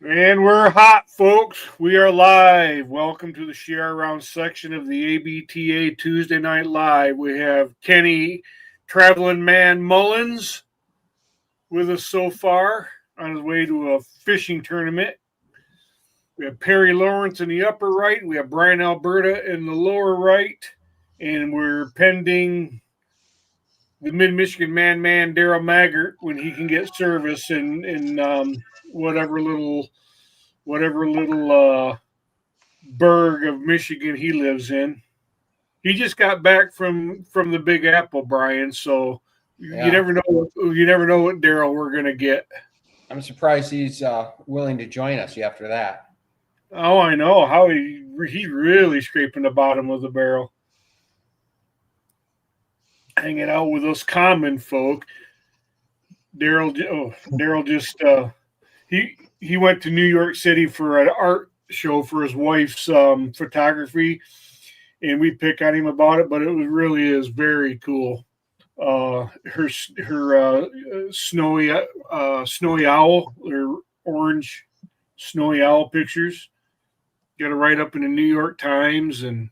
And we're hot, folks. We are live. Welcome to the Share Around section of the ABTA Tuesday Night Live. We have Kenny Traveling Man Mullins with us so far on his way to a fishing tournament. We have Perry Lawrence in the upper right. We have Brian Alberta in the lower right. And we're pending the Mid-Michigan man Daryl Maggart when he can get service in whatever little burg of Michigan he lives in. He just got back from the Big Apple, Brian. So you never know what Daryl we're gonna get. I'm surprised he's willing to join us after that. Oh, I know how he's really scraping the bottom of the barrel, hanging out with us common folk. Daryl just he went to New York City for an art show for his wife's photography, and we pick on him about it, but it really is very cool. Her snowy owl, or orange snowy owl pictures, got a write up in the New York Times, and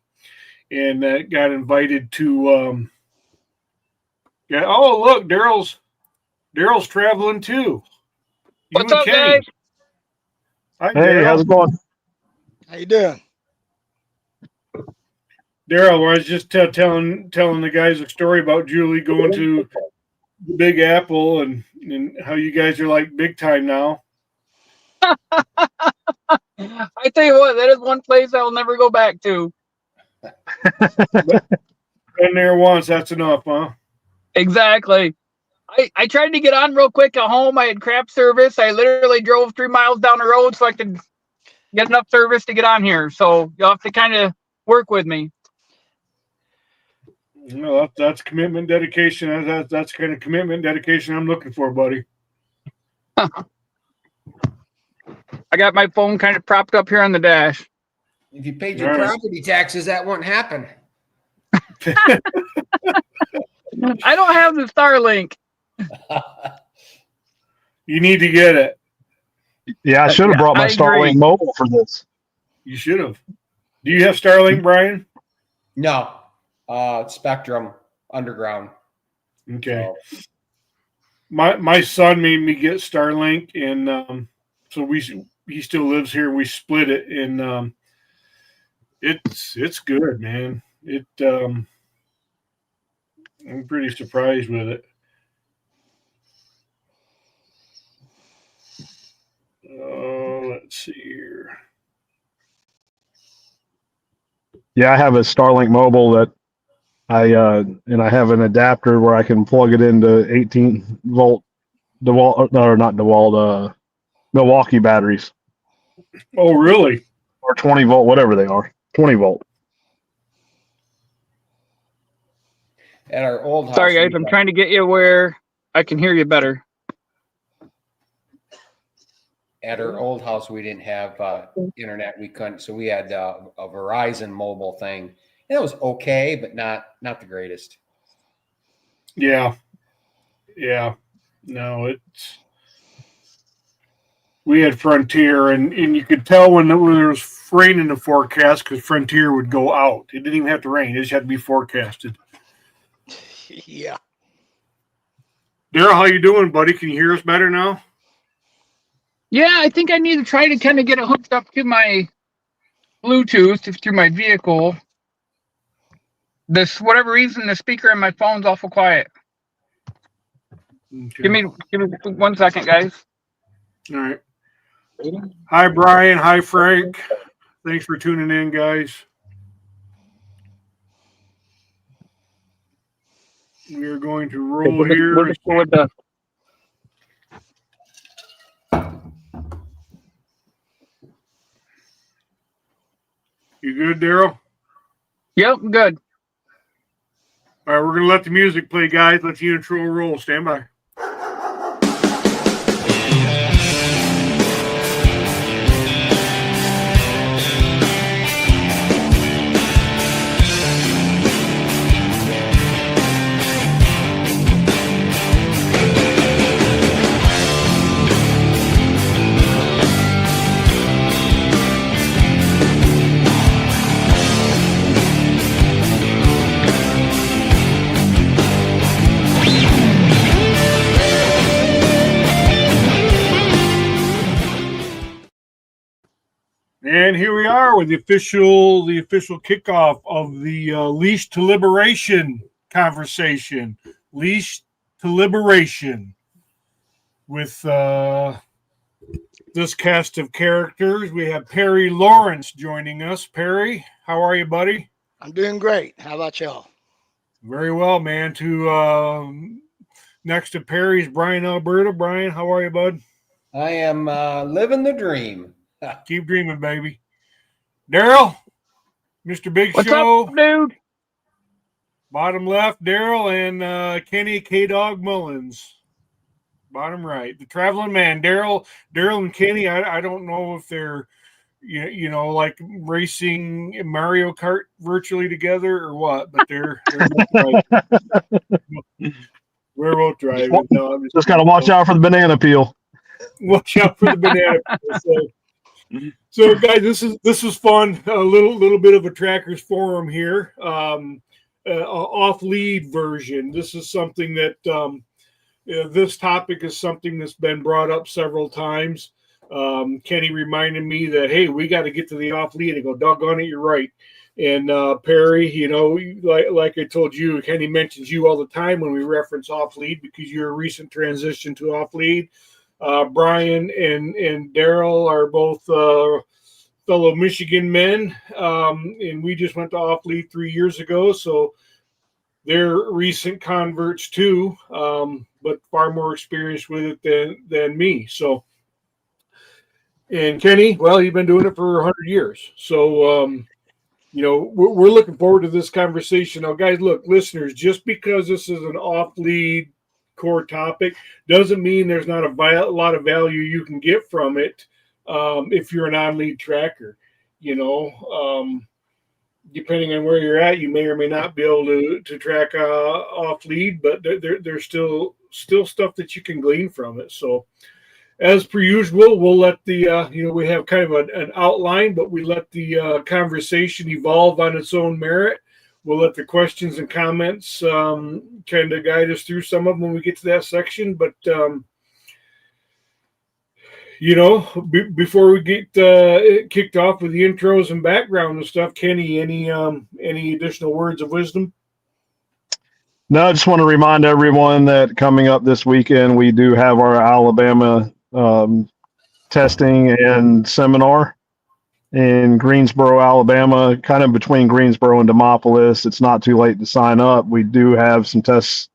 got invited to. Oh, look, Daryl's traveling too. What's up, Kenny? Guys? Hi, hey, Daryl. How's it going? How you doing? Daryl, I was just telling the guys a story about Julie going to the Big Apple and how you guys are like big time now. I tell you what, that is one place I will never go back to. Been there once, that's enough, huh? Exactly. I tried to get on real quick at home. I had crap service. I literally drove 3 miles down the road so I could get enough service to get on here. So you'll have to kind of work with me. No, that's commitment, dedication. That's kind of commitment, dedication I'm looking for, buddy. I got my phone kind of propped up here on the dash. If you paid your property taxes, that won't happen. I don't have the Starlink. You need to get it. Yeah, I should have brought my Starlink mobile for this. You should have. Do you have Starlink, Brian? No. Spectrum Underground. Okay. So. My son made me get Starlink, and so he still lives here. We split it, and it's good, man. I'm pretty surprised with it. Let's see here. Yeah, I have a Starlink mobile that I have an adapter where I can plug it into 18 volt Milwaukee batteries. Oh, really? Or 20 volt, whatever they are. 20 volt. At our old house. Sorry, guys, I'm trying to get you where I can hear you better. At our old house, we didn't have internet. We couldn't, so we had a Verizon mobile thing. And it was okay, but not the greatest. Yeah. No, we had Frontier, and you could tell when there was rain in the forecast because Frontier would go out. It didn't even have to rain; it just had to be forecasted. Yeah. Daryl, how you doing, buddy? Can you hear us better now? Yeah, I think I need to try to kind of get it hooked up to my Bluetooth through my vehicle. For whatever reason, the speaker in my phone's awful quiet. Okay. Give me 1 second, guys. All right. Hi, Brian. Hi, Frank. Thanks for tuning in, guys. We are going to roll here. We'll just go with the... You good, Daryl? Yep, good. All right, we're going to let the music play, guys. Let the intro roll. Stand by. And here we are with the official kickoff of the Leash to Liberation conversation. Leash to Liberation with this cast of characters. We have Perry Lawrence joining us. Perry, how are you, buddy? I'm doing great. How about y'all? Very well, man. Next to Perry's Brian Alberta. Brian, how are you, bud? I am living the dream. Keep dreaming, baby. Daryl, Mr. Big What's Show. up, dude? Bottom left, Daryl and Kenny K-Dog Mullins. Bottom right, the traveling man, Daryl and Kenny. I don't know if they're like racing Mario Kart virtually together or what, but they're both driving. We're both driving. No, I'm Just got to watch out for the banana peel. Watch out for the banana peel. So guys, this is fun. A little bit of a trackers forum here. Off lead version. This is something that this topic is something that's been brought up several times. Kenny reminded me that, hey, we got to get to the off lead. I go, doggone it, you're right. And Perry, like I told you, Kenny mentions you all the time when we reference off lead because you're a recent transition to off lead. Brian and Daryl are both fellow Michigan men, and we just went to off lead 3 years ago, so they're recent converts too, but far more experienced with it than me. So, and Kenny, well, you've been doing it for 100 years, so we're looking forward to this conversation. Now, guys, look, listeners, just because this is an off lead core topic doesn't mean there's not a lot of value you can get from it if you're an on-lead tracker. Depending on where you're at, you may or may not be able to track off lead, but there's still stuff that you can glean from it. So as per usual, we'll let the we have kind of an outline, but we let the conversation evolve on its own merit. We'll let the questions and comments kind of guide us through some of them when we get to that section. But, before we get kicked off with the intros and background and stuff, Kenny, any additional words of wisdom? No, I just want to remind everyone that coming up this weekend, we do have our Alabama testing and seminar in Greensboro, Alabama, kind of between Greensboro and Demopolis. It's not too late to sign up. We do have some test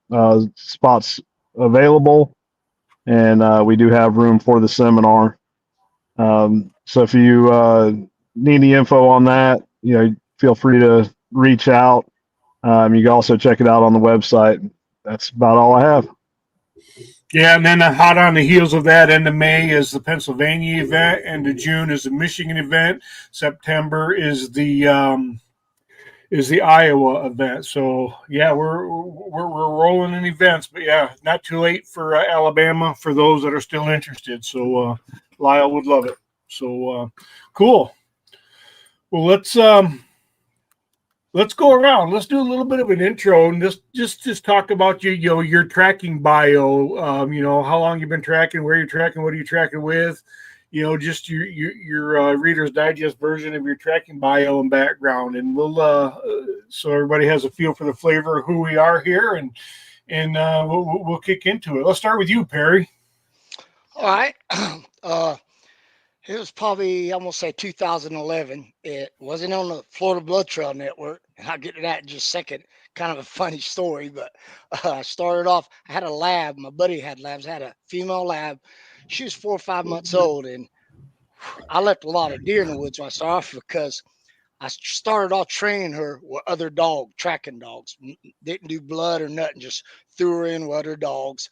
spots available, and we do have room for the seminar. So if you need any info on that, feel free to reach out. You can also check it out on the website. That's about all I have. Yeah, and then hot on the heels of that, end of May is the Pennsylvania event, end of June is the Michigan event, September is the Iowa event. So yeah, we're rolling in events, but yeah, not too late for Alabama for those that are still interested. So Lyle would love it. So cool. Well, let's go around. Let's do a little bit of an intro and just talk about your tracking bio. How long you've been tracking, where you're tracking, what are you tracking with? Just your Reader's Digest version of your tracking bio and background, and we'll so everybody has a feel for the flavor of who we are here, and we'll kick into it. Let's start with you, Perry. All right. It was probably, I'm going to say 2011. It wasn't on the Florida Blood Trail Network. And I'll get to that in just a second. Kind of a funny story, but I started off, I had a lab. My buddy had labs. I had a female lab. She was 4 or 5 months old, and I left a lot of deer in the woods when I started off because I started off training her with other tracking dogs. Didn't do blood or nothing, just threw her in with other dogs.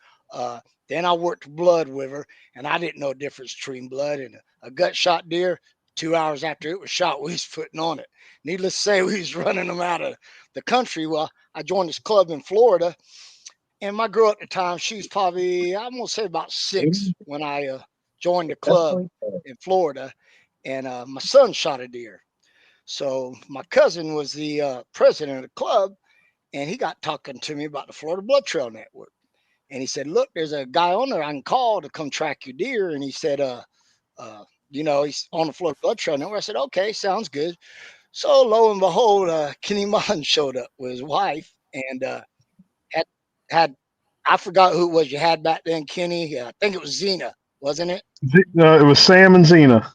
Then I worked blood with her, and I didn't know the difference between blood and a gut shot deer. 2 hours after it was shot, we was putting on it. Needless to say, we was running them out of the country. Well, I joined this club in Florida, and my girl at the time, she was probably, I'm going to say about 6 when I joined the club in Florida, and my son shot a deer. So my cousin was the president of the club, and he got talking to me about the Florida Blood Trail Network. And he said, look, there's a guy on there I can call to come track your deer. And he said, he's on the Florida Blood Trail Network. I said, okay, sounds good. So lo and behold, Kenny Mullen showed up with his wife and had had I forgot who it was you had back then, Kenny. I think it was Xena, wasn't it? It was Sam and Zena.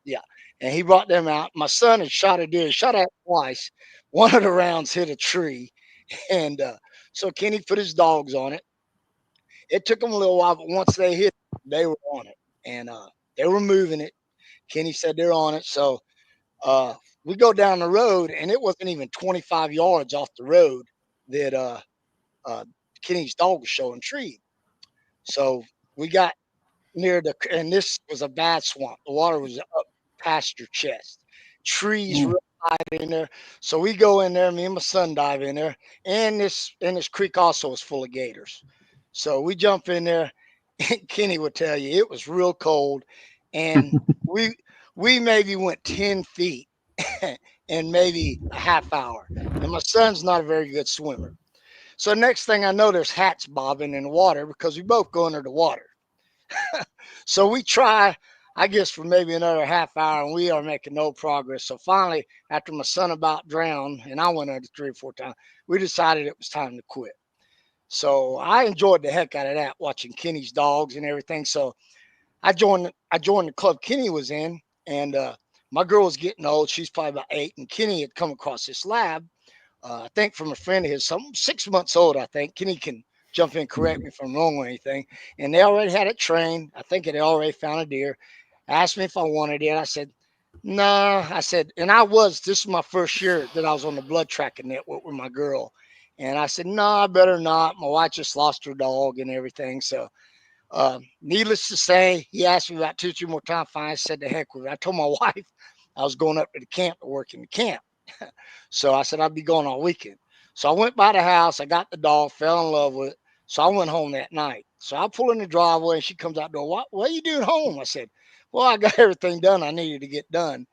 Yeah. And he brought them out. My son had shot a deer. He shot at it twice. One of the rounds hit a tree, and so Kenny put his dogs on it. It took them a little while, but once they hit, they were on it, and they were moving it. Kenny said they're on it. So uh, we go down the road, and it wasn't even 25 yards off the road that uh, Kenny's dog was showing tree. So we got near and this was a bad swamp. The water was up past your chest, trees real high in there. So we go in there. Me and my son dive in there, and this creek also is full of gators. So we jump in there. And Kenny would tell you it was real cold, and we maybe went 10 feet in maybe a half hour. And my son's not a very good swimmer. So next thing I know, there's hats bobbing in the water because we both go under the water. So we try, I guess, for maybe another half hour, and we are making no progress. So finally, after my son about drowned, and I went under 3 or 4 times, we decided it was time to quit. So I enjoyed the heck out of that, watching Kenny's dogs and everything. So I joined the club Kenny was in, and my girl was getting old. She's probably about 8, and Kenny had come across this lab, I think from a friend of his, some 6 months old, I think. Kenny can jump in, correct me if I'm wrong or anything. And they already had it trained. I think it had already found a deer. Asked me if I wanted it. I said, no. I said, and this is my first year that I was on the blood tracking network with my girl. And I said, no, I better not. My wife just lost her dog and everything. So, needless to say, he asked me about 2, 3 more times. Finally, I said, the heck with it. I told my wife I was going up to the camp to work in the camp. So I said, I'd be going all weekend. So I went by the house. I got the dog, fell in love with it. So I went home that night. So I pull in the driveway and she comes out the door. What are you doing home? I said, well, I got everything done I needed to get done.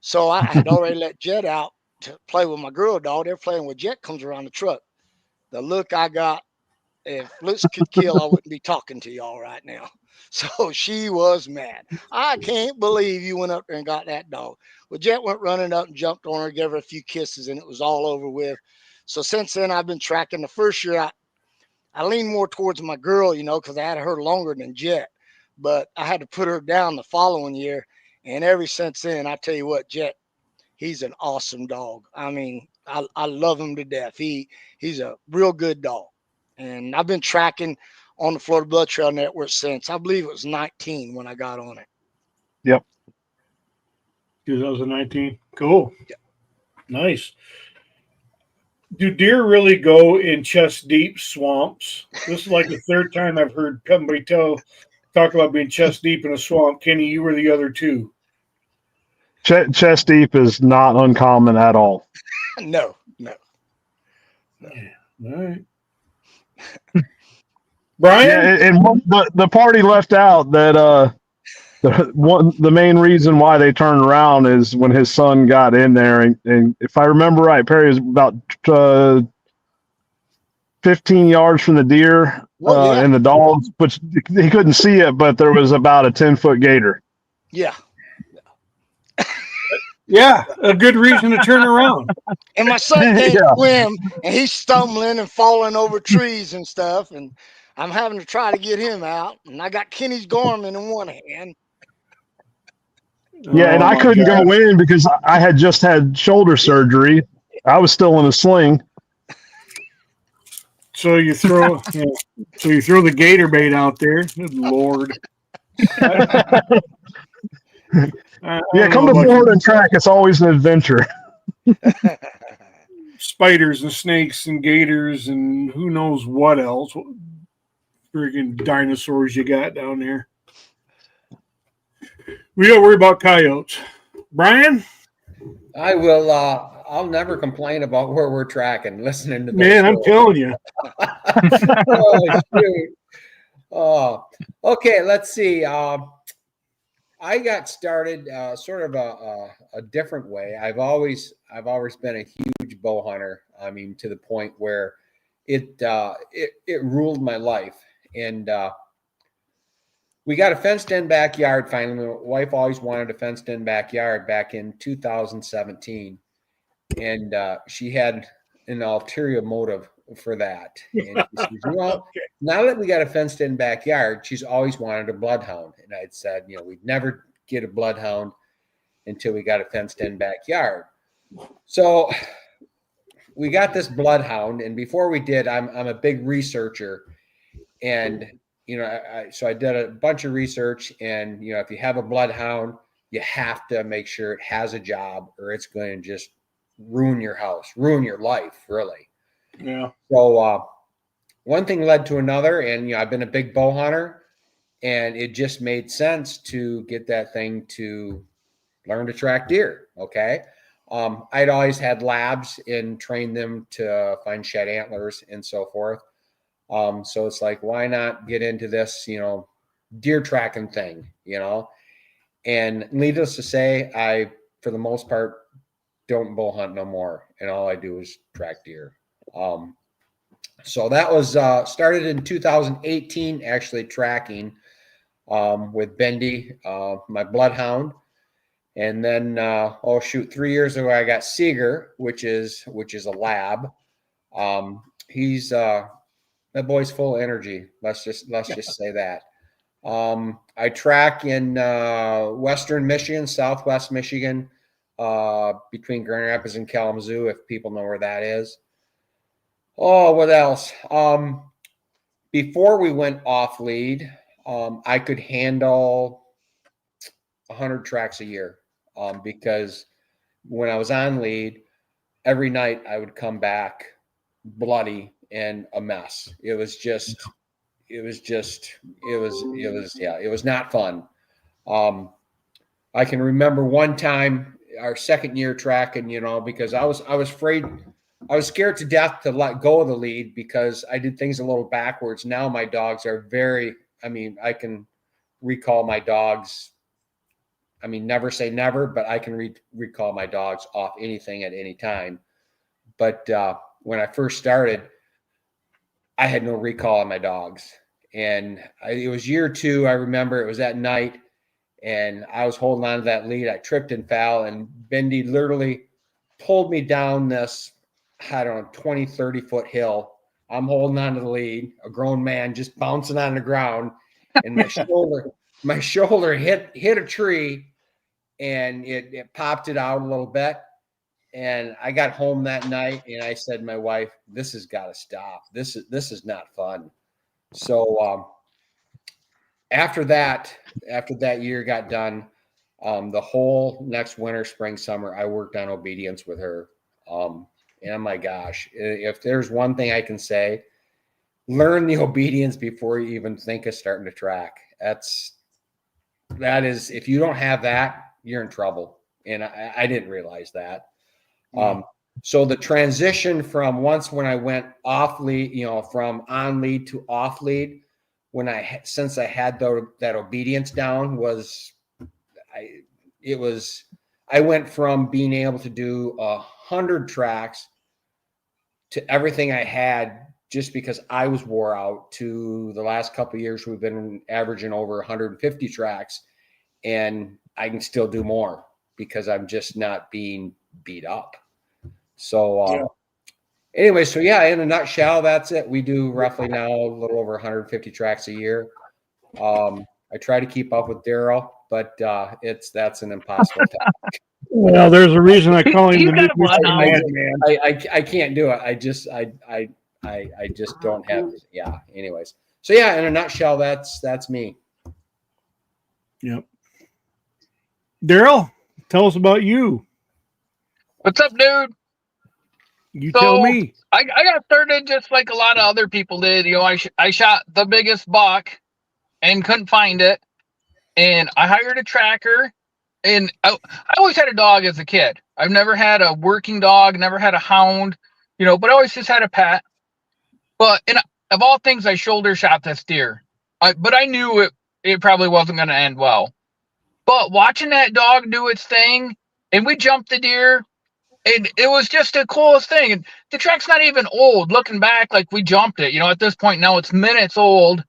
So I had already let Jet out to play with my girl dog. They're playing with Jet, comes around the truck. The look I got, if looks could kill, I wouldn't be talking to y'all right now. So she was mad. I can't believe you went up there and got that dog. Well, Jet went running up and jumped on her, gave her a few kisses, and it was all over with. So since then, I've been tracking. The first year, I leaned more towards my girl, because I had her longer than Jet. But I had to put her down the following year. And ever since then, I tell you what, Jet, he's an awesome dog. I mean, I love him to death. He's a real good dog. And I've been tracking on the Florida Blood Trail Network since I believe it was 19 when I got on it. Yep. 2019. Cool. Nice. Do deer really go in chest deep swamps? This is like the third time I've heard somebody talk about being chest deep in a swamp. Kenny, you were the other two. Chest deep is not uncommon at all. No. Yeah. All right. Brian? Yeah, and the party left out that the main reason why they turned around is when his son got in there, and if I remember right, Perry was about 15 yards from the deer and the dogs, but he couldn't see it, but there was about a 10-foot gator. Yeah. Yeah, a good reason to turn around. And my son can't swim, and he's stumbling and falling over trees and stuff, and I'm having to try to get him out. And I got Kenny's Garmin in one hand. Yeah, and I couldn't go in because I had just had shoulder surgery. I was still in a sling. So you throw the gator bait out there. Good Lord. Yeah, come to Florida and track. It's always an adventure. Spiders and snakes and gators and who knows what else. Friggin' dinosaurs you got down there. We don't worry about coyotes. Brian? I will. I'll never complain about where we're tracking. Listening to those Man, I'm telling you. Oh, shoot. Oh, okay. Let's see. I got started sort of a different way. I've always been a huge bow hunter. I mean, to the point where it ruled my life. And we got a fenced-in backyard finally. My wife always wanted a fenced-in backyard back in 2017, and she had an ulterior motive for that. And she says, now that we got a fenced-in backyard, she's always wanted a bloodhound. And I'd said, we'd never get a bloodhound until we got a fenced-in backyard. So we got this bloodhound, and before we did, I'm a big researcher, and so I did a bunch of research, and if you have a bloodhound, you have to make sure it has a job, or it's going to just ruin your house, ruin your life, really. Yeah. So one thing led to another, and I've been a big bow hunter, and it just made sense to get that thing to learn to track deer. Okay. I'd always had labs and trained them to find shed antlers and so forth. So it's like, why not get into this, deer tracking thing, and needless to say, I, for the most part, don't bow hunt no more. And all I do is track deer. So that was, started in 2018, actually tracking, with Bendy, my bloodhound. And then, 3 years ago, I got Seeger, which is a lab. He's, that boy's full of energy. Let's just say that. I track in Western Michigan, Southwest Michigan, between Grand Rapids and Kalamazoo, if people know where that is. Oh, what else? Before we went off lead, I could handle 100 tracks a year, because when I was on lead, every night I would come back bloody and a mess. It was not fun. I can remember one time, our second year tracking, because I was afraid, I was scared to death to let go of the lead because I did things a little backwards. Now my dogs are I can recall my dogs. Never say never, but I can recall my dogs off anything at any time. But when I first started, I had no recall on my dogs. And it was year 2. I remember it was that night, and I was holding on to that lead. I tripped and fell, and Bendy literally pulled me down this, 20, 30 foot hill. I'm holding on to the lead, a grown man just bouncing on the ground, and my shoulder hit a tree, and it popped it out a little bit. And I got home that night, and I said to my wife, this has got to stop. This is not fun. So after that year got done, the whole next winter, spring, summer, I worked on obedience with her. And my gosh, if there's one thing I can say, learn the obedience before you even think of starting to track. That is, if you don't have that, you're in trouble. And I didn't realize that. So the transition from when I went off lead, from on lead to off lead, since I had that obedience down, I went from being able to do 100 tracks to everything I had just because I was wore out, to the last couple of years we've been averaging over 150 tracks, and I can still do more because I'm just not being beat up. So anyway, in a nutshell, that's it. We do roughly now a little over 150 tracks a year. I try to keep up with Daryl, but that's an impossible task. Well, there's a reason I call him He's the got a bloodhound. man. I can't do it. I just don't have. Yeah. Anyways, so in a nutshell, that's me. Yep. Daryl, tell us about you. What's up, dude? You tell me. I got started just like a lot of other people did. I shot the biggest buck and couldn't find it, and I hired a tracker. And I always had a dog as a kid. I've never had a working dog, never had a hound, but I always just had a pet. But of all things, I shoulder shot this deer. But I knew it probably wasn't going to end well. But watching that dog do its thing, and we jumped the deer, and it was just the coolest thing. And the track's not even old. Looking back, like we jumped it. At this point now it's minutes old.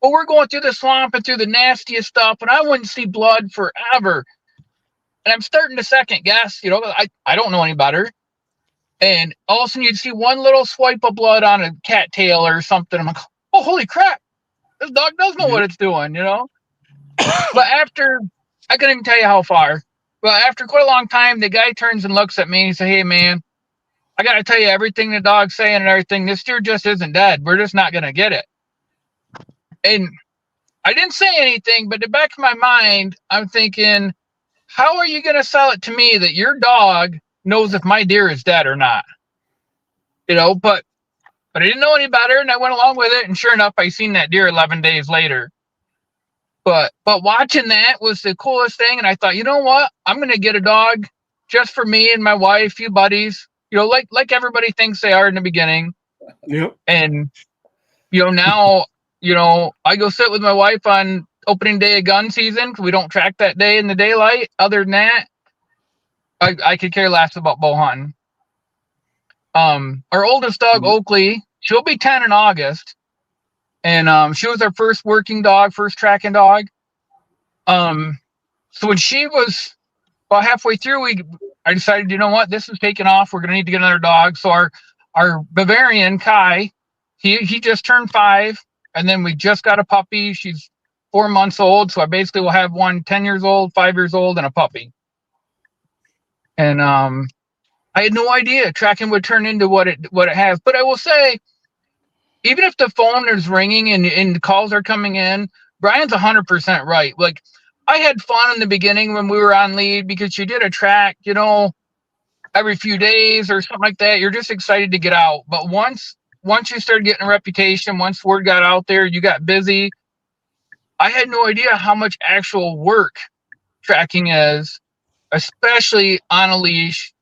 Well, we're going through the swamp and through the nastiest stuff, and I wouldn't see blood forever. And I'm starting to second guess, I don't know any better. And all of a sudden you'd see one little swipe of blood on a cattail or something. I'm like, oh, holy crap. This dog does know what it's doing, But after, I couldn't even tell you how far, but after quite a long time, the guy turns and looks at me and says, hey, man, I got to tell you everything the dog's saying and everything. This deer just isn't dead. We're just not going to get it. And I didn't say anything, but in the back of my mind, I'm thinking, how are you going to sell it to me that your dog knows if my deer is dead or not? But I didn't know any better, and I went along with it. And sure enough, I seen that deer 11 days later. But watching that was the coolest thing. And I thought, you know what? I'm going to get a dog just for me and my wife, few buddies, like everybody thinks they are in the beginning. Yep. And, now, I go sit with my wife on opening day of gun season because we don't track that day in the daylight. Other than that, I could care less about bow hunting. Our oldest dog, Oakley, she'll be 10 in August. And she was our first working dog, first tracking dog. So when she was about halfway through, I decided, you know what, this is taking off. We're going to need to get another dog. So our Bavarian, Kai, he just turned 5. And then we just got a puppy. She's 4 months old. So I basically will have one 10 years old, 5 years old, and a puppy. And I had no idea tracking would turn into what it has. But I will say, even if the phone is ringing and calls are coming in, Brian's 100% right. Like, I had fun in the beginning when we were on lead because you did a track, every few days or something like that. You're just excited to get out. But once you started getting a reputation, once word got out there, you got busy. I had no idea how much actual work tracking is, especially on a leash.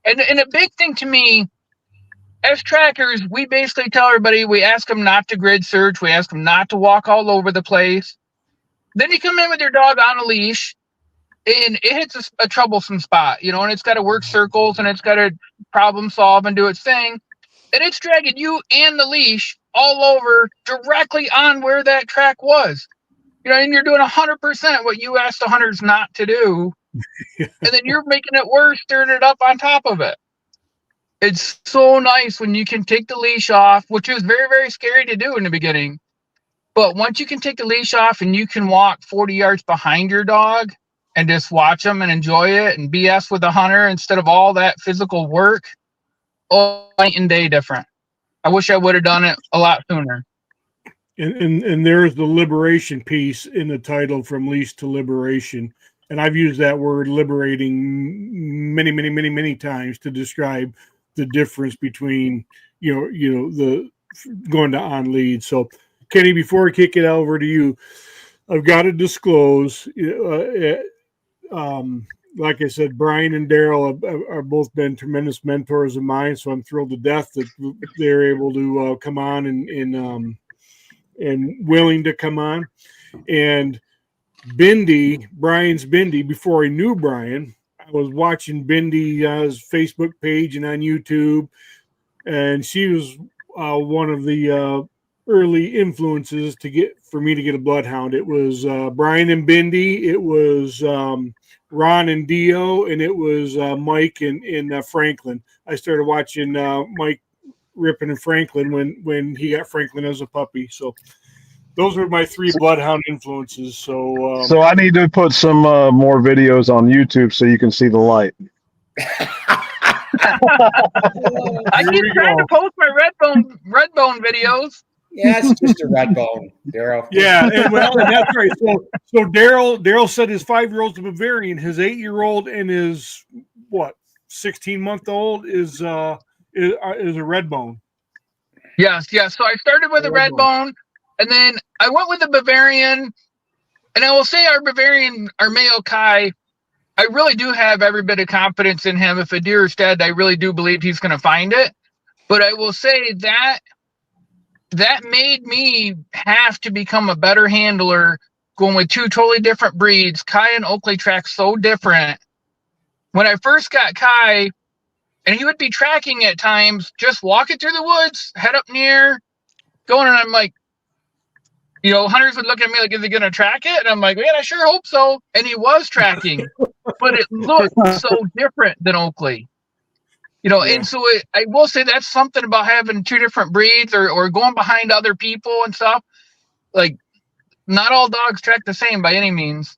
And a big thing to me, as trackers, we basically tell everybody, we ask them not to grid search. We ask them not to walk all over the place. Then you come in with your dog on a leash and it hits a troublesome spot, and it's got to work circles and it's got to problem solve and do its thing. And it's dragging you and the leash all over directly on where that track was. And you're doing 100% what you asked the hunters not to do. And then you're making it worse, stirring it up on top of it. It's so nice when you can take the leash off, which was very, very scary to do in the beginning. But once you can take the leash off and you can walk 40 yards behind your dog and just watch them and enjoy it and BS with the hunter instead of all that physical work, night and day different. I wish I would have done it a lot sooner. And there's the liberation piece in the title, From Leash to Liberation. And I've used that word liberating many, many, many, many times to describe the difference between, the going to on lead. So, Kenny, before I kick it over to you, I've got to disclose, like I said, Brian and Daryl are both been tremendous mentors of mine. So I'm thrilled to death that they're able to come on and willing to come on. And Brian's Bindi, before I knew Brian, I was watching Bindy's Facebook page and on YouTube, and she was one of the early influences for me to get a bloodhound. It was Brian and Bindi, it was Ron and Dio, and it was Mike and Franklin. I started watching Mike Rippon and Franklin when he got Franklin as a puppy. So those were my 3 bloodhound influences. So I need to put some more videos on YouTube so you can see the light. I keep trying to post my Redbone videos. Yeah, it's just a red bone, Daryl. Yeah, and that's right. So Daryl said his 5-year-old's a Bavarian, his 8-year-old and his 16-month-old is a Redbone. Yes. So I started with a Redbone, and then I went with the Bavarian. And I will say our male Kai, I really do have every bit of confidence in him. If a deer is dead, I really do believe he's going to find it. But I will say that made me have to become a better handler, going with 2 totally different breeds. Kai and Oakley track so different. When I first got Kai, and he would be tracking at times, just walking through the woods, head up near, going, and I'm like, hunters would look at me like, is he going to track it? And I'm like, man, I sure hope so. And he was tracking, but it looked so different than Oakley. And so I will say that's something about having two different breeds or going behind other people and stuff. Like, not all dogs track the same by any means.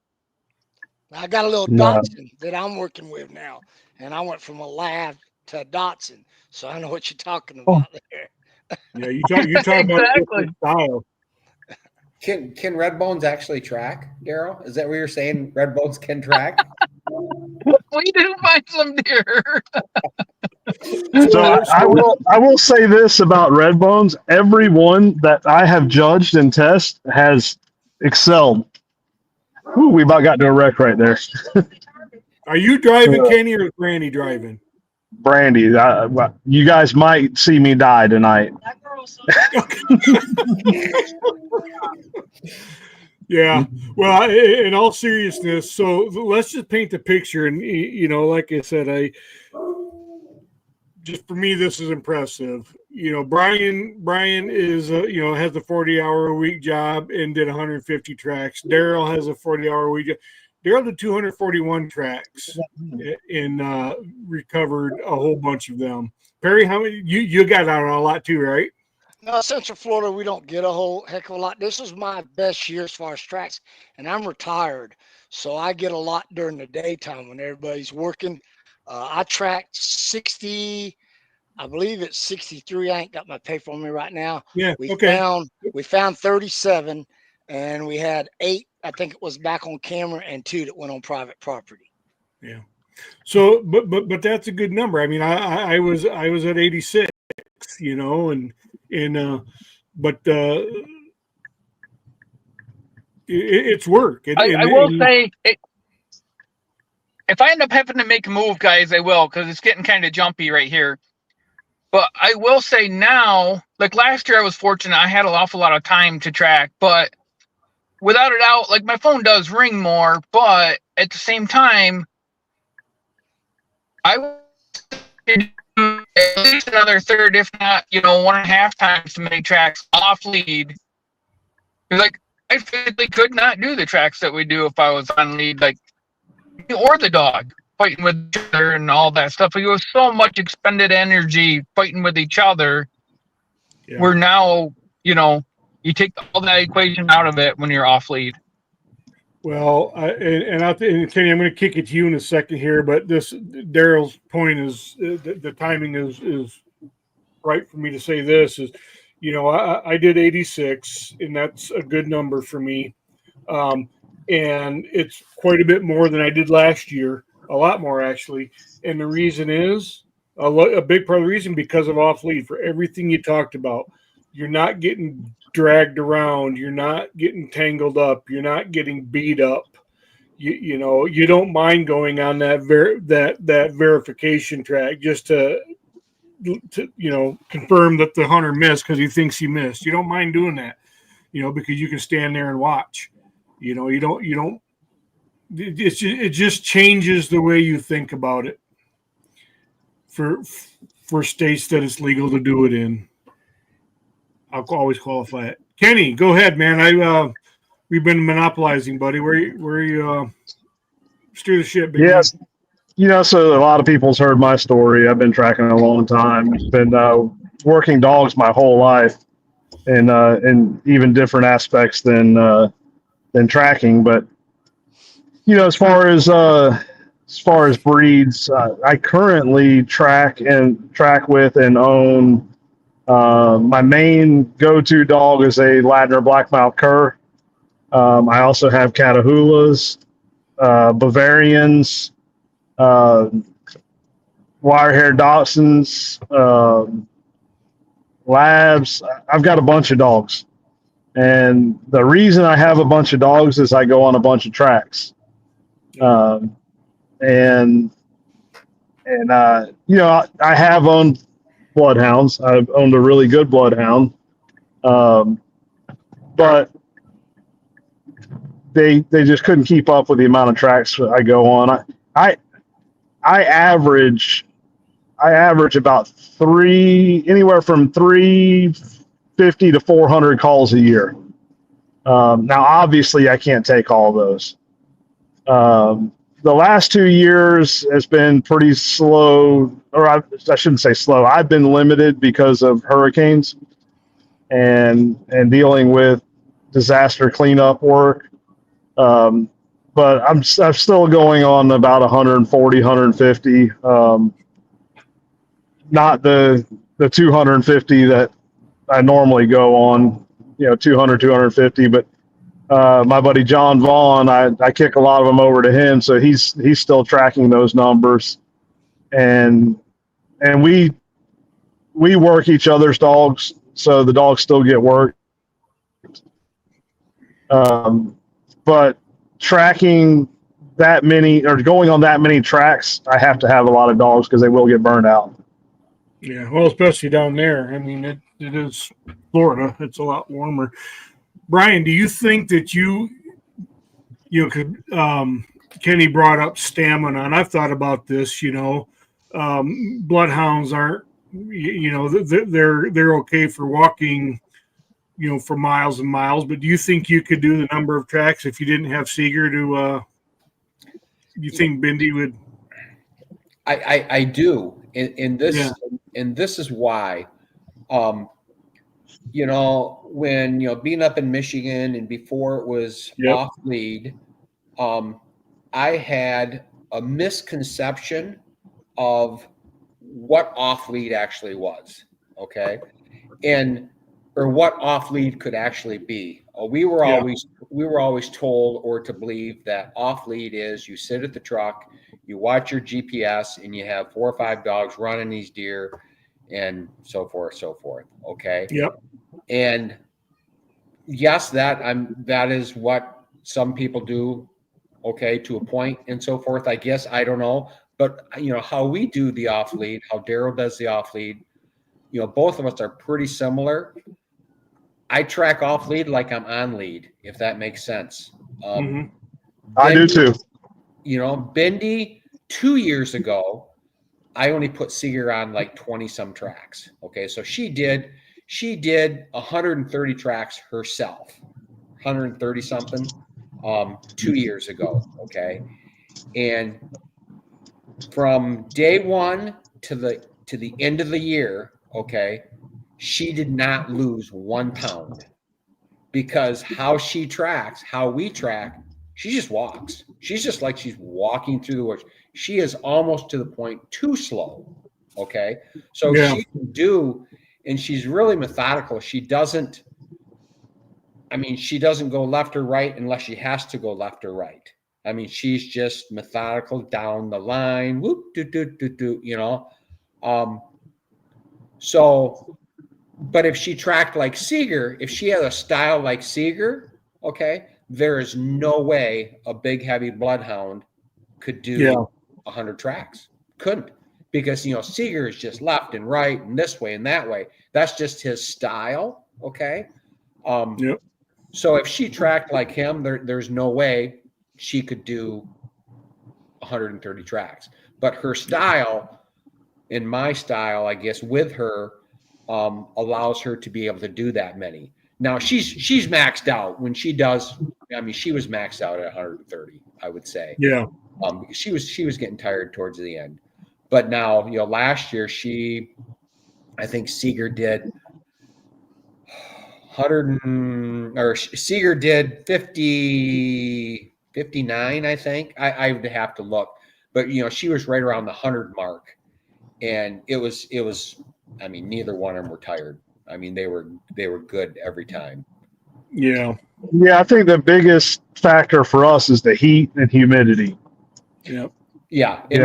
I got a little Dachshund that I'm working with now, and I went from a Lab to a Dachshund, so I know what you're talking about there. Yeah, you talk about a different style. Can red bones actually track, Daryl? Is that what you're saying? Red bones can track? We do find some deer. So I will say this about red bones: every one that I have judged and tested has excelled. Ooh, we about got to a wreck right there. Are you driving, Kenny, or is Brandy driving? Brandy, you guys might see me die tonight. Yeah. Well, in all seriousness, so let's just paint the picture. And, like I said, just for me, this is impressive. Brian is, has a 40-hour-a-week job and did 150 tracks. Daryl has a 40-hour-a-week job. Daryl did 241 tracks and recovered a whole bunch of them. Perry, how many? You got out on a lot too, right? No, Central Florida, we don't get a whole heck of a lot. This is my best year as far as tracks, and I'm retired, so I get a lot during the daytime when everybody's working. I tracked 60. I believe it's 63. I ain't got my paper on me right now. Yeah. We found 37, and we had 8. I think it was back on camera, and 2 that went on private property. Yeah. So, but that's a good number. I mean, I was at 86, but it's work. I will say, if I end up having to make a move, guys, I will, because it's getting kind of jumpy right here. But I will say now, like last year, I was fortunate. I had an awful lot of time to track, but without a doubt, like my phone does ring more, but at the same time, I would do at least another third, if not, 1.5 times to make tracks off lead. Like, I physically could not do the tracks that we do if I was on lead, like, or the dog fighting with each other and all that stuff. It was so much expended energy fighting with each other. Yeah. Where now, you take all that equation out of it when you're off lead. Well, and Kenny, I'm going to kick it to you in a second here, but this Daryl's point is the timing is right for me to say this is, I did 86, and that's a good number for me, and it's quite a bit more than I did last year, a lot more actually, and the reason is a big part of the reason because of off lead for everything you talked about. You're not getting dragged around. You're not getting tangled up. You're not getting beat up. You don't mind going on that verification track just to confirm that the hunter missed because he thinks he missed. You don't mind doing that, because you can stand there and watch. It just changes the way you think about it for states that it's legal to do it in. I'll always qualify it. Kenny, go ahead, man. We've been monopolizing, buddy. Where you steer the ship, baby. Yes. So a lot of people's heard my story. I've been tracking a long time. Been working dogs my whole life, and in even different aspects than tracking. But as far as breeds, I currently track with and own. My main go-to dog is a Ladner Blackmouth Cur. I also have Catahoulas, Bavarians, wire-haired Dachshunds, Labs. I've got a bunch of dogs. And the reason I have a bunch of dogs is I go on a bunch of tracks. I have owned bloodhounds. I've owned a really good bloodhound, but they just couldn't keep up with the amount of tracks I go on. I average about anywhere from 350 to 400 calls a year. Now, obviously, I can't take all those. The last 2 years has been pretty slow, or I shouldn't say slow. I've been limited because of hurricanes and dealing with disaster cleanup work. But I'm still going on about 140, 150. Not the 250 that I normally go on, 200, 250, but my buddy John Vaughn, I kick a lot of them over to him, so he's still tracking those numbers, and we work each other's dogs, so the dogs still get worked. But tracking that many or going on that many tracks, I have to have a lot of dogs because they will get burned out. Yeah, well, especially down there. I mean, it is Florida. It's a lot warmer. Brian, do you think that you could? Kenny brought up stamina, and I've thought about this. Bloodhounds aren't. They're okay for walking. For miles and miles. But do you think you could do the number of tracks if you didn't have Seeger to? Do you think Bindi would? I do, and this is why. When being up in Michigan and before it was off lead, I had a misconception of what off lead actually was. Okay, or what off lead could actually be. We were always told or to believe that off lead is you sit at the truck, you watch your GPS, and you have 4 or 5 dogs running these deer, and so forth. Okay. Yep. And yes, that is what some people do. Okay, to a point and so forth. I guess I don't know, but how we do the off lead, how Daryl does the off lead. Both of us are pretty similar. I track off lead like I'm on lead, if that makes sense. I do too. Bindi 2 years ago, I only put Seeger on like 20 some tracks. Okay, so she did 130 tracks herself, 130 something 2 years ago. Okay, and from day one to the end of the year, okay, she did not lose 1 pound because how she tracks, how we track, she just walks. She's just like she's walking through the woods. She is almost to the point too slow. Okay. So she can do, and she's really methodical. She doesn't go left or right unless she has to go left or right. I mean, she's just methodical down the line. Whoop, So, but if she tracked like Seeger, if she had a style like Seeger, okay, there is no way a big, heavy bloodhound could do 100 tracks. Couldn't, because, Seeger is just left and right and this way and that way. That's just his style, okay? So if she tracked like him, there's no way she could do 130 tracks. But her style, and my style, I guess, with her, allows her to be able to do that many. Now she's maxed out when she does. I mean, she was maxed out at 130, I would say. Yeah. Because she was getting tired towards the end. But now, last year I think Seeger did 59, I think. I would have to look, but she was right around the 100 mark, and it was. I mean, neither one of them were tired. I mean, they were good every time. Yeah. Yeah, I think the biggest factor for us is the heat and humidity. Yep. Yeah, and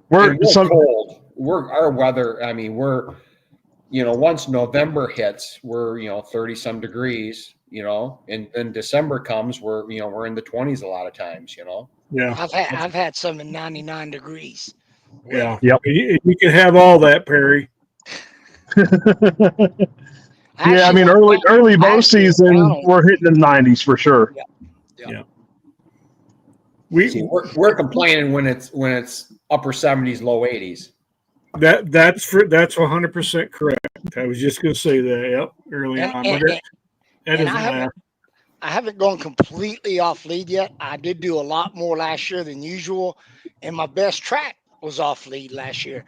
we're some cold. Our weather. I mean, we're once November hits, we're 30 some degrees. And then December comes, we're in the 20s a lot of times. Yeah. I've had some in 99 degrees. Yeah. Yep. You can have all that, Perry. Yeah, I mean, early bow season, we're hitting the 90s for sure. Yeah. We we're complaining when it's upper 70s, low 80s. That's 100% correct. I was just going to say that. Yep. Early on. That And doesn't matter. I haven't gone completely off lead yet. I did do a lot more last year than usual, and my best track was off lead last year.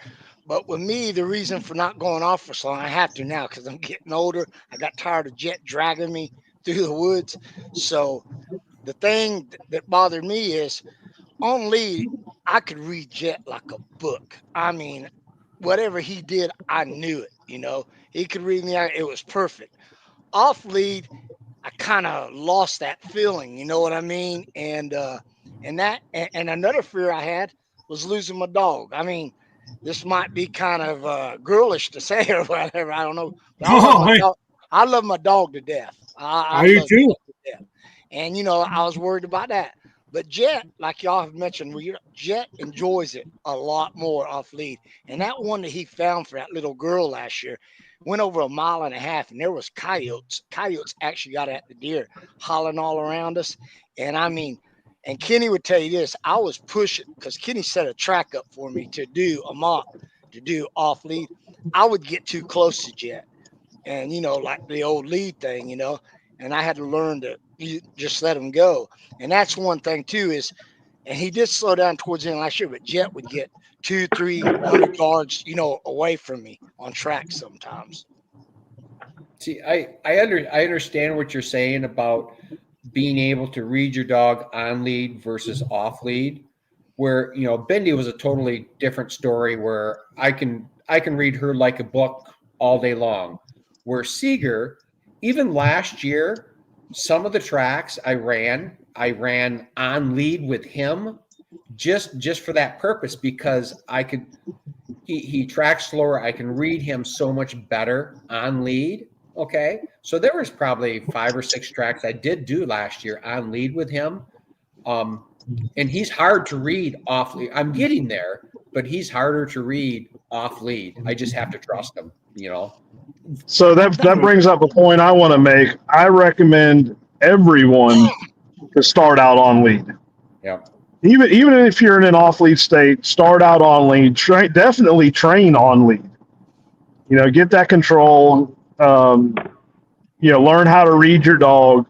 But with me, the reason for not going off for so long, I have to now because I'm getting older. I got tired of Jet dragging me through the woods. So the thing that bothered me is on lead, I could read Jet like a book. I mean, whatever he did, I knew it. He could read me. It was perfect. Off lead, I kind of lost that feeling, you know what I mean? And another fear I had was losing my dog. I mean, this might be kind of girlish to say or whatever. I don't know. But I love Oh, my dog. I love my dog to death. I I do love too. Jet to death. And I was worried about that. But Jet, like y'all have mentioned, Jet enjoys it a lot more off lead. And that one that he found for that little girl last year went over 1.5 miles, and there was coyotes. Coyotes actually got at the deer, hollering all around us. And I mean, and Kenny would tell you this: I was pushing because Kenny set a track up for me to do a mock, to do off lead. I would get too close to Jet, and like the old lead thing, and I had to learn to just let him go. And that's one thing too and he did slow down towards the end last year, but Jet would get 200-300 yards, away from me on track sometimes. See, I understand what you're saying about being able to read your dog on lead versus off lead. Where Bendy was a totally different story. Where I can read her like a book all day long. Where Seeger, even last year, some of the tracks I ran on lead with him, just for that purpose, because I could. He tracks slower. I can read him so much better on lead. Okay, so there was probably 5 or 6 tracks I did do last year on lead with him, and he's hard to read off lead. I'm getting there, but he's harder to read off lead. I just have to trust him. So that brings up a point I want to make. I recommend everyone to start out on lead. Yeah. Even if you're in an off lead state, start out on lead. Definitely train on lead. Get that control. Learn how to read your dog.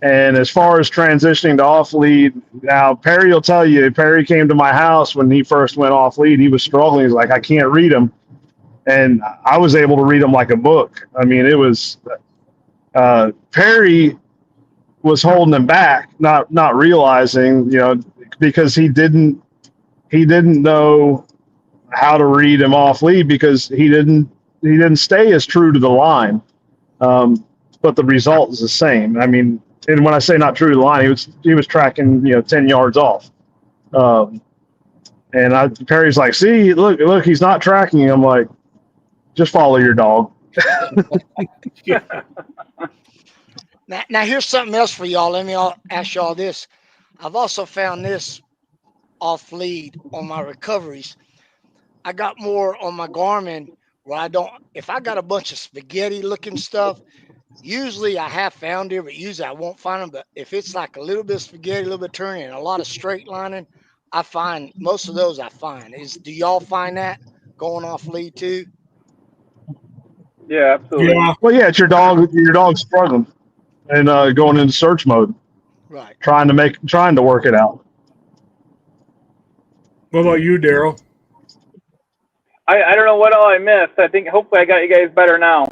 And as far as transitioning to off lead, now Perry will tell you. Perry came to my house when he first went off lead. He was struggling. He's like, I can't read him, and I was able to read him like a book. I mean, it was Perry was holding him back, not realizing, because he didn't know how to read him off lead because he didn't stay as true to the line. But the result is the same. I mean, and when I say not true to the line, he was tracking 10 yards off. And Perry's like, see, look, he's not tracking. I'm like, just follow your dog. Now here's something else for y'all. Let me ask y'all this. I've also found this off lead on my recoveries. I got more on my Garmin where if I got a bunch of spaghetti looking stuff, usually I have found it, but usually I won't find them. But if it's like a little bit of spaghetti, a little bit of turning, and a lot of straight lining, I find most of those I find. Do y'all find that going off lead too? Yeah, absolutely. Yeah. Well, yeah, it's your dog. Your dog's struggling and going into search mode, Right. trying to work it out. What about you, Daryl? I don't know what all I missed. I think hopefully I got you guys better now.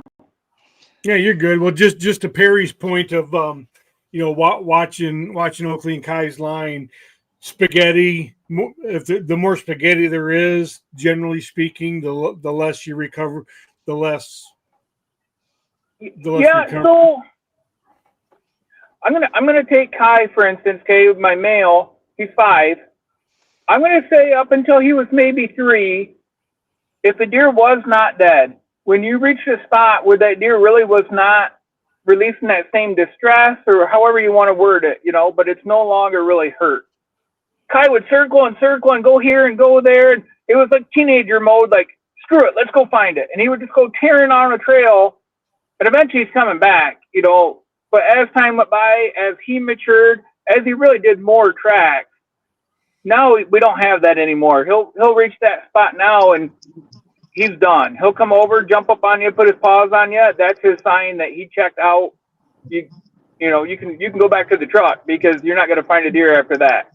Yeah, you're good. Well, just to Perry's point of watching Oakley and Kai's line, spaghetti. If the more spaghetti there is, generally speaking, the less you recover, the less. Yeah. recover. So I'm gonna take Kai for instance. Okay, my male, he's 5. I'm gonna say up until he was maybe 3, if the deer was not dead, when you reached a spot where that deer really was not releasing that same distress or however you want to word it, but it's no longer really hurt, Kai would circle and go here and go there. And it was like teenager mode, like, screw it, let's go find it. And he would just go tearing on a trail, and eventually he's coming back, But as time went by, as he matured, as he really did more tracks, now we don't have that anymore. He'll reach that spot now and he's done. He'll come over, jump up on you, put his paws on you. That's his sign that he checked out. you can go back to the truck because you're not going to find a deer after that.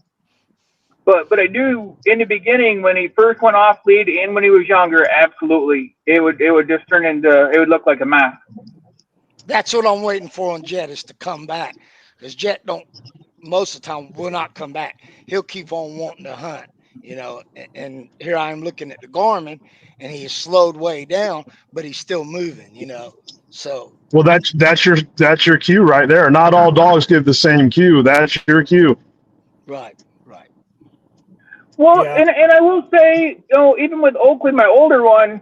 But I do, in the beginning, when he first went off lead and when he was younger, absolutely, it would just turn into, it would look like a mess. That's what I'm waiting for on Jet, is to come back, because Jet don't, most of the time, will not come back. He'll keep on wanting to hunt, and here I am looking at the Garmin, and he has slowed way down, but he's still moving, so. Well, that's your cue right there. Not all dogs give the same cue. That's your cue. Right. Well, Yeah. and I will say, even with Oakley, my older one,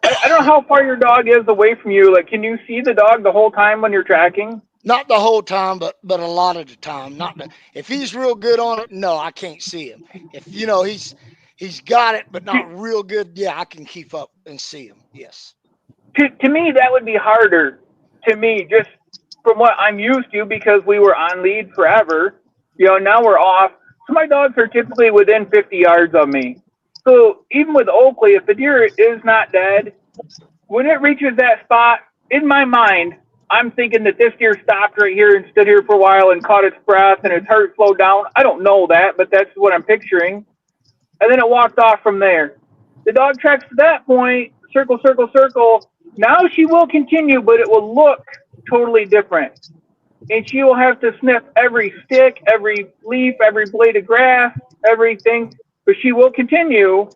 I don't know how far your dog is away from you. Like, can you see the dog the whole time when you're tracking? Not the whole time, but a lot of the time. If he's real good on it, no, I can't see him. If he's got it, but not real good, yeah, I can keep up and see him. Yes. To me, that would be harder. To me, just from what I'm used to, because we were on lead forever. Now we're off. So my dogs are typically within 50 yards of me. So even with Oakley, if the deer is not dead, when it reaches that spot, in my mind, I'm thinking that this deer stopped right here and stood here for a while and caught its breath and its heart slowed down. I don't know that, but that's what I'm picturing. And then it walked off from there. The dog tracks to that point, circle, circle, circle. Now she will continue, but it will look totally different. And she will have to sniff every stick, every leaf, every blade of grass, everything. But she will continue,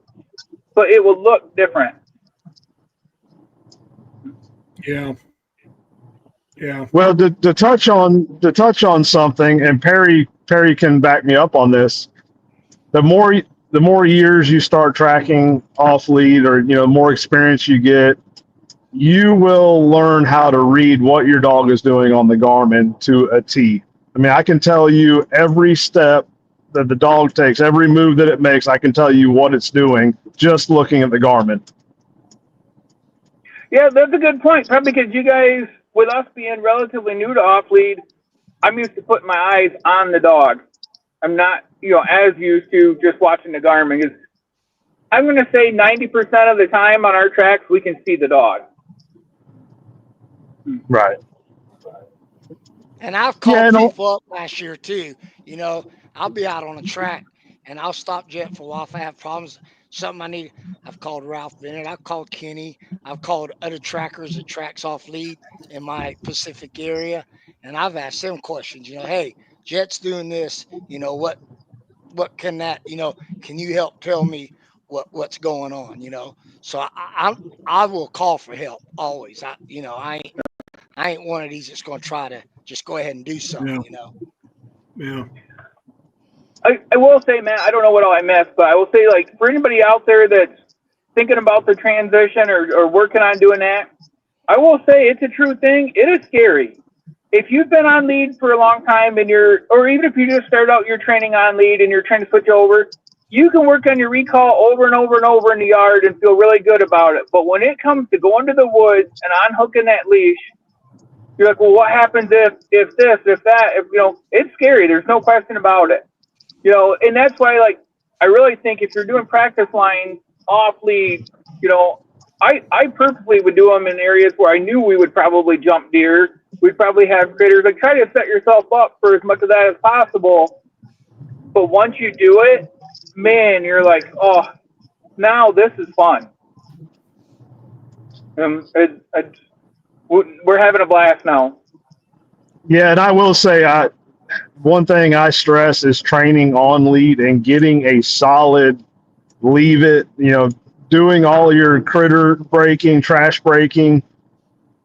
but it will look different. Yeah. Yeah. Well, to touch on something, and Perry can back me up on this. The more years you start tracking off lead, or more experience you get, you will learn how to read what your dog is doing on the Garmin to a T. I mean, I can tell you every step that the dog takes, every move that it makes. I can tell you what it's doing just looking at the Garmin. Yeah, that's a good point. Probably because you guys, with us being relatively new to off lead, I'm used to putting my eyes on the dog. I'm not, as used to just watching the Garmin. I'm going to say 90% of the time on our tracks, we can see the dog. Right. And I've called people up last year too. I'll be out on a track and I'll stop Jet for a while if I have problems, something I need. I've called Ralph Bennett. I've called Kenny. I've called other trackers that tracks off lead in my Pacific area. And I've asked them questions, hey, Jet's doing this, what can that, can you help tell me what's going on, So I will call for help always. I ain't one of these that's going to try to just go ahead and do something, Yeah. I will say, man, I don't know what all I missed, but I will say, like, for anybody out there that's thinking about the transition or working on doing that, I will say it's a true thing. It is scary. If you've been on lead for a long time or even if you just started out your training on lead and you're trying to switch over, you can work on your recall over and over and over in the yard and feel really good about it. But when it comes to going to the woods and unhooking that leash, you're like, well, what happens if this, if that, it's scary. There's no question about it. And that's why, like, I really think if you're doing practice lines off lead, I purposely would do them in areas where I knew we would probably jump deer. We'd probably have critters. Like, try to set yourself up for as much of that as possible. But once you do it, man, you're like, oh, now this is fun. We're having a blast now. Yeah, and I will say, one thing I stress is training on lead and getting a solid leave it, doing all your critter breaking, trash breaking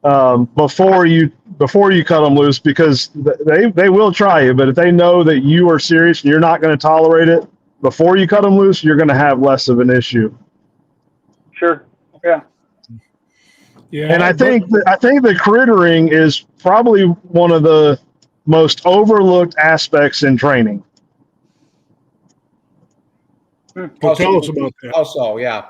before you cut them loose, because they will try you. But if they know that you are serious and you're not going to tolerate it, before you cut them loose, you're going to have less of an issue. Sure. Yeah. Yeah. And I think the crittering is probably one of the most overlooked aspects in training. Well, tell us about that. Also, yeah.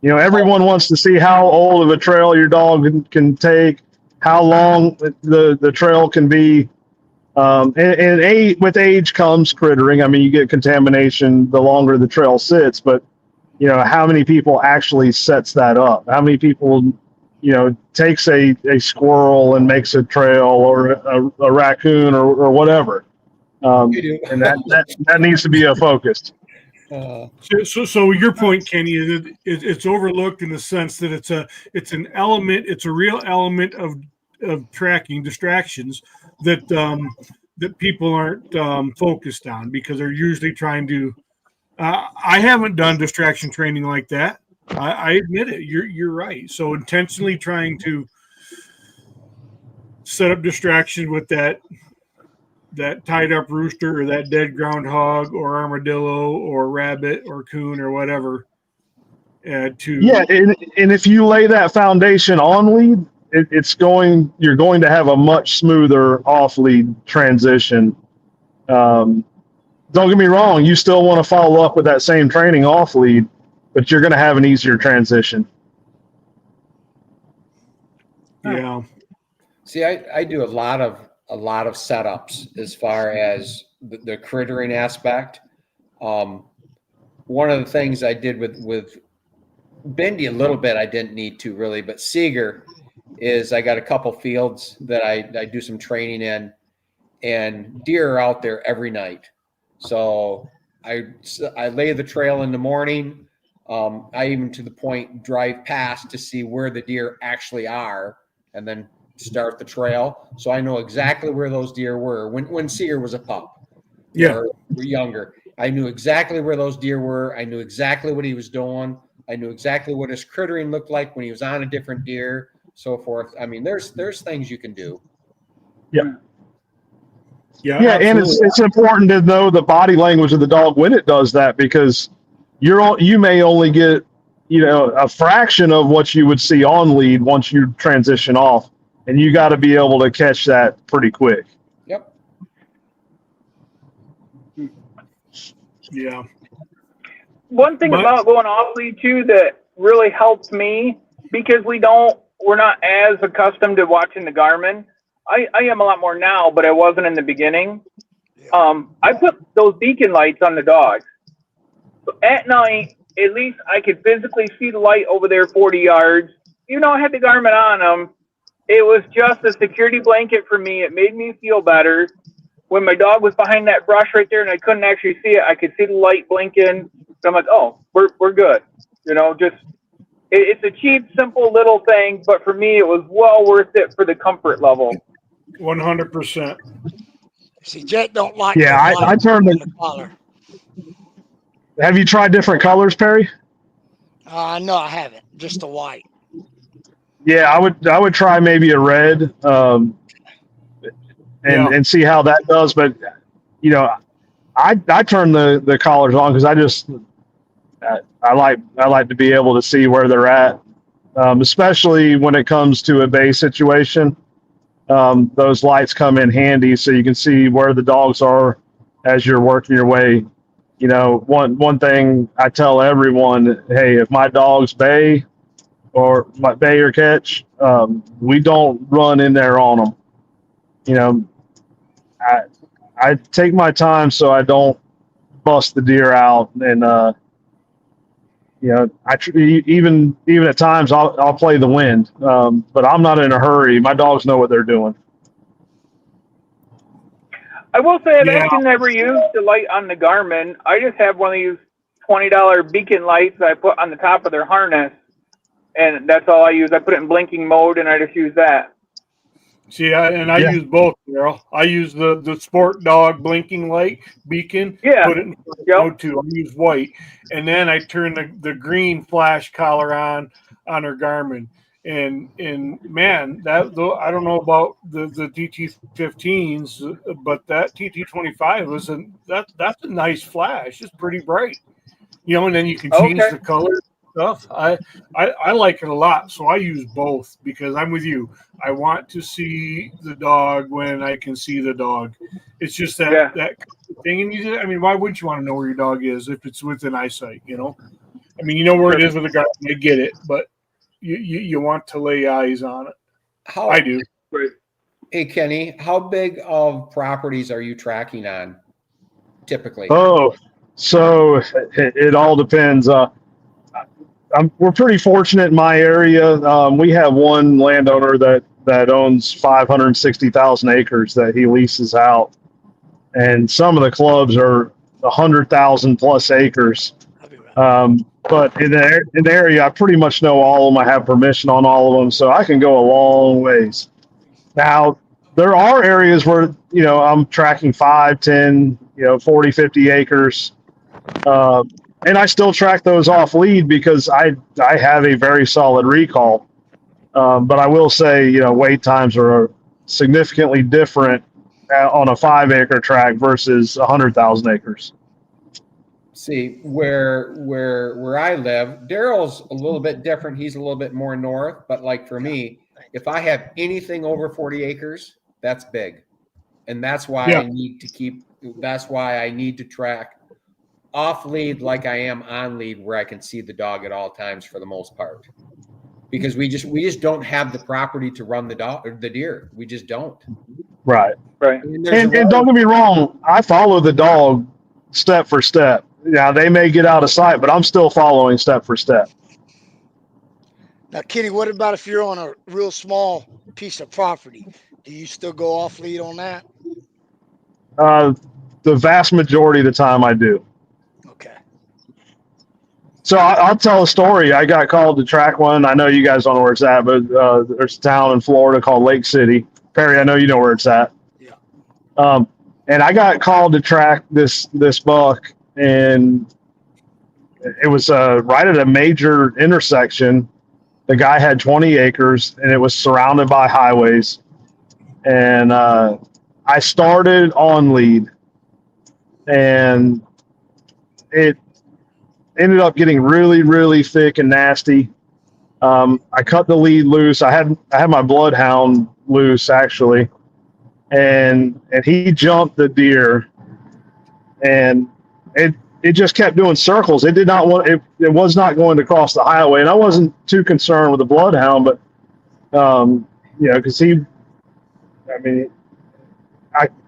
Everyone wants to see how old of a trail your dog can take, how long the trail can be. And with age comes crittering. I mean, you get contamination the longer the trail sits, but how many people actually sets that up? How many people, takes a squirrel and makes a trail, or a raccoon, or whatever. You do. And that needs to be a focus. So your point, Kenny, is it's overlooked in the sense that it's a real element of tracking distractions that that people aren't focused on, because they're usually trying to. I haven't done distraction training like that. I admit it. You're right. So intentionally trying to set up distractions with that tied up rooster, or that dead groundhog, or armadillo, or rabbit, or coon, or whatever. Yeah, and if you lay that foundation on lead, you're going to have a much smoother off lead transition. Don't get me wrong, you still want to follow up with that same training off lead, but you're going to have an easier transition. Yeah. See, I do a lot of setups as far as the crittering aspect. One of the things I did with Bendy a little bit, I didn't need to really, but Seeger is I got a couple fields that I do some training in, and deer are out there every night. So I lay the trail in the morning. I even, to the point, drive past to see where the deer actually are, and then start the trail. So I know exactly where those deer were when Seeger was a pup. Yeah. We're younger. I knew exactly where those deer were. I knew exactly what he was doing. I knew exactly what his crittering looked like when he was on a different deer, so forth. I mean, there's things you can do. Yeah. Yeah, and it's important to know the body language of the dog when it does that, because you may only get a fraction of what you would see on lead once you transition off, and you got to be able to catch that pretty quick. Yep. Yeah. One thing about going off lead too that really helps me, because we're not as accustomed to watching the Garmin. I am a lot more now, but I wasn't in the beginning. I put those beacon lights on the dogs. So at night, at least I could physically see the light over there 40 yards. Even though I had the Garmin on them, it was just a security blanket for me. It made me feel better. When my dog was behind that brush right there and I couldn't actually see it, I could see the light blinking. So I'm like, oh, we're good. It's a cheap, simple little thing, but for me, it was well worth it for the comfort level. 100%. See, Jet don't like. Yeah, I turned the collar. Have you tried different colors, Perry? No, I haven't. Just the white. Yeah, I would try maybe a red, and see how that does. But I turn the collars on because I like to be able to see where they're at, especially when it comes to a bay situation. Those lights come in handy, so you can see where the dogs are as you're working your way. One thing I tell everyone: hey, if my dog's bay or catch, we don't run in there on them. I take my time so I don't bust the deer out, and even at times I'll play the wind, but I'm not in a hurry. My dogs know what they're doing. I will say I've actually never used the light on the Garmin. I just have one of these $20 beacon lights that I put on the top of their harness, and that's all I use. I put it in blinking mode, and I just use that. See, I use both, Daryl. I use the sport dog blinking light beacon. Yeah. Put it in mode 2. I use white, and then I turn the green flash collar on her Garmin. And man, that though I don't know about the TT15s, but that TT25 that's a nice flash. It's pretty bright, and then you can change the color stuff. I like it a lot, so I use both because I'm with you. I want to see the dog when I can see the dog. It's just that thing, and why wouldn't you want to know where your dog is if it's within eyesight? Where it is with a guy. I get it, but you want to lay eyes on it. I do. Hey, Kenny, how big of properties are you tracking on typically? Oh, so it all depends. we're pretty fortunate in my area. We have one landowner that owns 560,000 acres that he leases out, and some of the clubs are 100,000 plus acres. I'll be right. But in the area, I pretty much know all of them. I have permission on all of them, so I can go a long ways. Now, there are areas where, I'm tracking 5, 10, 40, 50 acres. And I still track those off lead because I have a very solid recall. But I will say, wait times are significantly different on a 5-acre tract versus 100,000 acres. See, where I live, Daryl's a little bit different. He's a little bit more north, but like for me, if I have anything over 40 acres, that's big. And that's why Yeah. that's why I need to track off lead like I am on lead, where I can see the dog at all times for the most part. Because we just don't have the property to run the deer. We just don't. Right. Right. I mean, there's And don't get me wrong, I follow the dog step for step. Now, they may get out of sight, but I'm still following step for step. Now, Kenny, what about if you're on a real small piece of property? Do you still go off lead on that? The vast majority of the time I do. Okay. So I'll tell a story. I got called to track one. I know you guys don't know where it's at, but there's a town in Florida called Lake City. Perry, I know you know where it's at. Yeah. And I got called to track this buck, and it was right at a major intersection. The guy had 20 acres, and it was surrounded by highways. And I started on lead, and it ended up getting really, really thick and nasty. I cut the lead loose. I had my bloodhound loose actually, and he jumped the deer, and it just kept doing circles. It did not want it. It was not going to cross the highway, and I wasn't too concerned with the bloodhound, but because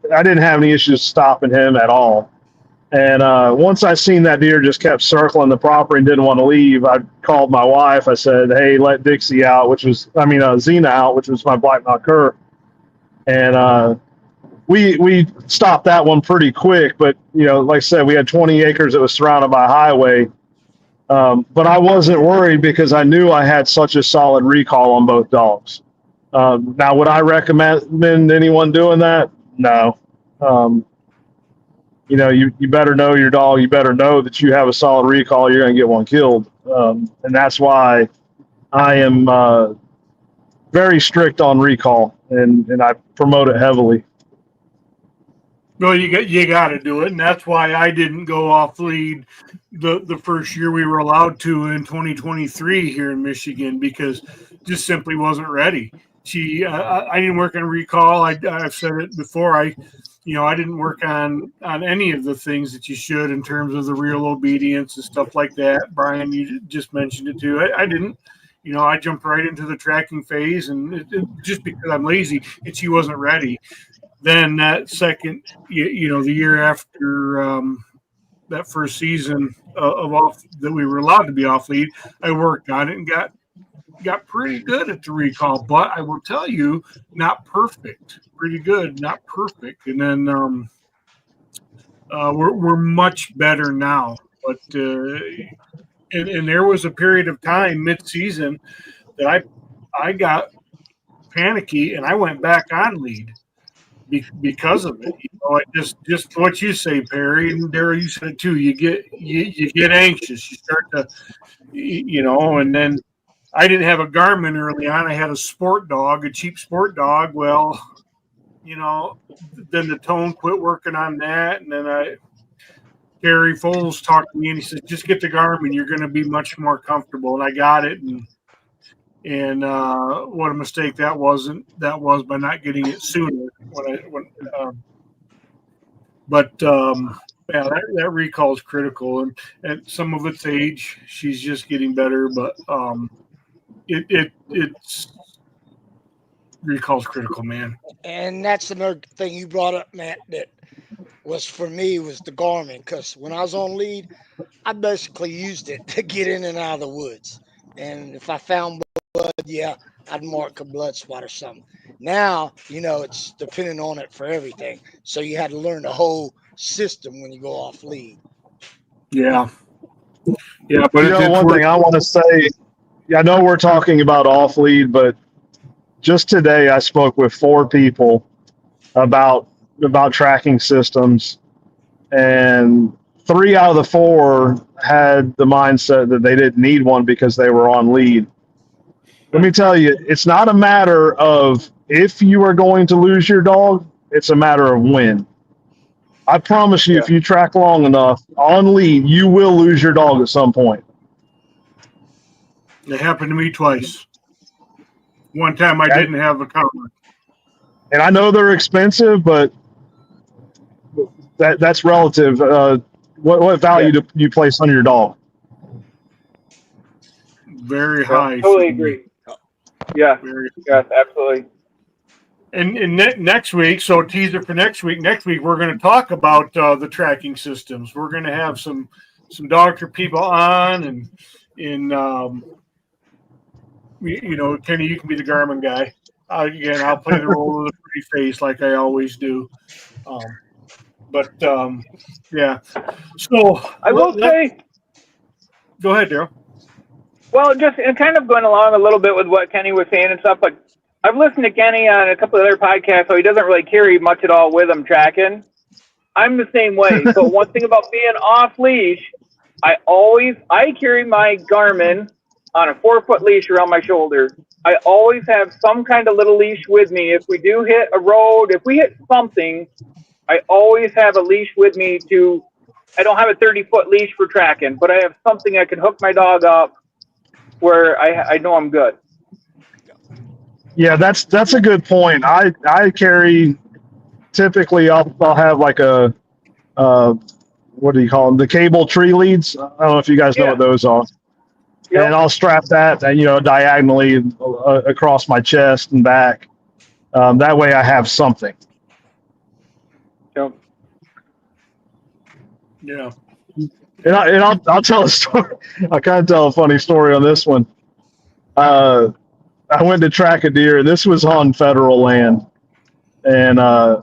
I didn't have any issues stopping him at all. And once I seen that deer just kept circling the property and didn't want to leave, I called my wife. I said, "Hey, let Dixie out," Xena out, which was my black knock cur. And we stopped that one pretty quick. But like I said, we had 20 acres that was surrounded by a highway. But I wasn't worried because I knew I had such a solid recall on both dogs. Now, would I recommend anyone doing that? No. You better know your dog. You better know that you have a solid recall. You're going to get one killed. And that's why I am very strict on recall, and I promote it heavily. Well, you got to do it, and that's why I didn't go off lead the first year we were allowed to in 2023 here in Michigan, because just simply wasn't ready. I didn't work on recall. I've said it before. I didn't work on any of the things that you should in terms of the real obedience and stuff like that. Brian, you just mentioned it too. I didn't. I jumped right into the tracking phase, and just because I'm lazy, and she wasn't ready. Then that second, the year after that first season of off that we were allowed to be off lead, I worked on it and got pretty good at the recall. But I will tell you, not perfect. Pretty good, not perfect. And then we're much better now. But and there was a period of time mid-season that I got panicky and I went back on lead because of it. Just what you say, Perry, and Daryl, you said it too. You get anxious. You start to, and then I didn't have a Garmin early on. I had a sport dog, a cheap sport dog. Well, then the tone quit working on that, and then Gary Foles talked to me and he said, "Just get the Garmin. You're going to be much more comfortable." And I got it, and what a mistake that was by not getting it sooner. Yeah, that recall is critical, and some of it's age. She's just getting better, but it's recall's critical, man. And that's another thing you brought up, Matt, that was for me was the Garmin, because when I was on lead, I basically used it to get in and out of the woods. And if I found blood, yeah, I'd mark a blood spot or something. Now, it's depending on it for everything. So you had to learn the whole system when you go off lead. Yeah. Yeah, but it's one worth thing I want to say, I know we're talking about off lead, but just today I spoke with 4 people about tracking systems, and 3 out of the 4 had the mindset that they didn't need one because they were on lead. Let me tell you, it's not a matter of if you are going to lose your dog, it's a matter of when. I promise you, if you track long enough on lead, you will lose your dog at some point. It happened to me twice. One time I didn't have a cover. And I know they're expensive, but that's relative. What value do you place on your dog? Very high. Totally agree. Yeah. Yes, absolutely. And next week, so teaser for next week. Next week we're going to talk about the tracking systems. We're going to have some doctor people on, and Kenny, you can be the Garmin guy. Again, I'll play the role of the pretty face like I always do. Yeah. So I will say, go ahead, Daryl. well, just and kind of going along a little bit with what Kenny was saying and stuff, but I've listened to Kenny on a couple of other podcasts, so he doesn't really carry much at all with him tracking. I'm the same way. So one thing about being off leash, I carry my Garmin on a 4-foot leash around my shoulder. I always have some kind of little leash with me. If we do hit a road, if we hit something, I always have a leash with me I don't have a 30-foot leash for tracking, but I have something I can hook my dog up where I know I'm good. Yeah, that's a good point. I carry, typically I'll have like a what do you call them? The cable tree leads. I don't know if you guys know what those are. Yep. And I'll strap that, diagonally across my chest and back. That way I have something. Yep. Yeah. And I'll tell a story. I kind of tell a funny story on this one. I went to track a deer. This was on federal land, and I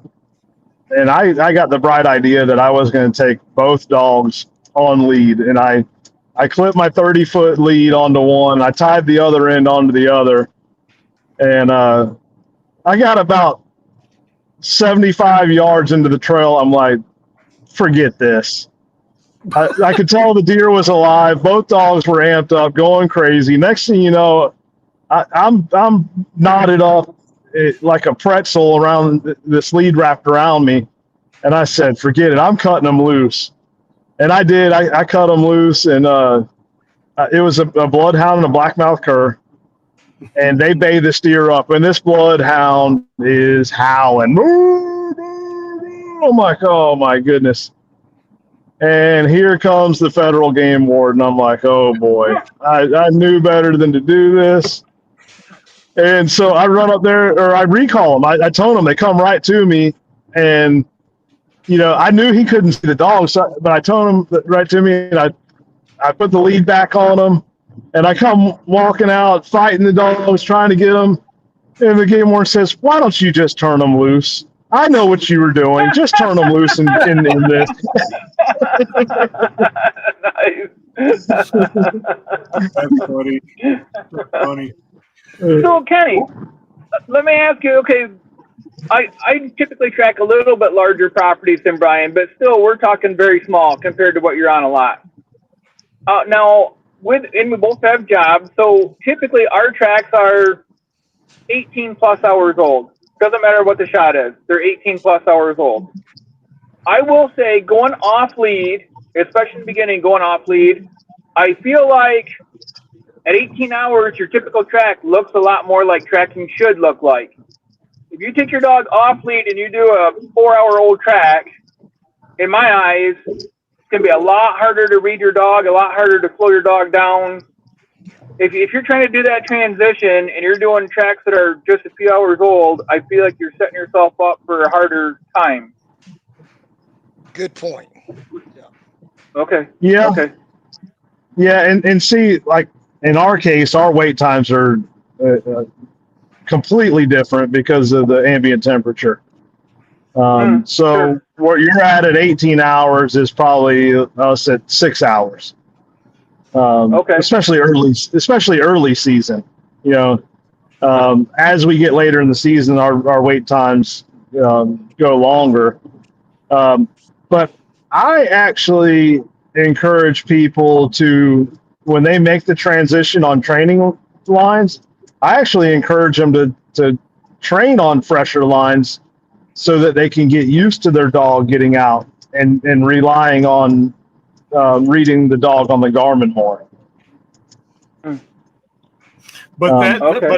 got the bright idea that I was going to take both dogs on lead, and I clipped my 30-foot lead onto one. I tied the other end onto the other, and I got about 75 yards into the trail. I'm like, forget this. I could tell the deer was alive. Both dogs were amped up, going crazy. Next thing you know, I'm knotted up like a pretzel around this lead wrapped around me, and I said, "Forget it. I'm cutting them loose." And I did. I cut them loose, and it was a bloodhound and a blackmouth cur, and they bay this deer up. And this bloodhound is howling. I'm like, oh my goodness. And here comes the federal game warden. I'm like, oh boy, I knew better than to do this. And so I run up there, or I recall them. I told them, they come right to me, and I knew he couldn't see the dog, but I told him right to me, and I put the lead back on him, and I come walking out, fighting the dogs, trying to get them. And the game warden says, "Why don't you just turn them loose? I know what you were doing. Just turn them loose in this." Nice. That's funny. That's funny. So, Kenny, let me ask you, okay, I typically track a little bit larger properties than Brian, but still we're talking very small compared to what you're on a lot. Now, we both have jobs, so typically our tracks are 18 plus hours old. Doesn't matter what the shot is. They're 18 plus hours old. I will say going off lead, especially in the beginning, going off lead, I feel like at 18 hours, your typical track looks a lot more like tracking should look like. If you take your dog off lead and you do a 4-hour-old track, in my eyes, it's going to be a lot harder to read your dog, a lot harder to slow your dog down. If you're trying to do that transition and you're doing tracks that are just a few hours old, I feel like you're setting yourself up for a harder time. Good point. Okay. Yeah. Okay. Yeah, and see, like in our case, our wait times are completely different because of the ambient temperature. So sure. what you're at 18 hours is probably us at 6 hours. Okay. Especially early season. You know, as we get later in the season, our wait times go longer. But I actually encourage people to, when they make the transition on training lines, I actually encourage them to train on fresher lines so that they can get used to their dog getting out and relying on reading the dog on the Garmin more. But Okay.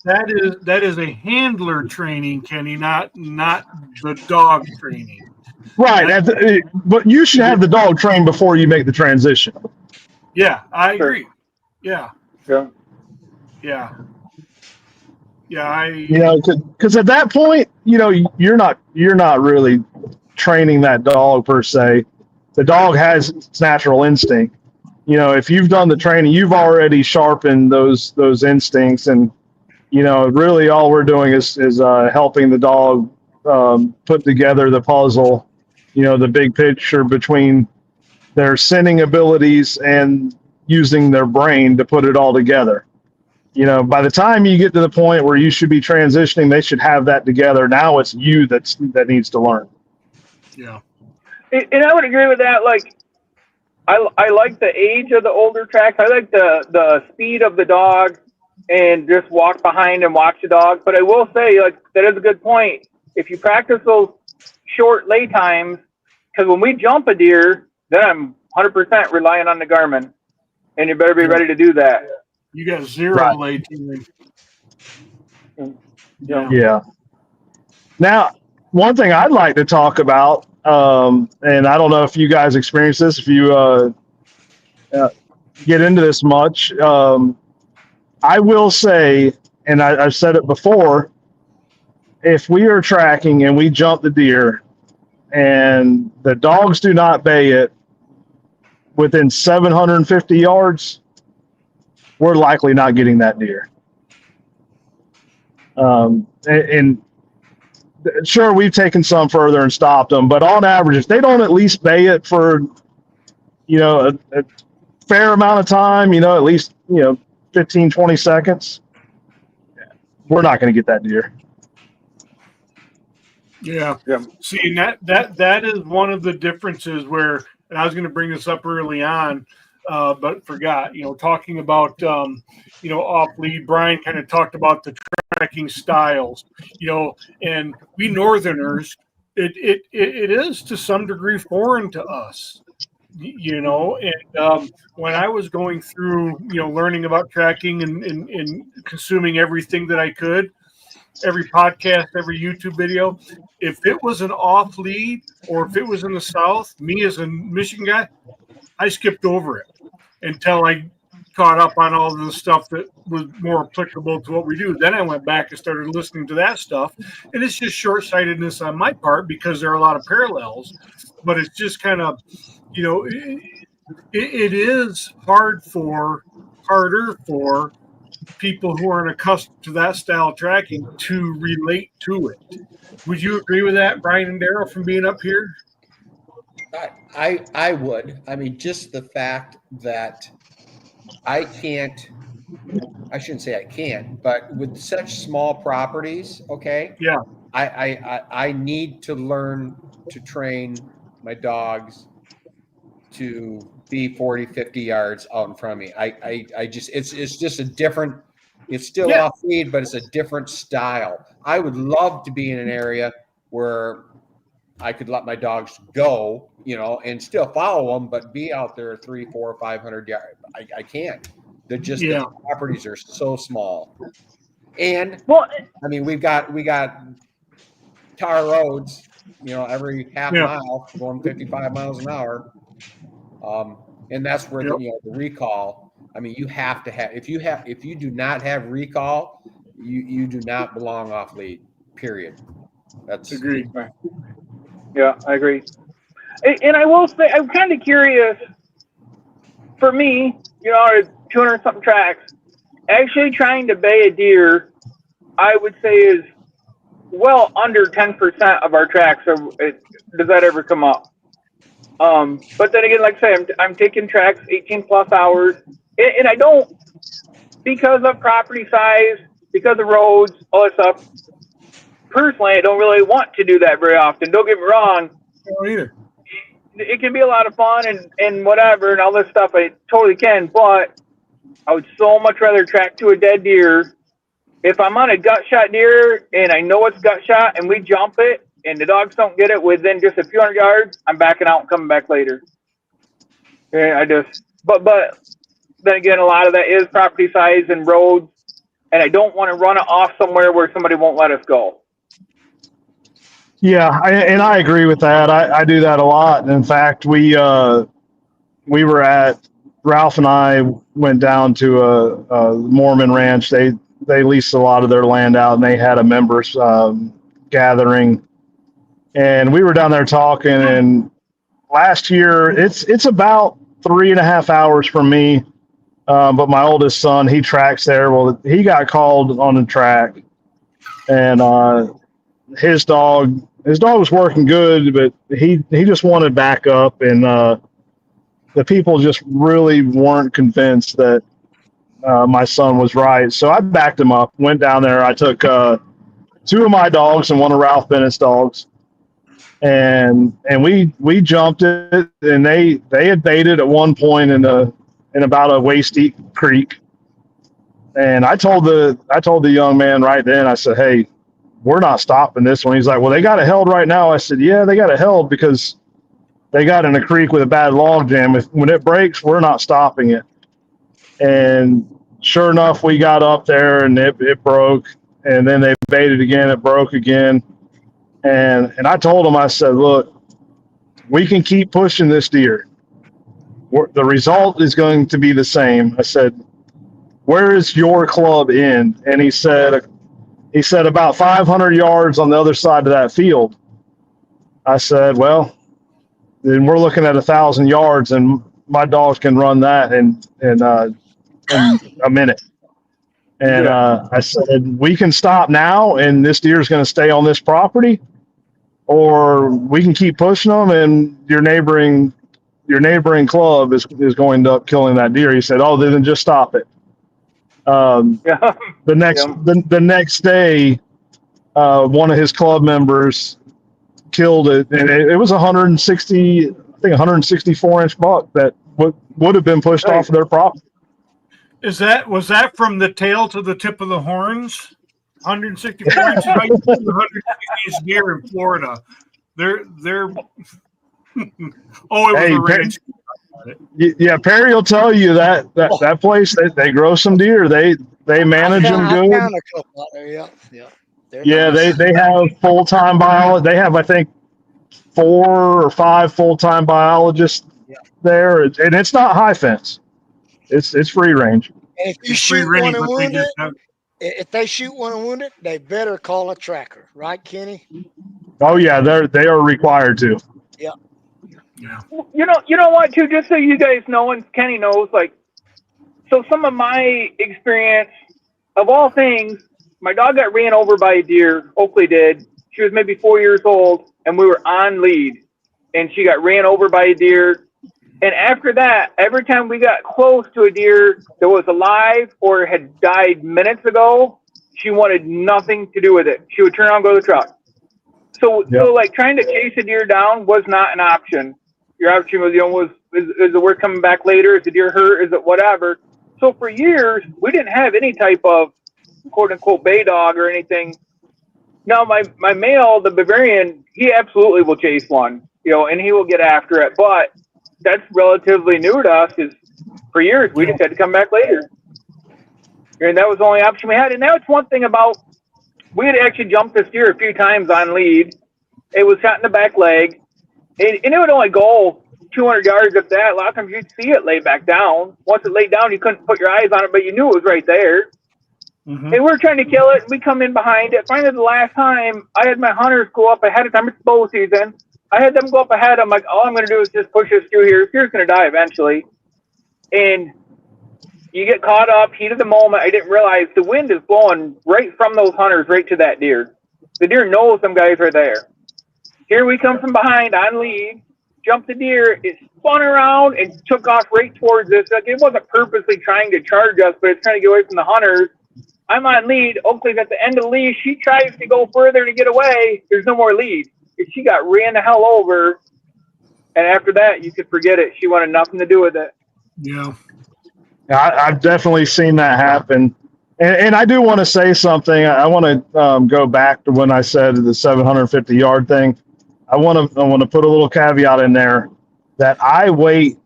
that is a handler training, Kenny, not the dog training. Right, but you should have the dog trained before you make the transition. Yeah, I Sure. agree. Yeah, Yeah. yeah, yeah. You know, because at that point, you know, you're not really training that dog per se. The dog has its natural instinct. You know, if you've done the training, you've already sharpened those instincts, and you know, really all we're doing is helping the dog put together the puzzle. You know, the big picture between their scenting abilities and using their brain to put it all together. You know, by the time you get to the point where you should be transitioning, they should have that together. Now it's you that needs to learn. Yeah. And I would agree with that. Like, I like the age of the older tracks. I like the speed of the dog and just walk behind and watch the dog. But I will say, like, that is a good point. If you practice those short lay times, because when we jump a deer, then I'm 100% relying on the Garmin, and you better be ready to do that. You got zero Right. late time. Yeah. Now, one thing I'd like to talk about, and I don't know if you guys experience this, if you get into this much, I will say, and I've said it before, if we are tracking and we jump the deer and the dogs do not bay it within 750 yards, we're likely not getting that deer. And sure, we've taken some further and stopped them, but on average, if they don't at least bay it for, you know, a fair amount of time, you know, at least, you know, 15, 20 seconds, we're not going to get that deer. Yeah. See, and that is one of the differences where, and I was going to bring this up early on, but forgot. You know, talking about you know, off lead. Brian kind of talked about the tracking styles. You know, and we Northerners, it is to some degree foreign to us. You know, and when I was going through, you know, learning about tracking and consuming everything that I could, every podcast, every YouTube video, if it was an off lead or if it was in the South, me as a Michigan guy, I skipped over it until I caught up on all the stuff that was more applicable to what we do. Then I went back and started listening to that stuff. And it's just short-sightedness on my part because there are a lot of parallels, but it's just kind of, you know, it is harder for people who aren't accustomed to that style of tracking to relate to it. Would you agree with that, Brian and Daryl, from being up here? I would. I mean, just the fact that I shouldn't say I can't, but with such small properties, okay. Yeah. I need to learn to train my dogs to be 40, 50 yards out in front of me. I just, it's just a different, it's still off lead, but it's a different style. I would love to be in an area where I could let my dogs go, you know, and still follow them, but be out there 300, 400, 500 yards. I can't. They're just, the properties are so small. And Well, I mean, we got tar roads, you know, every half mile going 55 miles an hour. And that's where the, you know, the recall. I mean, you have to have, if you do not have recall, you do not belong off lead, period. That's agreed. Yeah, I agree. And I will say, I'm kind of curious for me, 200 something tracks, actually trying to bay a deer, I would say is well under 10% of our tracks. Does that ever come up? But then again, like I say, I'm taking tracks 18 plus hours, and I don't, because of property size, because of roads, all that stuff. Personally, I don't really want to do that very often. Don't get me wrong. I don't either. It can be a lot of fun and whatever and all this stuff. I totally can, but I would so much rather track to a dead deer. If I'm on a gut shot deer and I know it's gut shot and we jump it and the dogs don't get it within just a few hundred yards, I'm backing out and coming back later. Yeah, but then again, a lot of that is property size and roads, and I don't want to run it off somewhere where somebody won't let us go. Yeah, I agree with that. I do that a lot. In fact, we were at, Ralph and I went down to a Mormon ranch. They leased a lot of their land out, and they had a members gathering. And we were down there talking. And last year, it's about 3.5 hours from me. But my oldest son, he tracks there. Well, he got called on the track, and his dog was working good, but he just wanted backup, and the people just really weren't convinced that my son was right. So I backed him up, went down there. I took 2 of my dogs and 1 of Ralph Bennett's dogs, and we jumped it, and they had baited at one point in about a waist deep creek. And I told the young man right then, I said, "Hey, we're not stopping this one." He's like, "Well, they got it held right now." I said, "Yeah, they got it held because they got in a creek with a bad log jam. When it breaks, we're not stopping it." And sure enough, we got up there and it broke, and then they baited again. It broke again. And I told them, I said, "Look, we can keep pushing this deer. The result is going to be the same." I said, "Where is your club end?" And he said about 500 yards on the other side of that field. I said, "Well, then we're looking at 1,000 yards, and my dogs can run that in a minute." And I said, "We can stop now, and this deer is going to stay on this property, or we can keep pushing them, and your neighboring club is going to end up killing that deer." He said, "Oh, then just stop it." The next day, one of his club members killed it, and it was 164-inch buck that would have been pushed off of their property. Was that from the tail to the tip of the horns? 164 inches. I used to see 160 deer in Florida. They're it was a ranch. Yeah, Perry will tell you that place, they grow some deer. They manage them good. I found a couple out there, yeah. Yeah, nice. they have full-time biologists. They have, I think, 4 or 5 full-time biologists there, and it's not high fence. It's free range. And if you shoot one and wound it, if they shoot one and wound it, they better call a tracker, right, Kenny? Oh yeah, they are required to. Yeah. Yeah. You know what, too, just so you guys know, and Kenny knows, so some of my experience, of all things, my dog got ran over by a deer. Oakley did. She was maybe 4 years old, and we were on lead, and she got ran over by a deer. And after that, every time we got close to a deer that was alive or had died minutes ago, she wanted nothing to do with it. She would turn around and go to the truck. So trying to chase a deer down was not an option. Your option was, is the word coming back later? Is the deer hurt? Is it whatever? So for years, we didn't have any type of quote-unquote bay dog or anything. Now, my male, the Bavarian, he absolutely will chase one, and he will get after it. But that's relatively new to us. Is for years, we just had to come back later. And that was the only option we had. And that's one thing about, we had actually jumped this deer a few times on lead. It was shot in the back leg. And it would only go 200 yards if that. A lot of times you'd see it lay back down. Once it laid down, you couldn't put your eyes on it, but you knew it was right there. Mm-hmm. And we were trying to kill it, and we come in behind it. Finally, the last time, I had my hunters go up ahead of time. It's bow season. I had them go up ahead. I'm like, all I'm going to do is just push this through here. This deer's going to die eventually. and you get caught up, heat of the moment. I didn't realize the wind is blowing right from those hunters right to that deer. The deer knows them guys are there. Here we come from behind on lead, jumped the deer, it spun around and took off right towards us. Like it wasn't purposely trying to charge us, but it's trying to get away from the hunters. I'm on lead. Oakley's at the end of the lead. She tries to go further to get away. There's no more lead. She got ran the hell over. And after that, you could forget it. She wanted nothing to do with it. Yeah. I've definitely seen that happen. And I do want to say something. I want to go back to when I said the 750-yard thing. I want to put a little caveat in there that I wait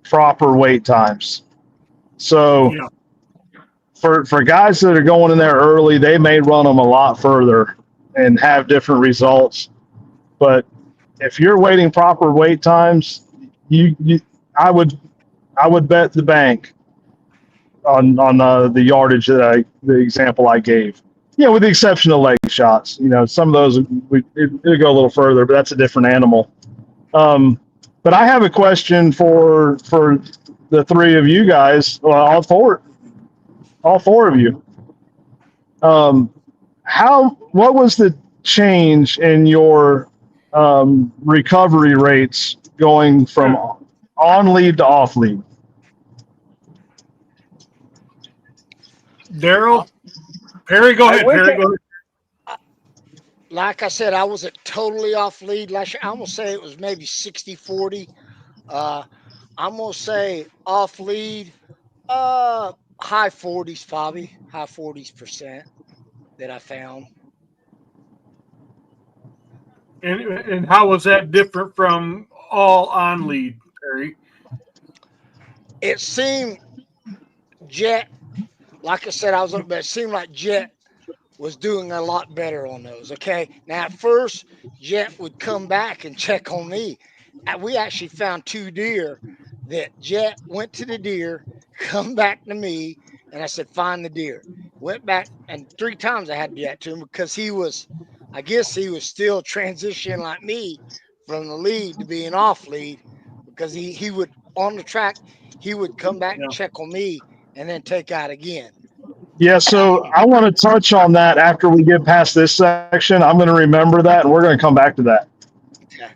proper wait times. So Yeah. for guys that are going in there early, they may run them a lot further and have different results. But if you're waiting proper wait times, I would bet the bank on the yardage that the example I gave. Yeah, with the exception of leg shots. Some of those it'll go a little further, but that's a different animal. But I have a question for the three of you guys. Well, all four of you. What was the change in your recovery rates going from on lead to off lead? Daryl? Perry, go ahead. Perry, go ahead. Like I said, I wasn't totally off lead last year. I'm going to say it was maybe 60-40. I'm going to say off lead, high 40s, probably high 40% that I found. And how was that different from all on lead, Perry? It seemed Jet, like I said, I was looking, but it seemed like Jet was doing a lot better on those. Okay. Now, at first, Jet would come back and check on me. We actually found 2 deer that Jet went to the deer, come back to me, and I said, find the deer. Went back, and 3 times I had to do that to him because I guess he was still transitioning like me from the lead to being off lead because he would, on the track, he would come back and check on me and then take out again. Yeah, so I want to touch on that after we get past this section. I'm going to remember that, and we're going to come back to that. Okay.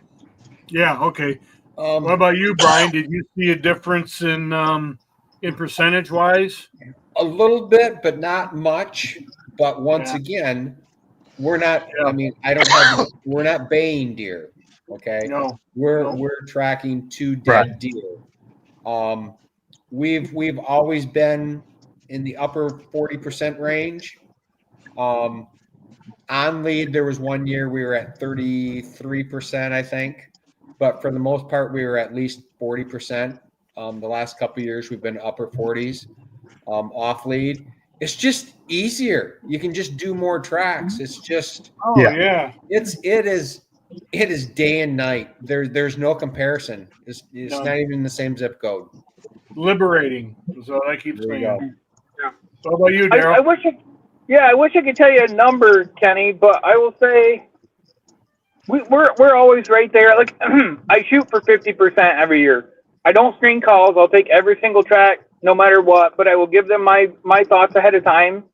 Yeah, okay. What about you, Brian? Did you see a difference in percentage-wise? A little bit, but not much. But once again, we're not. I mean, we're not baying deer. Okay. No. We're tracking 2 dead deer. We've always been in the upper 40% range. On lead, there was one year we were at 33%, I think. But for the most part, we were at least 40%. The last couple of years, we've been upper 40s. Off lead, it's just easier. You can just do more tracks. It's just it is day and night. There's no comparison. It's not even in the same zip code. Liberating is what I keep saying. Yeah. What about you, Daryl? I wish I could tell you a number, Kenny, but I will say we're always right there. Like I shoot for 50% every year. I don't screen calls. I'll take every single track, no matter what, but I will give them my thoughts ahead of time.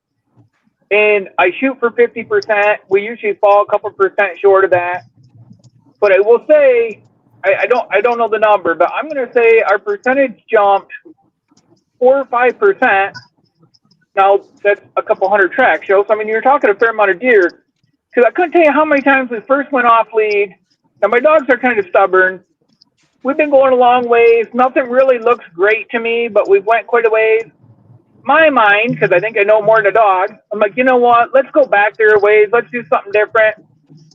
And I shoot for 50%. We usually fall a couple percent short of that. But I will say, I don't know the number, but I'm going to say our percentage jumped 4 or 5%. Now that's a couple hundred tracks, so I mean you're talking a fair amount of deer. Because I couldn't tell you how many times we first went off lead. Now my dogs are kind of stubborn. We've been going a long ways. Nothing really looks great to me, but we've went quite a ways. My mind, because I think I know more than a dog, I'm like, you know what? Let's go back there a ways. Let's do something different.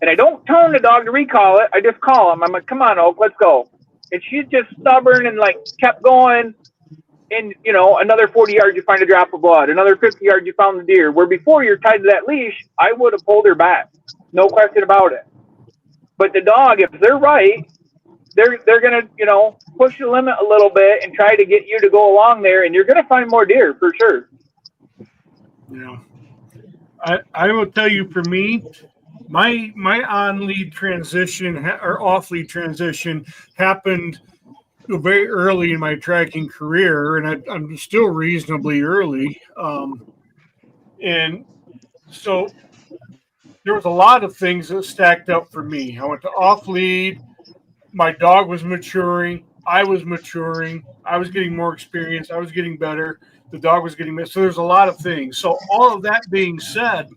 And I don't tell the dog to recall it. I just call him. I'm like, come on, Oak, let's go. And she's just stubborn and like kept going. And, another 40 yards, you find a drop of blood. Another 50 yards, you found the deer. Where before you're tied to that leash, I would have pulled her back. No question about it. But the dog, if they're right, they're going to, push the limit a little bit and try to get you to go along there. And you're going to find more deer for sure. Yeah. I will tell you, for me, my on lead transition or off lead transition happened very early in my tracking career, and I'm still reasonably early. And so there was a lot of things that stacked up for me. I went to off lead. My dog was maturing. I was maturing. I was getting more experience. I was getting better. The dog was getting better. So there's a lot of things. So all of that being said,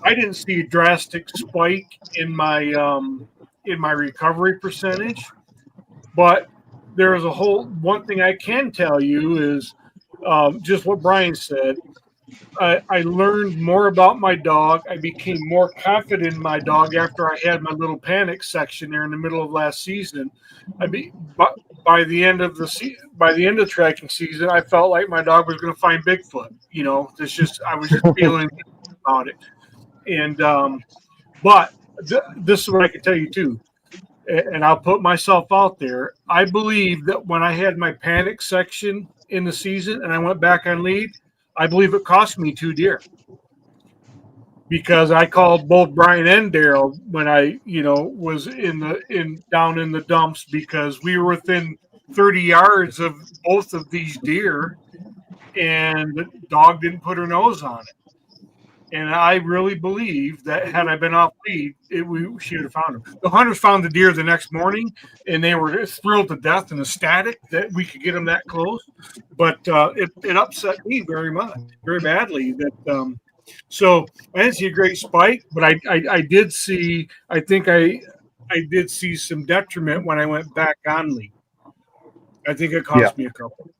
I didn't see a drastic spike in my recovery percentage, but there is a whole one thing I can tell you is just what Brian said. I learned more about my dog. I became more confident in my dog after I had my little panic section there in the middle of last season. By the end of by the end of the tracking season, I felt like my dog was going to find Bigfoot. I was just feeling about it. And but this is what I can tell you too, and I'll put myself out there. I believe that when I had my panic section in the season and I went back on lead, I believe it cost me 2 deer because I called both Brian and Daryl when I, was down in the dumps because we were within 30 yards of both of these deer, and the dog didn't put her nose on it. And I really believe that had I been off lead, she would have found him. The hunters found the deer the next morning, and they were thrilled to death and ecstatic that we could get them that close. But it upset me very much, very badly. So I didn't see a great spike, but I did see. I think I did see some detriment when I went back on lead. I think it cost me a couple.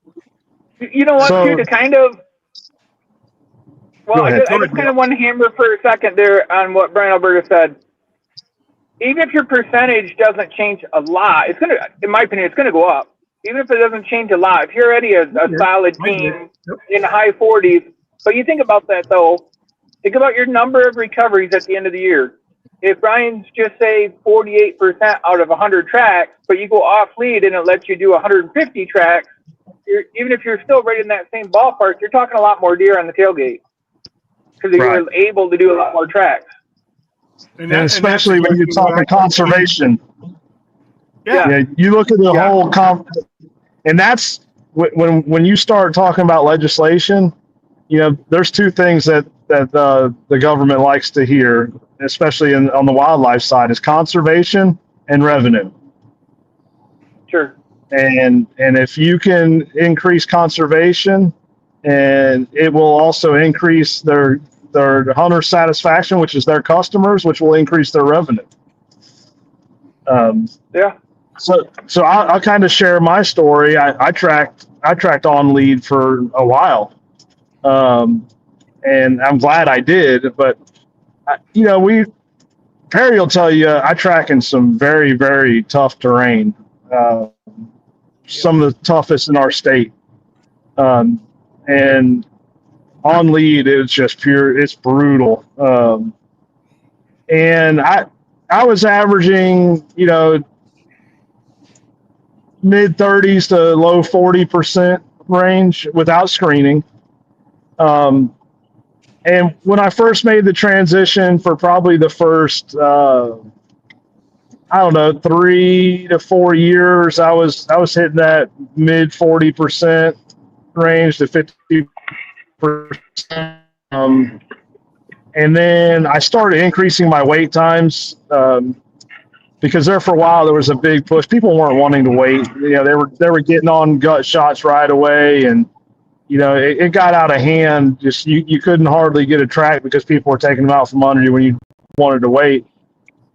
You know what, too, to kind of. Well, I just kind of want to hammer for a second there on what Brian Alberta said. Even if your percentage doesn't change a lot, it's gonna, in my opinion, it's gonna go up. Even if it doesn't change a lot, if you're already a solid team in the high 40s, but you think about that though. Think about your number of recoveries at the end of the year. If Brian's just say 48% out of 100 tracks, but you go off lead and it lets you do 150 tracks, even if you're still right in that same ballpark, you're talking a lot more deer on the tailgate. Because you're able to do a lot more tracks. And especially when you're talking conservation. Yeah. You look at the whole and that's when you start talking about legislation, there's two things that the government likes to hear, especially on the wildlife side, is conservation and revenue. Sure. And if you can increase conservation, and it will also increase their hunter satisfaction, which is their customers, which will increase their revenue. So I'll kind of share my story. I tracked on lead for a while, and I'm glad I did. But Perry will tell you I track in some very, very tough terrain, some of the toughest in our state. And on lead, it's just pure, it's brutal. And I was averaging, mid 30s to low 40% range without screening. And when I first made the transition for probably the first, 3 to 4 years, I was hitting that mid 40% range to 50%. And then I started increasing my wait times because there for a while there was a big push. People weren't wanting to wait. They were getting on gut shots right away, and it got out of hand. Just you couldn't hardly get a track because people were taking them out from under you when you wanted to wait.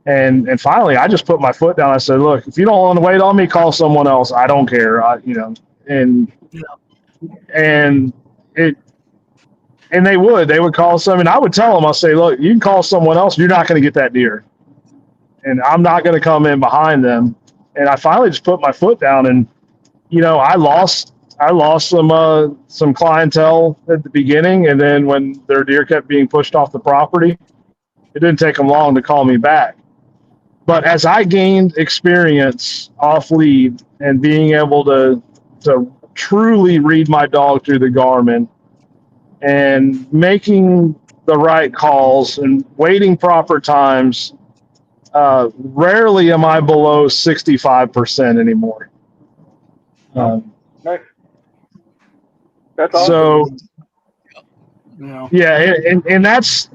And finally, I just put my foot down. I said, "Look, if you don't want to wait on me, call someone else. I don't care." And they would call some, and I would tell them, I'll say, "Look, you can call someone else. You're not going to get that deer, and I'm not going to come in behind them." And I finally just put my foot down, and I lost some clientele at the beginning, and then when their deer kept being pushed off the property, it didn't take them long to call me back. But as I gained experience off lead and being able to truly read my dog through the Garmin and making the right calls and waiting proper times, rarely am I below 65% anymore. Nice. That's awesome. So, You know, yeah, and that's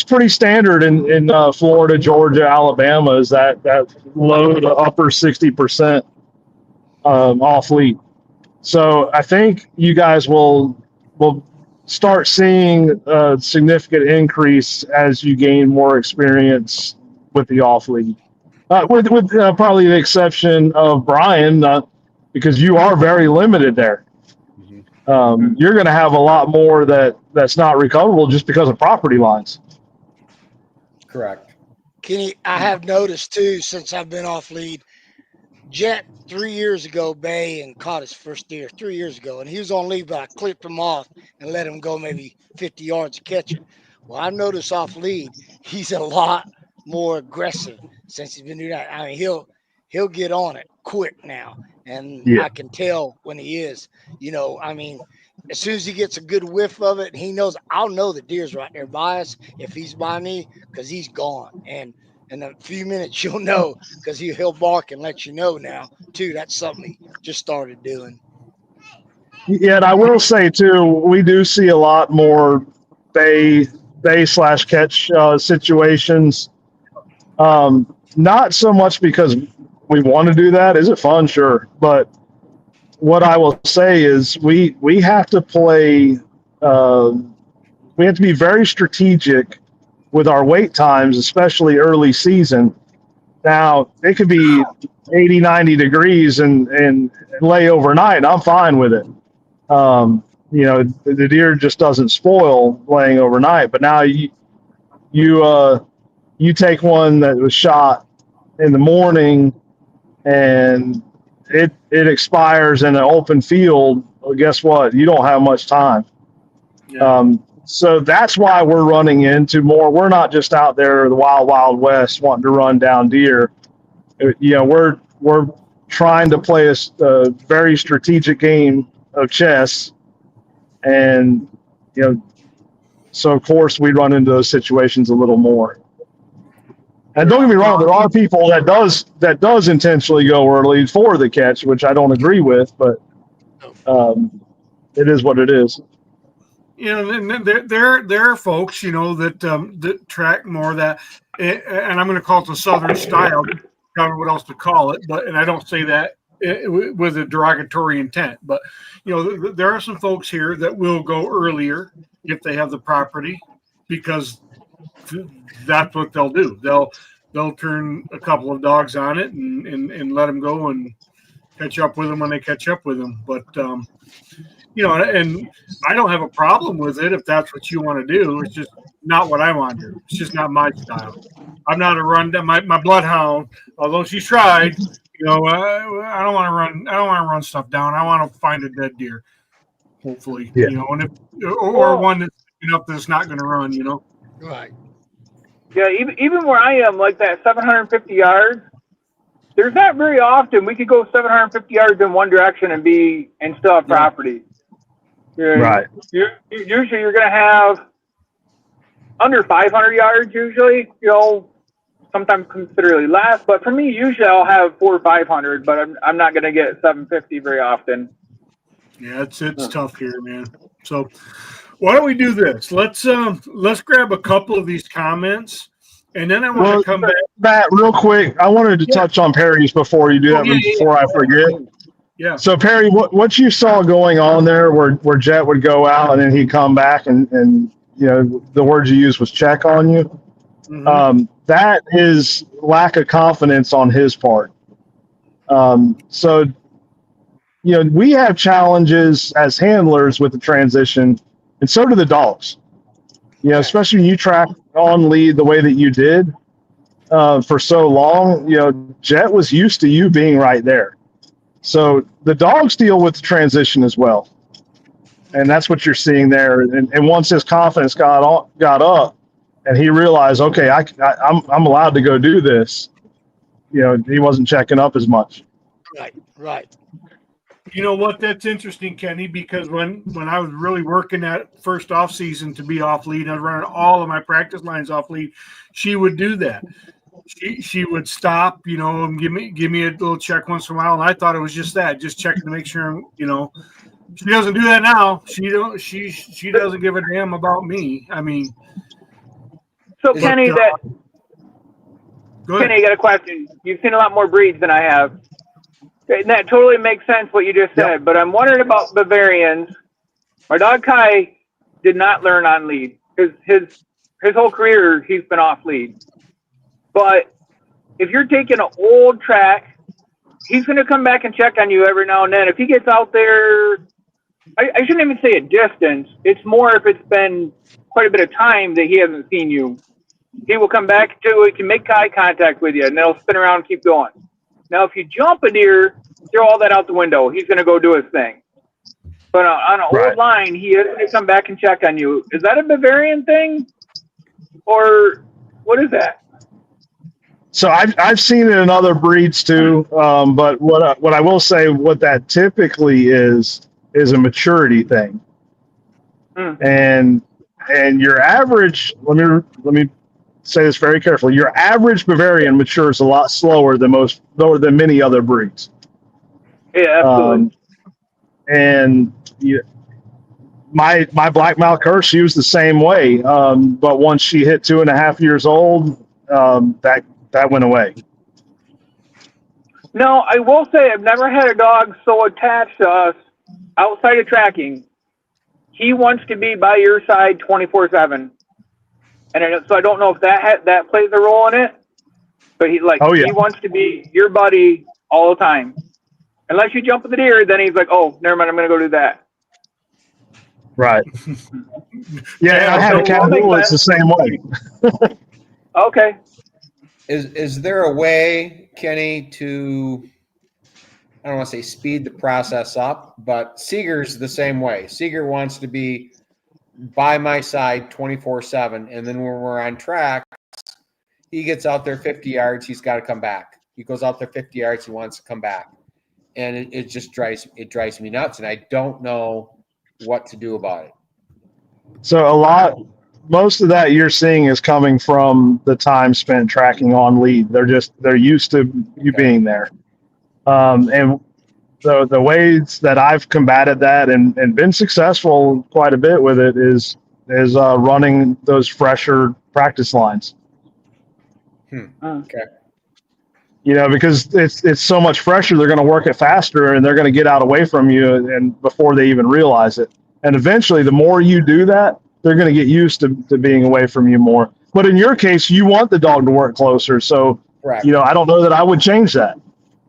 pretty standard in Florida, Georgia, Alabama. Is that low to upper 60% off lead. So I think you guys will start seeing a significant increase as you gain more experience with the off lead. With probably the exception of Brian, because you are very limited there. You're going to have a lot more that's not recoverable just because of property lines. Correct. Kenny, I have noticed too, since I've been off lead, Jet 3 years ago, Bay and caught his first deer 3 years ago, and he was on lead, but I clipped him off and let him go maybe 50 yards to catch it. Well, I've noticed off lead, he's a lot more aggressive since he's been doing that. I mean, he'll get on it quick now, and Yeah. I can tell when he is. I mean, as soon as he gets a good whiff of it, he knows I'll know the deer's right there by us if he's by me because he's gone. And in a few minutes, you'll know because he'll bark and let you know now, too. That's something he just started doing. Yeah, and I will say too, we do see a lot more bay / catch situations. Not so much because we want to do that. Is it fun? Sure, but what I will say is we have to play. We have to be very strategic with our wait times, especially early season. Now, it could be 80, 90 degrees and lay overnight. I'm fine with it. The deer just doesn't spoil laying overnight. But now you take one that was shot in the morning and it expires in an open field. Well, guess what? You don't have much time. yeah. So that's why we're running into more. We're not just out there in the wild, wild west wanting to run down deer. We're trying to play a very strategic game of chess, and so of course we run into those situations a little more. And don't get me wrong, there are people that does intentionally go early for the catch, which I don't agree with, but it is what it is. And there are folks, that track more that, and I'm going to call it the Southern style. I don't know what else to call it, and I don't say that with a derogatory intent. But there are some folks here that will go earlier if they have the property, because that's what they'll do. They'll turn a couple of dogs on it and let them go and catch up with them when they catch up with them. But and I don't have a problem with it if that's what you want to do. It's just not what I want to do. It's just not my style. I'm not a run down. My bloodhound, although she's tried, I don't want to run. I don't want to run stuff down. I want to find a dead deer, hopefully. Yeah. And or one that's not going to run. Right. Yeah, even where I am, like that 750 yards, there's not very often we could go 750 yards in one direction and still have property. Right. Usually you're going to have under 500 yards usually, sometimes considerably less. But for me, usually I'll have 400 or 500, but I'm not going to get 750 very often. Yeah, it's tough here, man. So why don't we do this? Let's grab a couple of these comments, and then I want to come back. Matt, real quick, I wanted to touch on Perry's before you do that, before I forget. Yeah. So Perry, what you saw going on there, where Jet would go out and then he'd come back, and the word you used was check on you. Mm-hmm. That is lack of confidence on his part. So we have challenges as handlers with the transition, and so do the dogs. Especially when you track on lead the way that you did for so long. Jet was used to you being right there. So the dogs deal with the transition as well, and that's what you're seeing there. And once his confidence got up, and he realized, okay, I'm allowed to go do this. He wasn't checking up as much. Right. You know what? That's interesting, Kenny, because when I was really working that first off season to be off lead, I was running all of my practice lines off lead. She would do that. she would stop, and give me a little check once in a while, and I thought it was just that, just checking to make sure, She doesn't do that now. She doesn't give a damn about me. I mean, So Kenny, Kenny, I got a question. You've seen a lot more breeds than I have. And that totally makes sense what you just said, but I'm wondering about Bavarians. My dog Kai did not learn on lead. His whole career he's been off lead. But if you're taking an old track, he's going to come back and check on you every now and then. If he gets out there, I shouldn't even say a distance. It's more if it's been quite a bit of time that he hasn't seen you. He will come back to it, can make eye contact with you, and they'll spin around and keep going. Now, if you jump a deer, throw all that out the window. He's going to go do his thing. But on an old line, he is going to come back and check on you. Is that a Bavarian thing? Or what is that? So I've seen it in other breeds too, but what I will say, what that typically is a maturity thing. And your average, let me say this very carefully. Your average Bavarian matures a lot slower than many other breeds. Yeah, absolutely. My blackmouth curse, she was the same way. But once she hit 2.5 years old, that went away. No, I will say I've never had a dog so attached to us outside of tracking. He wants to be by your side 24/7. And so I don't know if that plays a role in it, but he wants to be your buddy all the time. Unless you jump with the deer, then he's like, oh, never mind, I'm going to go do that. Right. Yeah, I had a cat it's the same way. Okay. Is there a way, Kenny, to, I don't want to say speed the process up, but Seeger's the same way. Seeger wants to be by my side 24/7, and then when we're on track, he gets out there 50 yards, he's got to come back. He goes out there 50 yards, he wants to come back. And it just drives me nuts, and I don't know what to do about it. So most of that you're seeing is coming from the time spent tracking on lead. They're used to you being there. And the ways that I've combated that and been successful quite a bit with it is running those fresher practice lines. Okay. Because it's so much fresher, they're going to work it faster and they're going to get out away from you and before they even realize it. And eventually, the more you do that, they're going to get used to being away from you more. But in your case, you want the dog to work closer. So, right. I don't know that I would change that.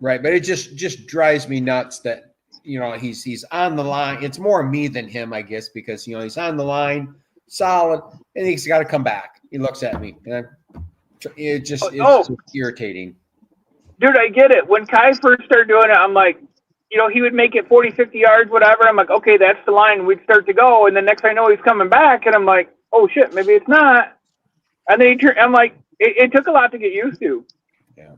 Right. But it just drives me nuts that, he's on the line. It's more me than him, I guess, because, he's on the line, solid, and he's got to come back. He looks at me. And it's just irritating. Dude, I get it. When Kai first started doing it, I'm like, he would make it 40, 50 yards, whatever. I'm like, okay, that's the line. We'd start to go. And the next I know, he's coming back. And I'm like, oh, shit, maybe it's not. And then I'm like, it took a lot to get used to. Yeah.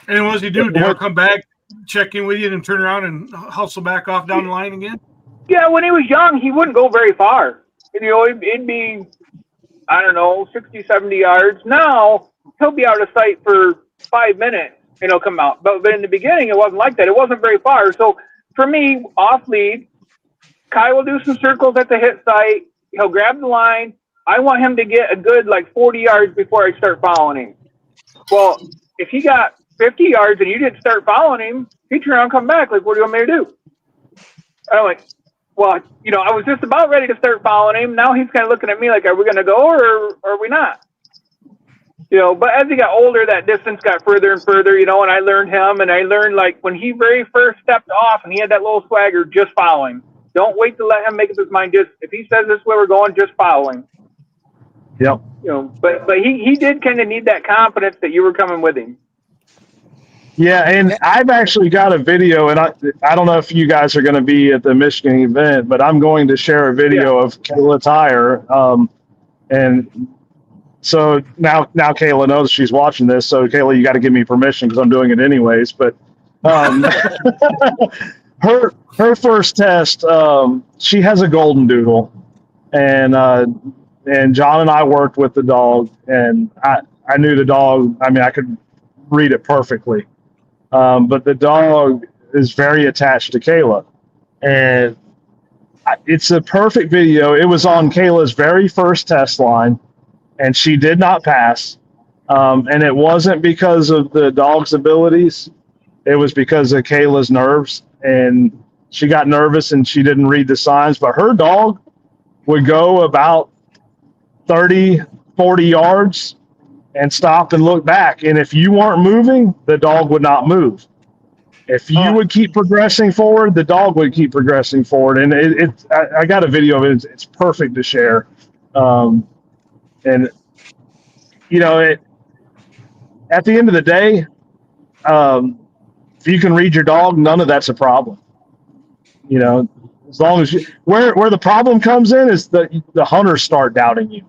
And what does he do? Dare come back, check in with you, and turn around and hustle back off down the line again? Yeah, when he was young, he wouldn't go very far. It'd be, I don't know, 60, 70 yards. Now, he'll be out of sight for 5 minutes. And he'll come out. But in the beginning, it wasn't like that. It wasn't very far. So for me, off lead, Kai will do some circles at the hit site. He'll grab the line. I want him to get a good 40 yards before I start following him. Well, if he got 50 yards and you didn't start following him, he'd turn around and come back. Like, what do you want me to do? I'm like, well, I was just about ready to start following him. Now he's kind of looking at me like, are we going to go or are we not? But as he got older, that distance got further and further, and I learned him, and I learned, when he very first stepped off and he had that little swagger, just follow him. Don't wait to let him make up his mind. Just, if he says this is where we're going, just follow him. Yep. But he did kind of need that confidence that you were coming with him. Yeah, and I've actually got a video, and I don't know if you guys are going to be at the Michigan event, but I'm going to share a video of Kayla Tyre, and so now Kayla knows she's watching this. So Kayla, you got to give me permission because I'm doing it anyways. But her first test, she has a golden doodle, and John and I worked with the dog, and I knew the dog. I mean, I could read it perfectly. But the dog is very attached to Kayla. And it's a perfect video. It was on Kayla's very first test line, and she did not pass. And it wasn't because of the dog's abilities. It was because of Kayla's nerves. And she got nervous and she didn't read the signs. But her dog would go about 30, 40 yards and stop and look back. And if you weren't moving, the dog would not move. If you would keep progressing forward, the dog would keep progressing forward. And I got a video of it. It's perfect to share. And, you know, at the end of the day, if you can read your dog, none of that's a problem. You know, as long as where the problem comes in is the hunters start doubting you.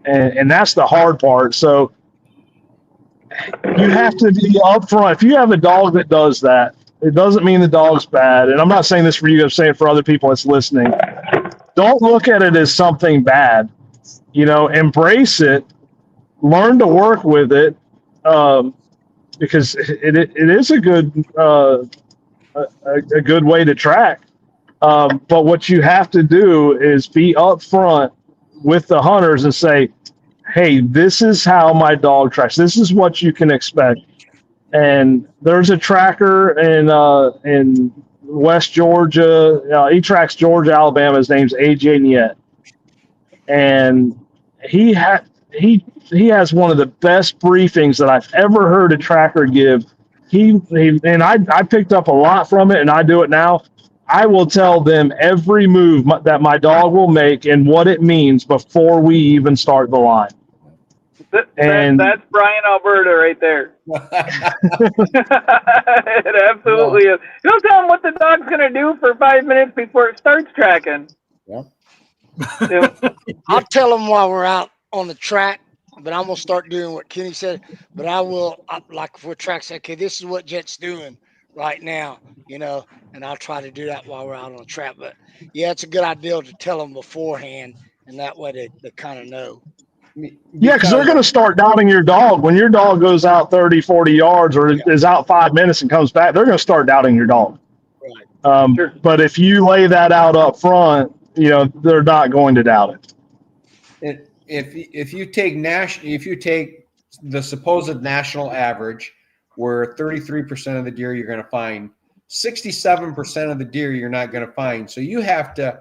And that's the hard part. So you have to be upfront. If you have a dog that does that, it doesn't mean the dog's bad. And I'm not saying this for you, I'm saying it for other people that's listening. Don't look at it as something bad. You know, embrace it, learn to work with it, because it is a good good way to track. But what you have to do is be upfront with the hunters and say, hey, this is how my dog tracks. This is what you can expect. And there's a tracker in West Georgia. He tracks Georgia, Alabama. His name's AJ Niet. And he has one of the best briefings that I've ever heard a tracker give. I picked up a lot from it, and I do it now. I will tell them every move that my dog will make and what it means before we even start the line. That's Brian Alberta right there. It absolutely is. You'll tell him what the dog's going to do for 5 minutes before it starts tracking. Yeah. I'll tell them while we're out on the track, but I'm going to start doing what Kenny said. But I will, like if we're track, say, okay, this is what Jet's doing right now, you know, and I'll try to do that while we're out on the track. But yeah, it's a good idea to tell them beforehand, and that way they kind of know. Yeah, because they're going to start doubting your dog. When your dog goes out 30, 40 yards or is out 5 minutes and comes back, they're going to start doubting your dog. Right. Sure. But if you lay that out up front, you know, they're not going to doubt it. If you take the supposed national average, where 33% of the deer you're going to find, 67% of the deer you're not going to find. So you have to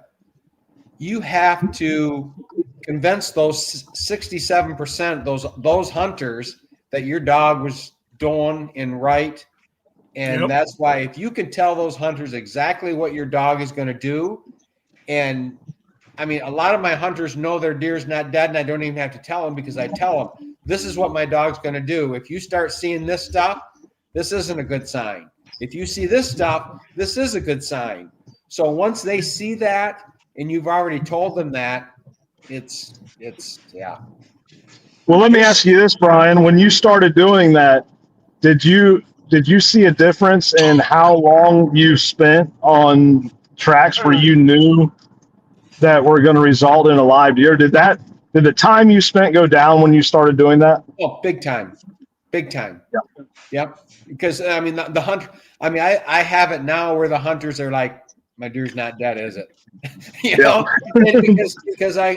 convince those 67%, those hunters, that your dog was doing and right. And that's why if you can tell those hunters exactly what your dog is going to do, and I mean, a lot of my hunters know their deer's not dead, and I don't even have to tell them, because I tell them, this is what my dog's going to do. If you start seeing this stuff, this isn't a good sign. If you see this stuff, this is a good sign. So once they see that, and you've already told them that, it's yeah. Well, let me ask you this, Brian. When you started doing that, did you see a difference in how long you spent on tracks where you knew that were going to result in a live deer? Did the time you spent go down when you started doing that? Oh, big time. Yeah. Yep. Because I mean, the hunt. I mean, I have it now where the hunters are like, my deer's not dead, is it? You know, because I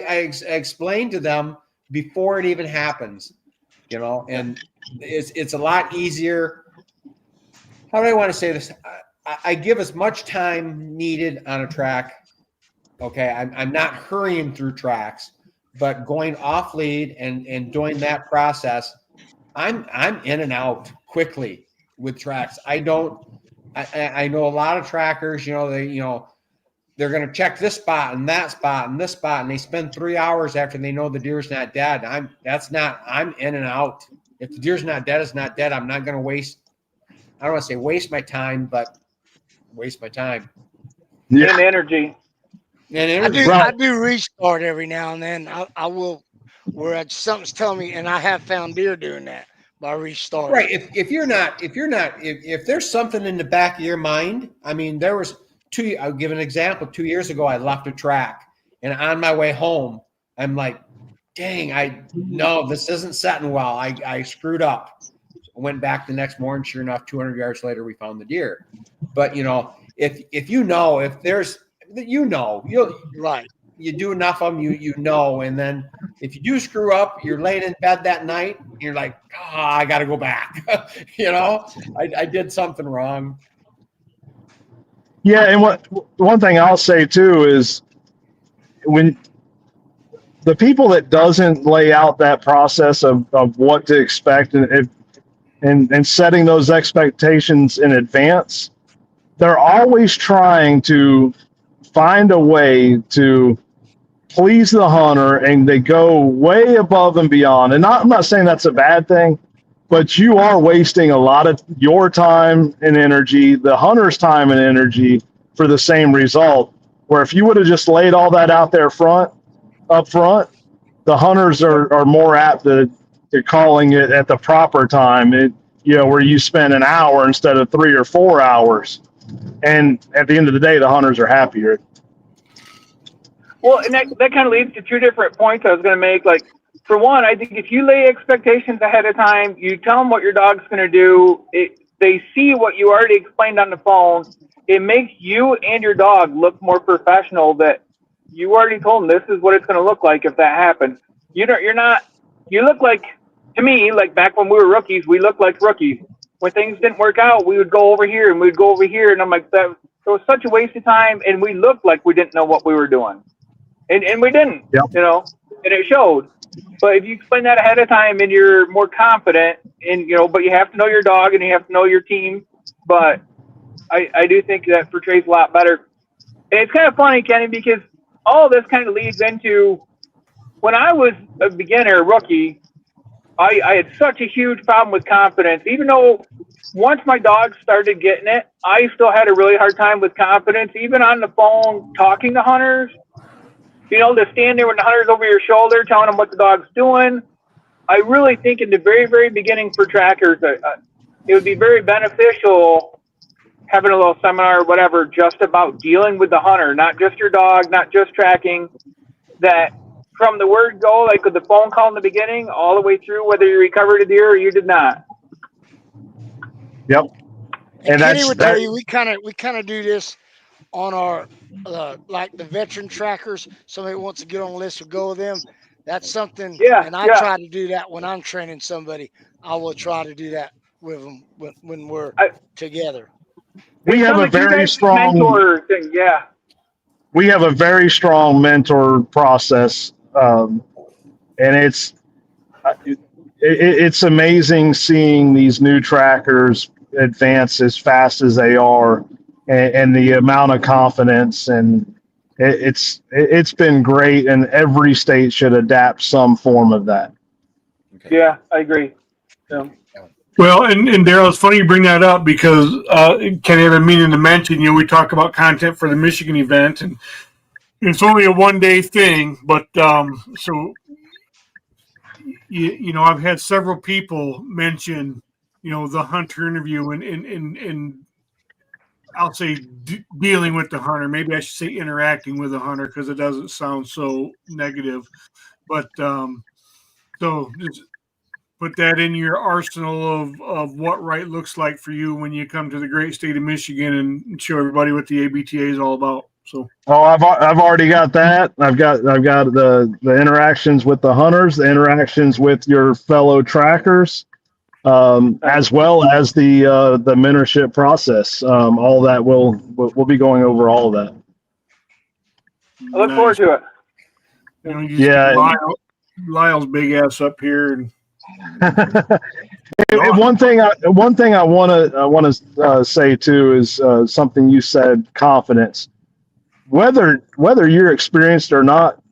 explained to them before it even happens, you know, and it's a lot easier. How do I want to say this? I give as much time needed on a track. Okay, I'm not hurrying through tracks, but going off lead and doing that process, I'm in and out quickly with tracks. I know a lot of trackers, they're going to check this spot and that spot and this spot, and they spend 3 hours after they know the deer's not dead. I'm in and out. If the deer's not dead, it's not dead. I'm not going to waste. I don't want to say waste my time, but waste my time. Yeah. And energy. I do restart every now and then. I will, where something's telling me, and I have found deer doing that by restarting. Right. If there's something in the back of your mind, I mean, there was I'll give an example. 2 years ago, I left a track, and on my way home, I'm like, dang, no, this isn't setting well. I screwed up. Went back the next morning. Sure enough, 200 yards later, we found the deer. But if there's, Right. you do enough of them, and then if you do screw up, you're laying in bed that night, you're like, I got to go back. I did something wrong. Yeah, and one thing I'll say too is when the people that doesn't lay out that process of what to expect and setting those expectations in advance, they're always trying to find a way to please the hunter, and they go way above and beyond. And I'm not saying that's a bad thing, but you are wasting a lot of your time and energy, the hunter's time and energy, for the same result. Where if you would have just laid all that out there up front, the hunters are more apt to calling it at the proper time. Where you spend an hour instead of 3 or 4 hours, and at the end of the day, the hunters are happier. Well, and that kind of leads to two different points I was going to make. Like, for one, I think if you lay expectations ahead of time, you tell them what your dog's going to do, they see what you already explained on the phone. It makes you and your dog look more professional, that you already told them this is what it's going to look like if that happens. You look like, to me, like back when we were rookies, we looked like rookies. When things didn't work out, we would go over here and we'd go over here. And I'm like, that was such a waste of time. And we looked like we didn't know what we were doing. And we didn't, Yep. And it showed. But if you explain that ahead of time and you're more confident, and but you have to know your dog and you have to know your team. But I do think that portrays a lot better. And it's kind of funny, Kenny, because all this kind of leads into when I was a beginner, rookie, I had such a huge problem with confidence. Even though once my dog started getting it, I still had a really hard time with confidence, even on the phone, talking to hunters. To stand there with the hunters over your shoulder, telling them what the dog's doing. I really think in the very, very beginning for trackers, it would be very beneficial having a little seminar or whatever just about dealing with the hunter, not just your dog, not just tracking, that from the word go, like with the phone call in the beginning, all the way through, whether you recovered a deer or you did not. Yep. And Kenny would tell you, we kind of do this on our like the veteran trackers. Somebody wants to get on the list, we'll go with them. That's something. And I try to do that when I'm training somebody. I will try to do that with them when we're together. We have a very strong mentor thing. Yeah. We have a very strong mentor process, and it's amazing seeing these new trackers advance as fast as they are, and the amount of confidence, and it's been great, and every state should adapt some form of that. Okay. Yeah, I agree. Yeah. Well, and Daryl, it's funny you bring that up because Kenny, I've been meaning to mention, we talk about content for the Michigan event, and it's only a one-day thing, but so I've had several people mention the hunter interview and I'll say dealing with the hunter. Maybe I should say interacting with the hunter because it doesn't sound so negative. But so just put that in your arsenal of what right looks like for you when you come to the great state of Michigan and show everybody what the ABTA is all about. So, I've already got that. I've got the interactions with the hunters, the interactions with your fellow trackers, as well as the mentorship process. All that we'll be going over all of that. I look forward to it. Yeah, Lyle's big ass up here. And one thing I want to say too is something you said: confidence. Whether you're experienced or not,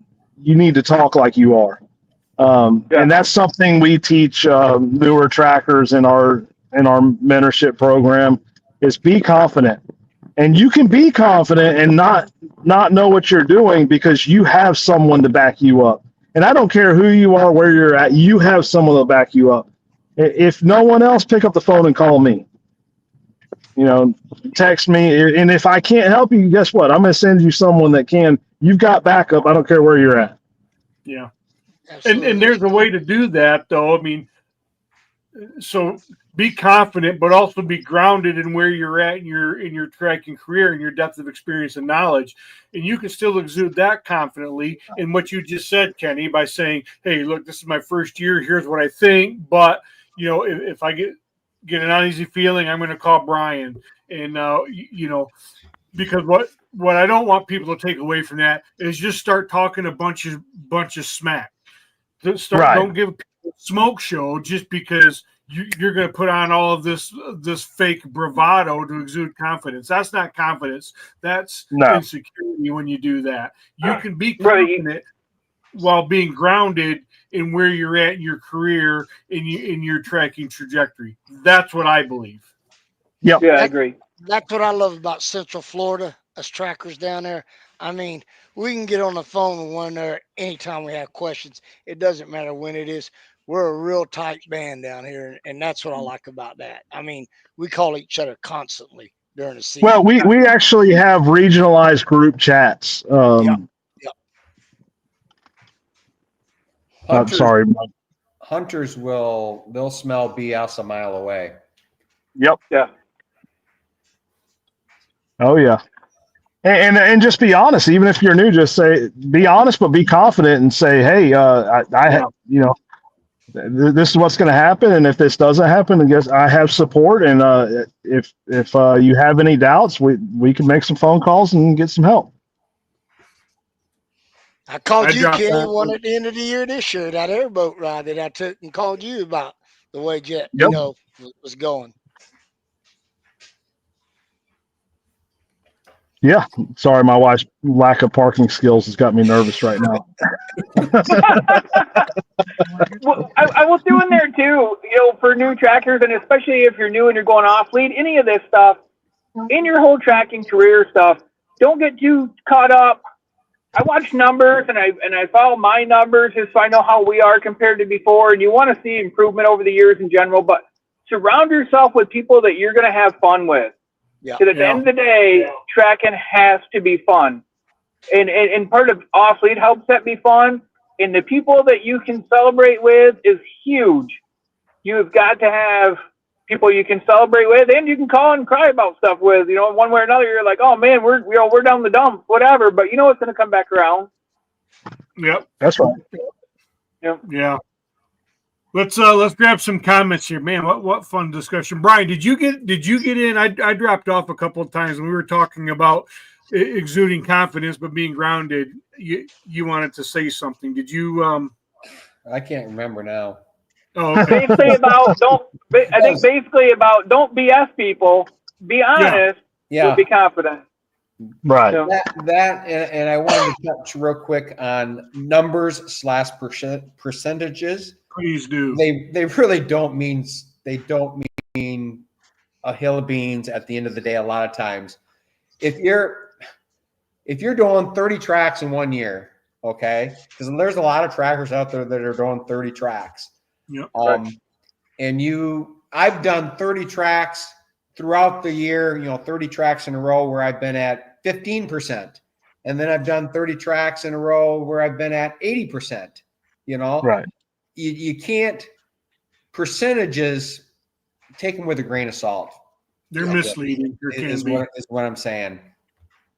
you need to talk like you are. And that's something we teach newer trackers in our mentorship program is be confident. And you can be confident and not know what you're doing because you have someone to back you up. And I don't care who you are, where you're at, you have someone to back you up. If no one else, pick up the phone and call me. Text me. And if I can't help you, guess what? I'm going to send you someone that can. You've got backup. I don't care where you're at. Yeah. And there's a way to do that, though. I mean, so be confident, but also be grounded in where you're at in your tracking career and your depth of experience and knowledge. And you can still exude that confidently in what you just said, Kenny, by saying, "Hey, look, this is my first year. Here's what I think, but if I get an uneasy feeling, I'm going to call Brian." And because what I don't want people to take away from that is just start talking a bunch of smack. Don't give people a smoke show just because you're going to put on all of this fake bravado to exude confidence. That's not confidence. That's insecurity when you do that. You can be confident while being grounded in where you're at in your career, in your tracking trajectory. That's what I believe. Yep. Yeah, I agree. That's what I love about Central Florida, us trackers down there. I mean, we can get on the phone with one another anytime we have questions. It doesn't matter when it is. We're a real tight band down here, and that's what I like about that. I mean, we call each other constantly during the season. Well, we actually have regionalized group chats. Yep. I'm sorry. Hunters they'll smell BS a mile away. Yep. Yeah. Oh yeah. And just be honest. Even if you're new, just be honest, but be confident and say, "Hey, this is what's going to happen, and if this doesn't happen, I guess I have support. And if you have any doubts, we can make some phone calls and get some help." I called you, Kenny, one at the end of the year this year, that airboat ride that I took, and called you about the way Jet, was going. Yeah, sorry, my wife's lack of parking skills has got me nervous right now. Well, I will throw in there too, for new trackers, and especially if you're new and you're going off lead, any of this stuff, in your whole tracking career stuff, don't get too caught up. I watch numbers and I follow my numbers just so I know how we are compared to before, and you want to see improvement over the years in general, but surround yourself with people that you're going to have fun with. Yeah. Because at the end of the day, tracking has to be fun. And part of off-lead helps that be fun. And the people that you can celebrate with is huge. You've got to have people you can celebrate with, and you can call and cry about stuff with. One way or another, you're like, "Oh man, we're down the dumps, whatever." But you know it's going to come back around. Yep, that's right. Yep. Yeah. Let's grab some comments here, man. What fun discussion, Brian. Did you get in? I dropped off a couple of times when we were talking about exuding confidence but being grounded. You wanted to say something. Did you? I can't remember now. Oh, okay. Basically about don't BS people. Be honest. Yeah. But be confident. Right. So, That and I wanted to touch real quick on numbers / percentages. Please do. They really don't mean a hill of beans at the end of the day. A lot of times, if you're doing 30 tracks in 1 year, okay, because there's a lot of trackers out there that are doing 30 tracks. Yep. And I've done 30 tracks throughout the year. 30 tracks in a row where I've been at 15%, and then I've done 30 tracks in a row where I've been at 80%. Right. You can't percentages take them with a grain of salt. They're misleading. Is what I'm saying.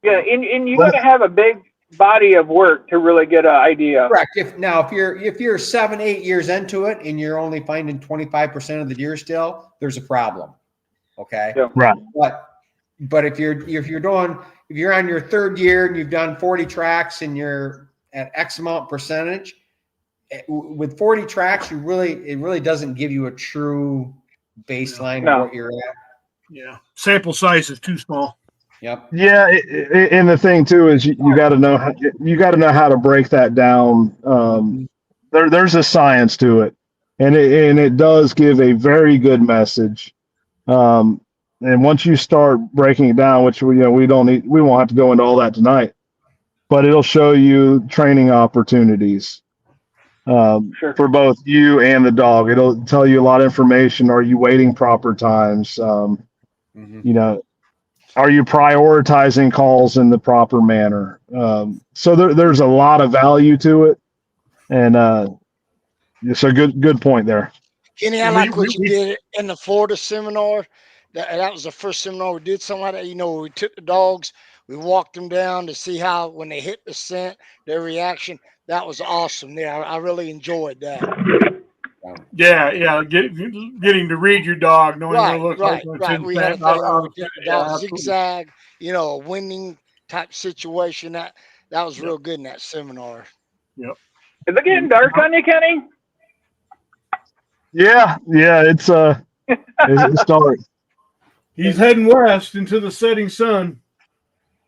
Yeah, and you got to have a big body of work to really get an idea. Correct. If you're 7-8 years into it and you're only finding 25% of the deer still, there's a problem. Okay. Yeah. Right. But if you're on your third year and you've done 40 tracks and you're at X amount percentage, with 40 tracks, it really doesn't give you a true baseline of what you're at. Yeah. Sample size is too small. Yep. Yeah, and the thing too is you got to know how to break that down. There's a science to it, and it does give a very good message. And once you start breaking it down, which we won't have to go into all that tonight, but it'll show you training opportunities for both you and the dog. It'll tell you a lot of information. Are you waiting proper times? Are you prioritizing calls in the proper manner? So there's a lot of value to it. And so good point there. Kenny, I And like what you did in the Florida seminar. That was the first seminar we did something like that. You know, we took the dogs, we walked them down to see how when they hit the scent, their reaction. That was awesome. There, I really enjoyed that. Yeah, getting to read your dog, knowing what it looks like when it's Right. in We had a fat and out thing where we of took the yeah, dog absolutely. zigzag, you know, a winning type situation. That was real good in that seminar. Yep. Is it getting dark on you, Kenny? Yeah, it's dark. He's heading west into the setting sun.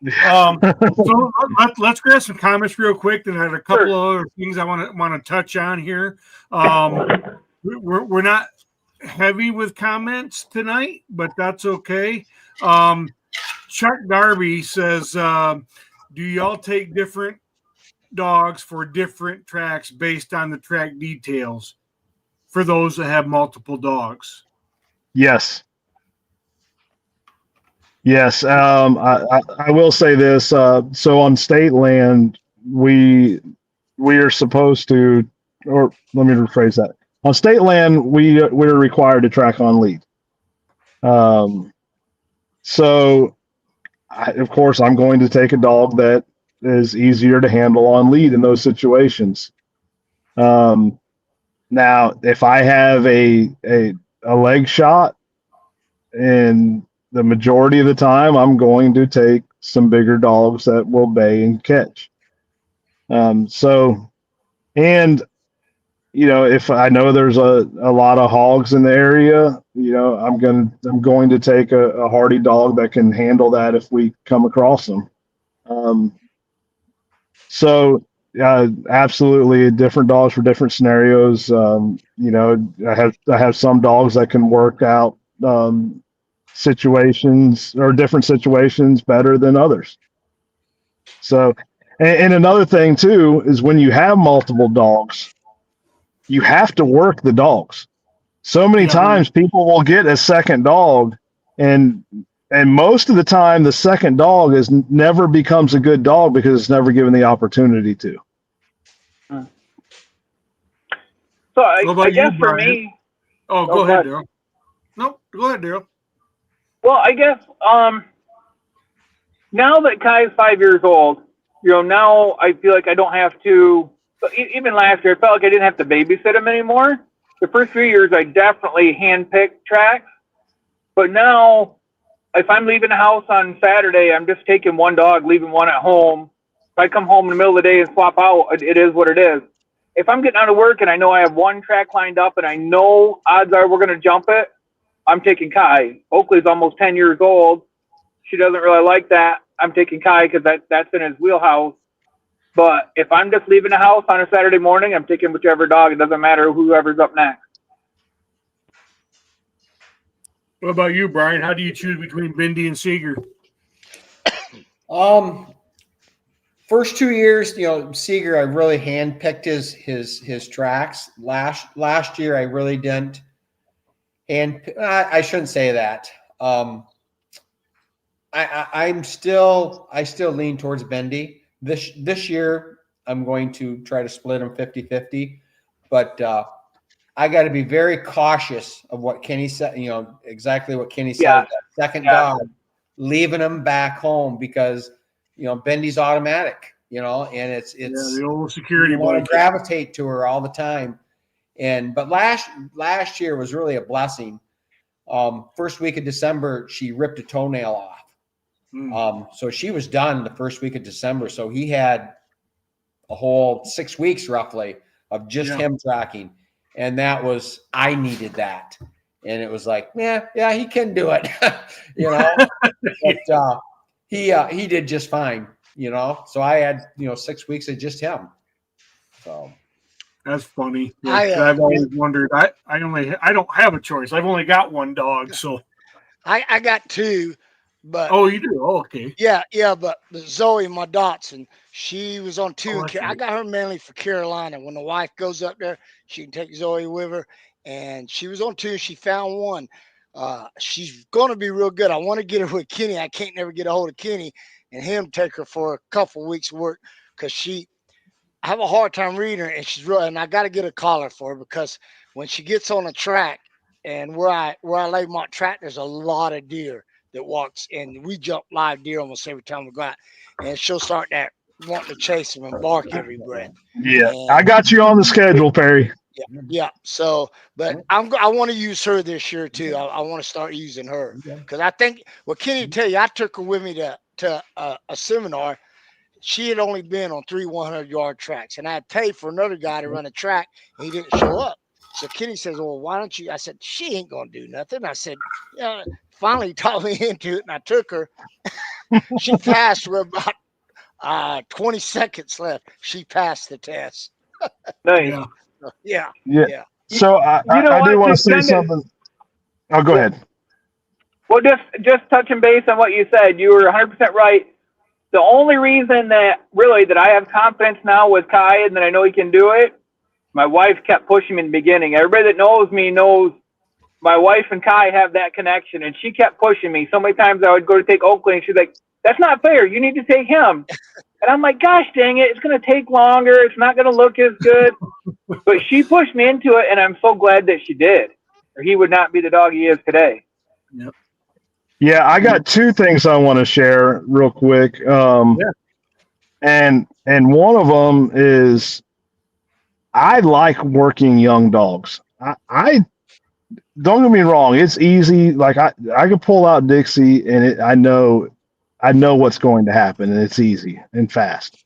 So let's grab some comments real quick. Then I have a couple of other things I want to touch on here. We're not heavy with comments tonight, but that's okay. Chuck Darby says, "Do y'all take different dogs for different tracks based on the track details for those that have multiple dogs?" Yes. Yes. I will say this. So on state land, we are supposed to, or let me rephrase that. On state land, we're required to track on lead. So of course, I'm going to take a dog that is easier to handle on lead in those situations. Now, if I have a leg shot, and the majority of the time, I'm going to take some bigger dogs that will bay and catch. And if I know there's a lot of hogs in the area, I'm going to take a hardy dog that can handle that if we come across them. Absolutely different dogs for different scenarios. I have some dogs that can work out situations or different situations better than others. So, and another thing too is when you have multiple dogs, you have to work the dogs. So many times people will get a second dog, and most of the time the second dog never becomes a good dog because it's never given the opportunity to. So I guess for me. Oh, go ahead, Daryl. No, go ahead, Daryl. Well, I guess now that Kai's 5 years old, now I feel like I don't have to. Even last year, I felt like I didn't have to babysit him anymore. The first 3 years, I definitely handpicked tracks. But now, if I'm leaving the house on Saturday, I'm just taking one dog, leaving one at home. If I come home in the middle of the day and swap out, it is what it is. If I'm getting out of work and I know I have one track lined up and I know odds are we're going to jump it, I'm taking Kai. Oakley's almost 10 years old. She doesn't really like that. I'm taking Kai because that's in his wheelhouse. But if I'm just leaving the house on a Saturday morning, I'm taking whichever dog. It doesn't matter whoever's up next. What about you, Brian? How do you choose between Bindi and Seeger? First 2 years, Seeger, I really handpicked his tracks. Last year, I really didn't. And I shouldn't say that. I still lean towards Bendy. This year, I'm going to try to split them 50-50. But I got to be very cautious of what Kenny said, exactly what Kenny said. That second dog, leaving him back home because, Bendy's automatic, and it's the old security you want to gravitate to her all the time. But last year was really a blessing. First week of December, she ripped a toenail off. So she was done the first week of December. So he had a whole 6 weeks roughly of just him tracking. And I needed that. And it was like, yeah, he can do it, but he did just fine, so I had, 6 weeks of just him. So that's funny. I've always wondered. I don't have a choice. I've only got one dog, so I got two, but you do. Oh, okay. Yeah, but Zoe, my Dotson, she was on two. I got her mainly for Carolina. When the wife goes up there, she can take Zoe with her, and she was on two. She found one. She's going to be real good. I want to get her with Kenny. I can't never get a hold of Kenny and him take her for a couple weeks of work because I have a hard time reading her, and she's real. And I got to get a collar for her because when she gets on a track, and where I lay my track, there's a lot of deer that walks, and we jump live deer almost every time we go out, and she'll start that wanting to chase them and bark every breath. Yeah, And I got you on the schedule, Perry. yeah. So, but I want to use her this year too. I want to start using her because I think. Well, Kenny, tell you, I took her with me to a seminar. She had only been on 3 100-yard tracks, and I had paid for another guy to run a track, and he didn't show up. So Kenny says, "Well, why don't you?" I said, "She ain't gonna do nothing." I said, "Yeah." Finally, he talked me into it, and I took her. She passed with about 20 seconds left. She passed the test. Nice. Yeah. Yeah. So I what? do want to Just say kinda- something. Oh, go ahead. Well, just touching base on what you said, you were 100% right. The only reason that I have confidence now with Kai and that I know he can do it, my wife kept pushing me in the beginning. Everybody that knows me knows my wife and Kai have that connection, and she kept pushing me. So many times I would go to take Oakley, and she's like, "That's not fair. You need to take him." And I'm like, "Gosh dang it, it's going to take longer. It's not going to look as good." But she pushed me into it, and I'm so glad that she did, or he would not be the dog he is today. Yeah, I got two things I want to share real quick. And one of them is I like working young dogs. I don't get me wrong, it's easy. Like I can pull out Dixie and I know what's going to happen, and it's easy and fast.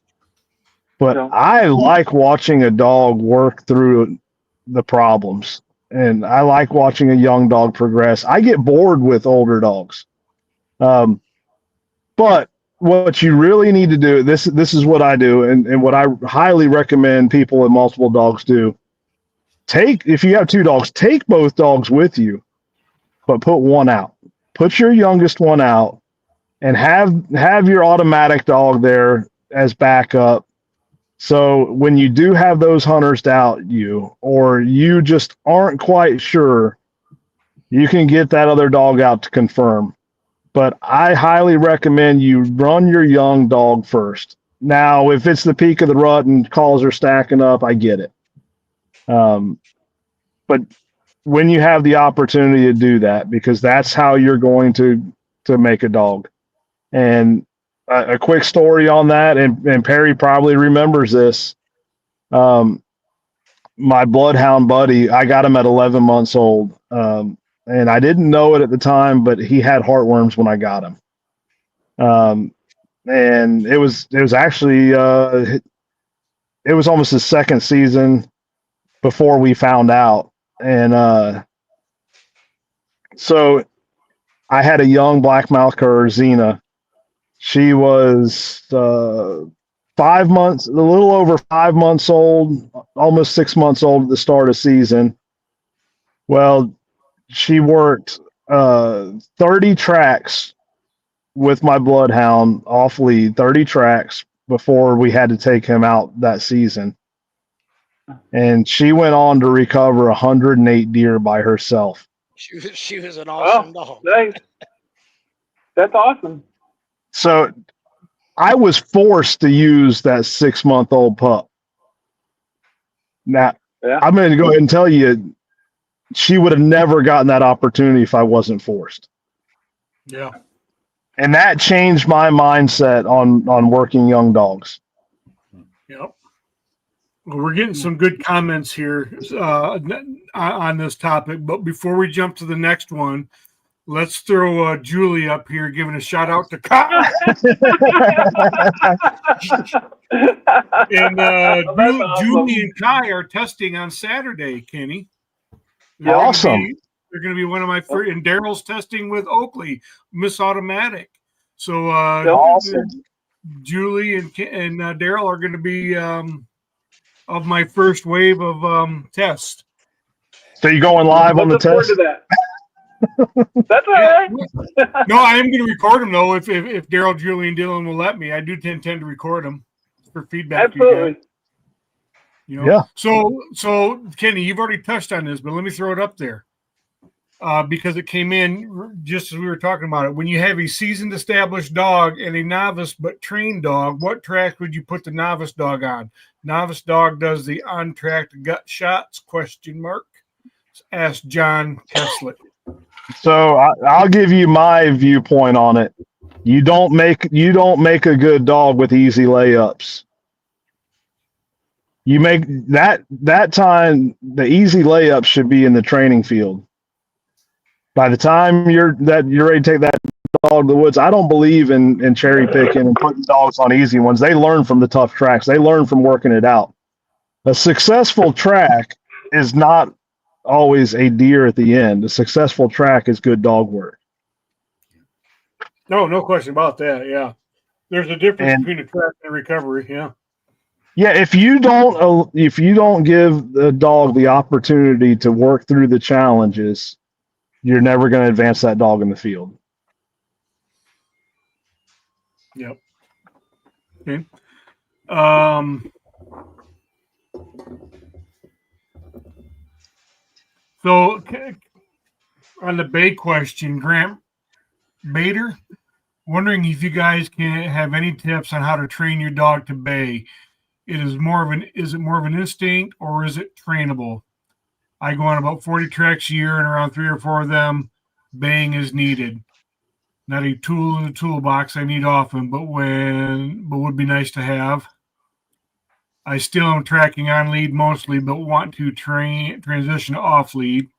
But So- I like watching a dog work through the problems, and I like watching a young dog progress. I get bored with older dogs. But what you really need to do, this is what I do, and what I highly recommend people with multiple dogs do. If you have two dogs, take both dogs with you, but put one out. Put your youngest one out, and have your automatic dog there as backup. So when you do have those hunters doubt you, or you just aren't quite sure, you can get that other dog out to confirm. But I highly recommend you run your young dog first. Now, if it's the peak of the rut and calls are stacking up, I get it. But when you have the opportunity to do that, because that's how you're going to make a dog. And a quick story on that, and Perry probably remembers this. My bloodhound buddy, I got him at 11 months old. And I didn't know it at the time, but he had heartworms when I got him. And it was actually it was almost his second season before we found out. And so I had a young blackmouth cur, Xena. She was 5 months, a little over 5 months old, almost 6 months old at the start of season. Well, she worked 30 tracks with my bloodhound off lead, 30 tracks before we had to take him out that season. And she went on to recover 108 deer by herself. She was an awesome dog. Nice. That's awesome. So I was forced to use that 6-month-old pup. Now, I'm going to go ahead and tell you, she would have never gotten that opportunity if I wasn't forced. Yeah. And that changed my mindset on working young dogs. Yep. Well, we're getting some good comments here on this topic, but before we jump to the next one, let's throw Julie up here, giving a shout out to Kyle. And Julie and Kai are testing on Saturday, Kenny. Awesome. They're going to be one of my first, and Daryl's testing with Oakley, Miss Automatic. So awesome. Julie and Daryl are going to be of my first wave of tests. So you going live on the test? To that. That's all right. No, I am going to record them though. If Daryl, Julie, and Dylan will let me, I do intend to record them for feedback. Absolutely. You know? Yeah. So Kenny, you've already touched on this, but let me throw it up there. because it came in just as we were talking about it. When you have a seasoned, established dog and a novice but trained dog, what track would you put the novice dog on? Novice dog does the on-track gut shots? ? Asked John Kessler. So I'll give you my viewpoint on it. You don't make a good dog with easy layups. You make that time the easy layups should be in the training field. By the time you're ready to take that dog to the woods, I don't believe in cherry picking and putting dogs on easy ones. They learn from the tough tracks. They learn from working it out. A successful track is not always a deer at the end. A successful track is good dog work. No question about that. Yeah, there's a difference between a track and a recovery. Yeah. Yeah, if you don't give the dog the opportunity to work through the challenges, you're never going to advance that dog in the field. Yep. Okay. So on the bay question, Grant Bader, wondering if you guys can have any tips on how to train your dog to bay. Is it more of an instinct or is it trainable? I go on about 40 tracks a year and around 3 or 4 of them, baying is needed. Not a tool in the toolbox I need often, but would be nice to have. I still am tracking on lead mostly, but want to transition to off lead.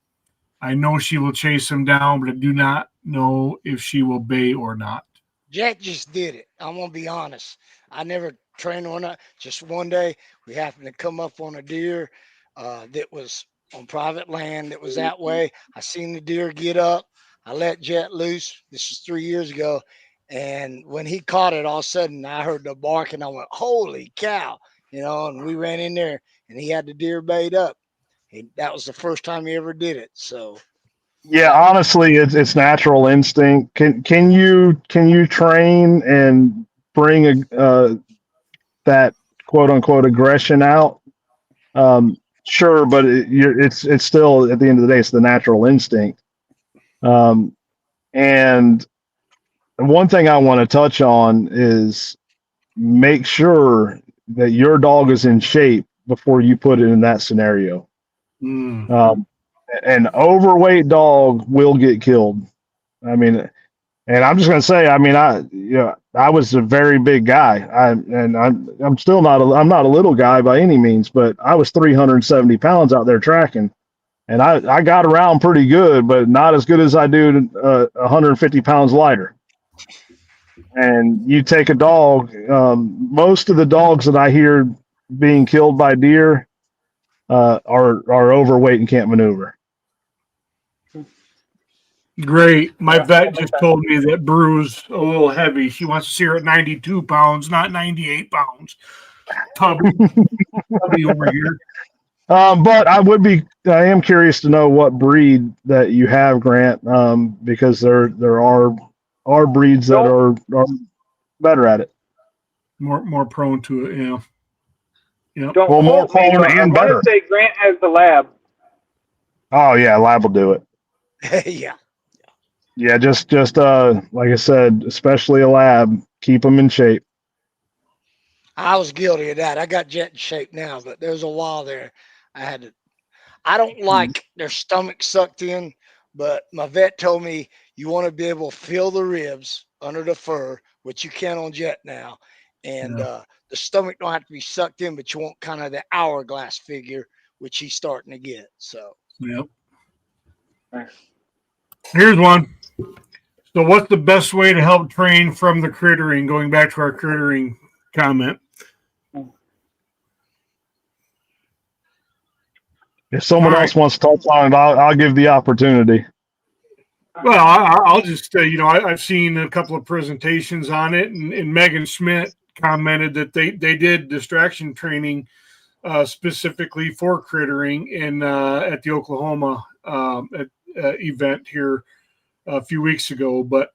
I know she will chase him down, but I do not know if she will bay or not. Jack just did it. I'm gonna be honest. I never trained on it. Just one day we happened to come up on a deer that was on private land that was that way. I seen the deer get up. I let Jet loose. This was 3 years ago. And when he caught it, all of a sudden I heard the bark and I went, holy cow, and we ran in there and he had the deer bayed up. That was the first time he ever did it. So yeah, honestly, it's natural instinct. Can you train and bring that quote unquote aggression out? Sure, but it's still at the end of the day, it's the natural instinct. And one thing I want to touch on is make sure that your dog is in shape before you put it in that scenario. An overweight dog will get killed. I mean, and I'm just going to say, I mean, I was a very big guy. I'm still not I'm not a little guy by any means, but I was 370 pounds out there tracking. And I got around pretty good, but not as good as I do 150 pounds lighter. And you take a dog, most of the dogs that I hear being killed by deer are overweight and can't maneuver. Great. My vet just told me that Brew's a little heavy. She wants to see her at 92 pounds, not 98 pounds. Tubby over here. But I am curious to know what breed that you have, Grant, because there are breeds that are better at it. More prone to it, yeah. Yeah. Don't Well, more quote me, prone but and I'm going better. to say Grant has the lab. Oh yeah, lab will do it. yeah. Yeah, just like I said, especially a lab, keep them in shape. I was guilty of that. I got Jet in shape now, but there was a while there I don't like their stomach sucked in, but my vet told me you want to be able to feel the ribs under the fur, which you can on Jet now. And the stomach don't have to be sucked in, but you want kind of the hourglass figure, which he's starting to get. So yep. Here's one. So what's the best way to help train from the crittering? Going back to our crittering comment. If someone else wants to talk on it, I'll give the opportunity. Well, I'll just I've seen a couple of presentations on it, and Megan Schmidt commented that they did distraction training specifically for crittering at the Oklahoma event here a few weeks ago. But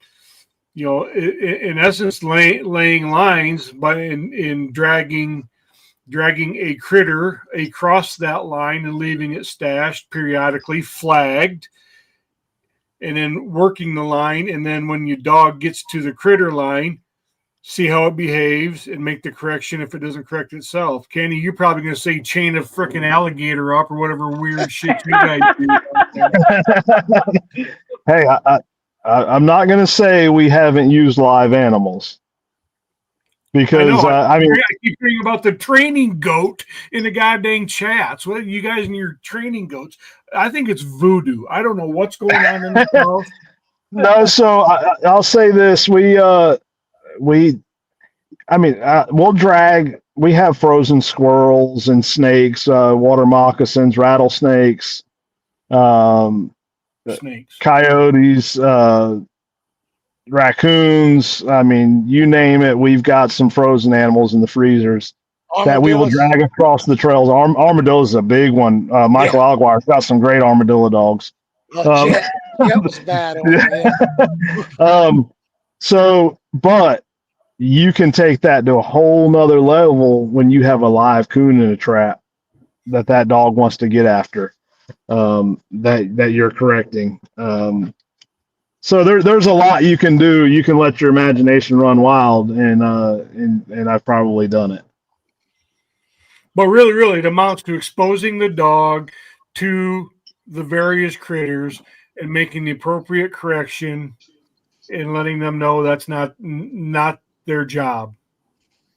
in essence, laying lines, but in dragging a critter across that line and leaving it stashed periodically, flagged, and then working the line. And then when your dog gets to the critter line, see how it behaves and make the correction if it doesn't correct itself. Kenny, you're probably going to say chain a freaking alligator up or whatever weird shit you guys do. Hey, I'm not going to say we haven't used live animals because I mean, I keep hearing about the training goat in the goddamn chats. What you guys and your training goats? I think it's voodoo. I don't know what's going on in the house. no. So I'll say this: we'll drag. We have frozen squirrels and snakes, water moccasins, rattlesnakes, Snakes, coyotes, raccoons. I mean, you name it. We've got some frozen animals in the freezers that we will drag across the trails. Armadillo is a big one. Michael Alguire's got some great armadillo dogs. That was bad. But you can take that to a whole nother level when you have a live coon in a trap that dog wants to get after, that you're correcting. So there's a lot you can do. You can let your imagination run wild, and I've probably done it. But really, it amounts to exposing the dog to the various critters and making the appropriate correction and letting them know that's not their job.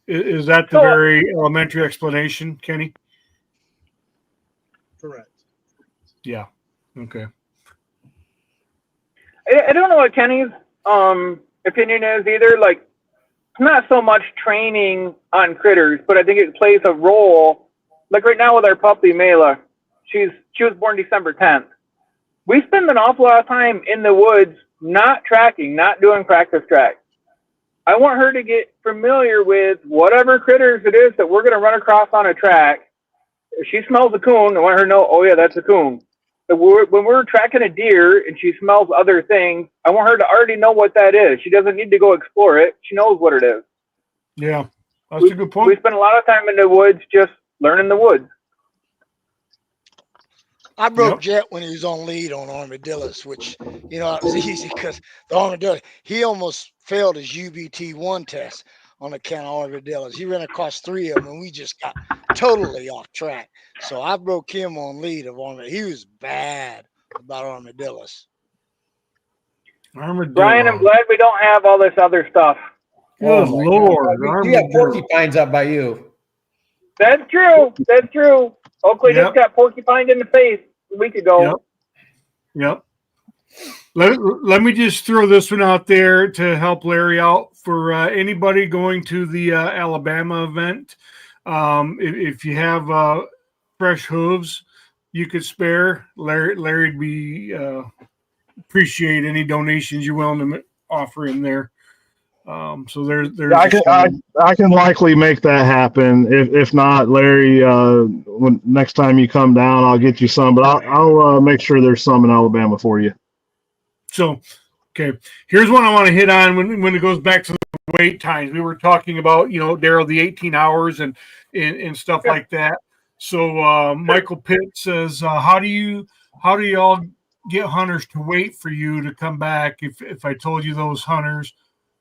Is that the very elementary explanation, Kenny? Correct. Yeah. Okay. I don't know what Kenny's opinion is either. Like, it's not so much training on critters, but I think it plays a role. Like right now with our puppy Mela, she was born December 10th. We spend an awful lot of time in the woods, not tracking, not doing practice tracks. I want her to get familiar with whatever critters it is that we're going to run across on a track. If she smells a coon, I want her to know, oh yeah, that's a coon. When we're tracking a deer and she smells other things, I want her to already know what that is. She doesn't need to go explore it. She knows what it is. Yeah, that's a good point. We spend a lot of time in the woods just learning the woods. I broke Jet when he was on lead on armadillos, which, it was easy because the armadillo, he almost failed his UBT1 test on account of armadillos. He ran across 3 of them, and we just got totally off track. So I broke him on lead of armadillos. He was bad about armadillos. Brian, I'm glad we don't have all this other stuff. Good Lord. You got porcupines up by you. That's true. Oakley just got porcupined in the face a week ago. Yep. Let me just throw this one out there to help Larry out for anybody going to the Alabama event. If you have fresh hooves you could spare, Larry'd be appreciate any donations you're willing to offer in there. So there's I can likely make that happen. If not, Larry, when next time you come down, I'll get you some. But I'll make sure there's some in Alabama for you. So, okay, here's one I want to hit on when it goes back to the wait times. We were talking about, Daryl, the 18 hours and stuff like that. So Michael Pitt says, how do you all get hunters to wait for you to come back? If I told you those hunters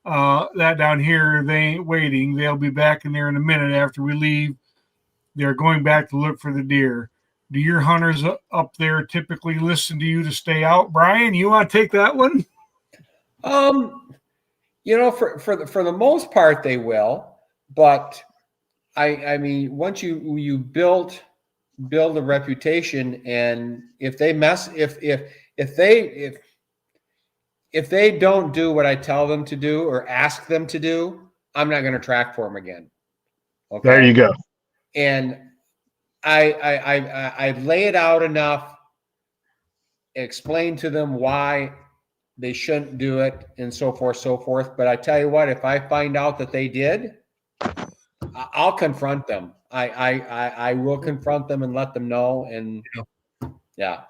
that down here, they ain't waiting. They'll be back in there in a minute after we leave. They're going back to look for the deer. Do your hunters up there typically listen to you to stay out? Brian, you want to take that one? For the most part, they will. But I mean, once you build a reputation, and if they don't do what I tell them to do or ask them to do, I'm not going to track for them again. Okay. There you go. And I lay it out enough, explain to them why they shouldn't do it, and so forth. But I tell you what, if I find out that they did, I'll confront them. I will confront them and let them know. And yeah.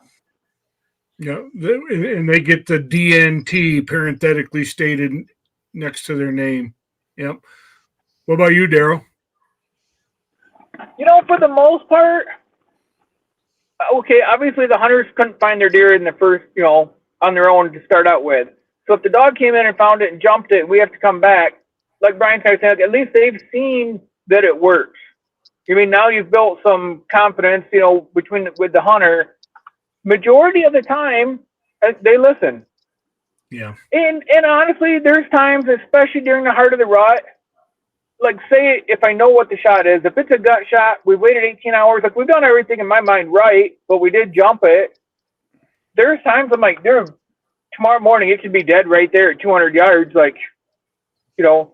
Yeah, and they get the DNT parenthetically stated next to their name. Yep. What about you, Daryl? For the most part, okay, obviously the hunters couldn't find their deer in the first, on their own to start out with. So if the dog came in and found it and jumped it, we have to come back. Like Brian kind of said, at least they've seen that it works. I mean, now you've built some confidence, you know, with the hunter. Majority of the time, they listen. Yeah. And honestly, there's times, especially during the heart of the rut, like say if I know what the shot is, if it's a gut shot, we waited 18 hours, like we've done everything in my mind right, but we did jump it. There's times I'm like, tomorrow morning it could be dead right there at 200 yards. Like, you know,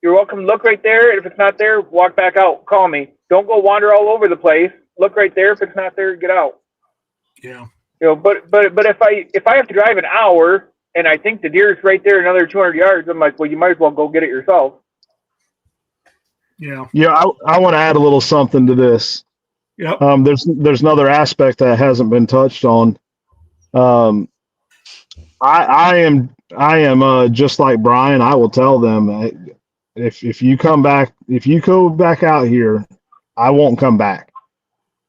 you're welcome to look right there. And if it's not there, walk back out. Call me. Don't go wander all over the place. Look right there. If it's not there, get out. Yeah. You know, but if I have to drive an hour and I think the deer's right there another 200 yards, I'm like, well, you might as well go get it yourself. Yeah. Yeah, I want to add a little something to this. Yep. There's another aspect that hasn't been touched on. I am just like Brian. I will tell them if you go back out here, I won't come back.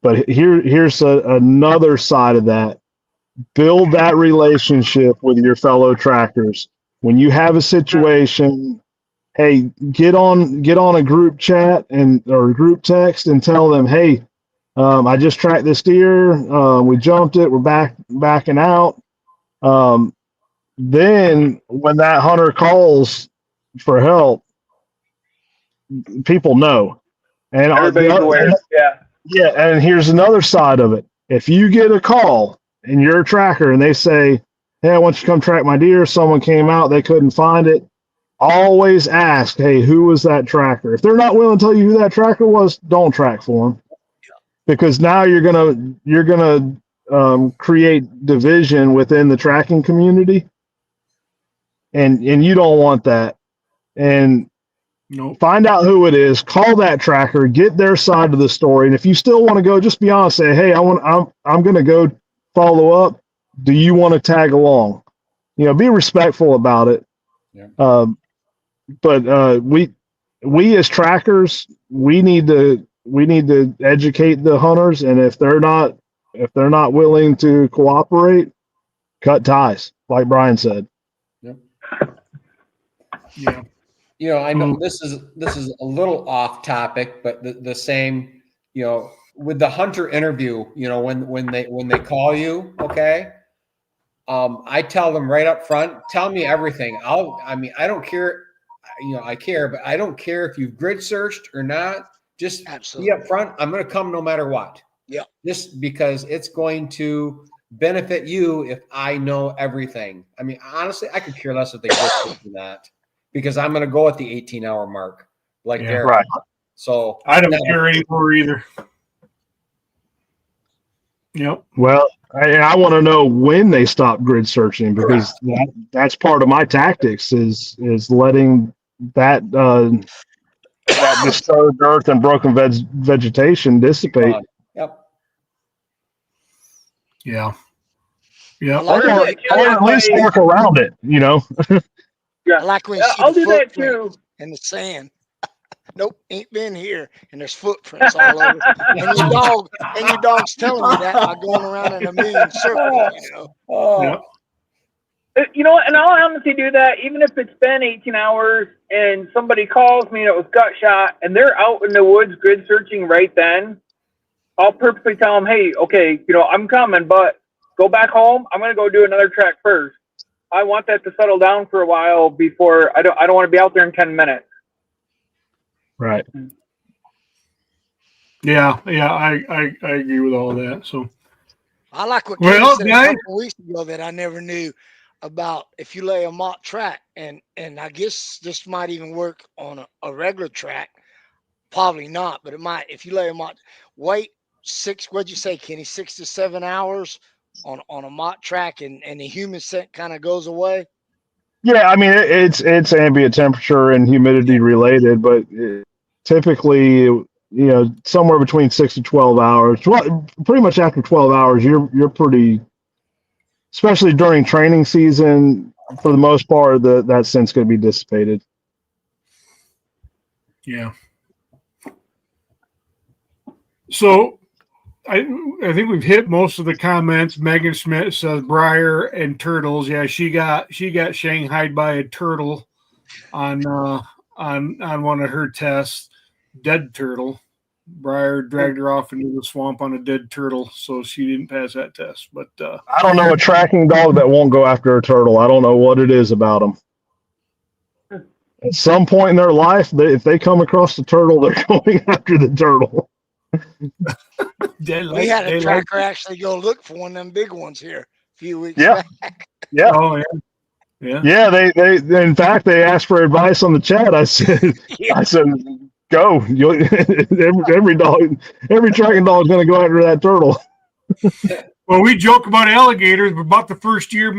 But here's another side of that. Build that relationship with your fellow trackers. When you have a situation, hey, get on a group chat or group text and tell them, hey, I just tracked this deer. We jumped it. We're backing out. Then when that hunter calls for help, people know. And everybody's aware. Yeah. Yeah, and here's another side of it. If you get a call and you're a tracker and they say, hey, I want you to come track my deer, someone came out, they couldn't find it, always ask, hey, who was that tracker? If they're not willing to tell you who that tracker was, don't track for them. Because now you're gonna create division within the tracking community, and you don't want that. And find out who it is, call that tracker, get their side of the story, and if you still want to go, just be honest, say, hey, I'm going to go follow up. Do you want to tag along? You know, be respectful about it. Yeah. But we as trackers, we need to educate the hunters, and if they're not willing to cooperate, cut ties, like Brian said. Yep. Yeah. You know, I know this is a little off topic, but the same, you know, with the hunter interview, you know, when they call you, okay, I tell them right up front, tell me everything. I don't care, you know, I care, but I don't care if you've grid searched or not. Just Absolutely. be up front. I'm going to come no matter what. Yeah. Just because it's going to benefit you if I know everything. I mean, honestly, I could care less if they grid do that. Because I'm going to go at the 18-hour mark, like Derek. Right. So I don't care anymore either. Yep. Well, I want to know when they stop grid searching, because that's part of my tactics is letting that disturbed earth and broken vegetation dissipate. Yep. Yeah. Yeah. Like Or at least work around it, you know. Yeah. I like when you see I'll the do that footprint too. in the sand. Nope, ain't been here, and there's footprints all over. And your dog's telling you that by going around in a million circles. You know. Oh. Yeah. You know, and I'll honestly do that even if it's been 18 hours and somebody calls me and it was gut shot and they're out in the woods grid searching right then. I'll purposely tell them, hey, okay, you know, I'm coming, but go back home. I'm going to go do another track first. I want that to settle down for a while before I don't want to be out there in 10 minutes. Right. Yeah. I agree with all of that. So I like what Kenny well, said guys, a couple weeks ago that I never knew about. If you lay a mock track, and I guess this might even work on a regular track, probably not, but it might. If you lay a mock, wait what'd you say, Kenny? 6 to 7 hours on a mock track, and the human scent kind of goes away. Yeah, I mean it's ambient temperature and humidity related, but typically, you know, somewhere between 6 to 12 hours. Pretty much after 12 hours, you're pretty, especially during training season. For the most part, that scent's going to be dissipated. yeah. So I think we've hit most of the comments. Megan Smith says Briar and turtles. Yeah, she got shanghaied by a turtle on one of her tests. Dead turtle. Briar dragged her off into the swamp on a dead turtle, so she didn't pass that test. But I don't know a tracking dog that won't go after a turtle. I don't know what it is about them. At some point in their life, if they come across the turtle, they're going after the turtle. We had a tracker actually go look for one of them big ones here a few weeks Yeah. back. Yeah. Oh yeah. Yeah. Yeah, they in fact they asked for advice on the chat. I said go. Every tracking dog is going to go after that turtle. Well, we joke about alligators, but about the first year in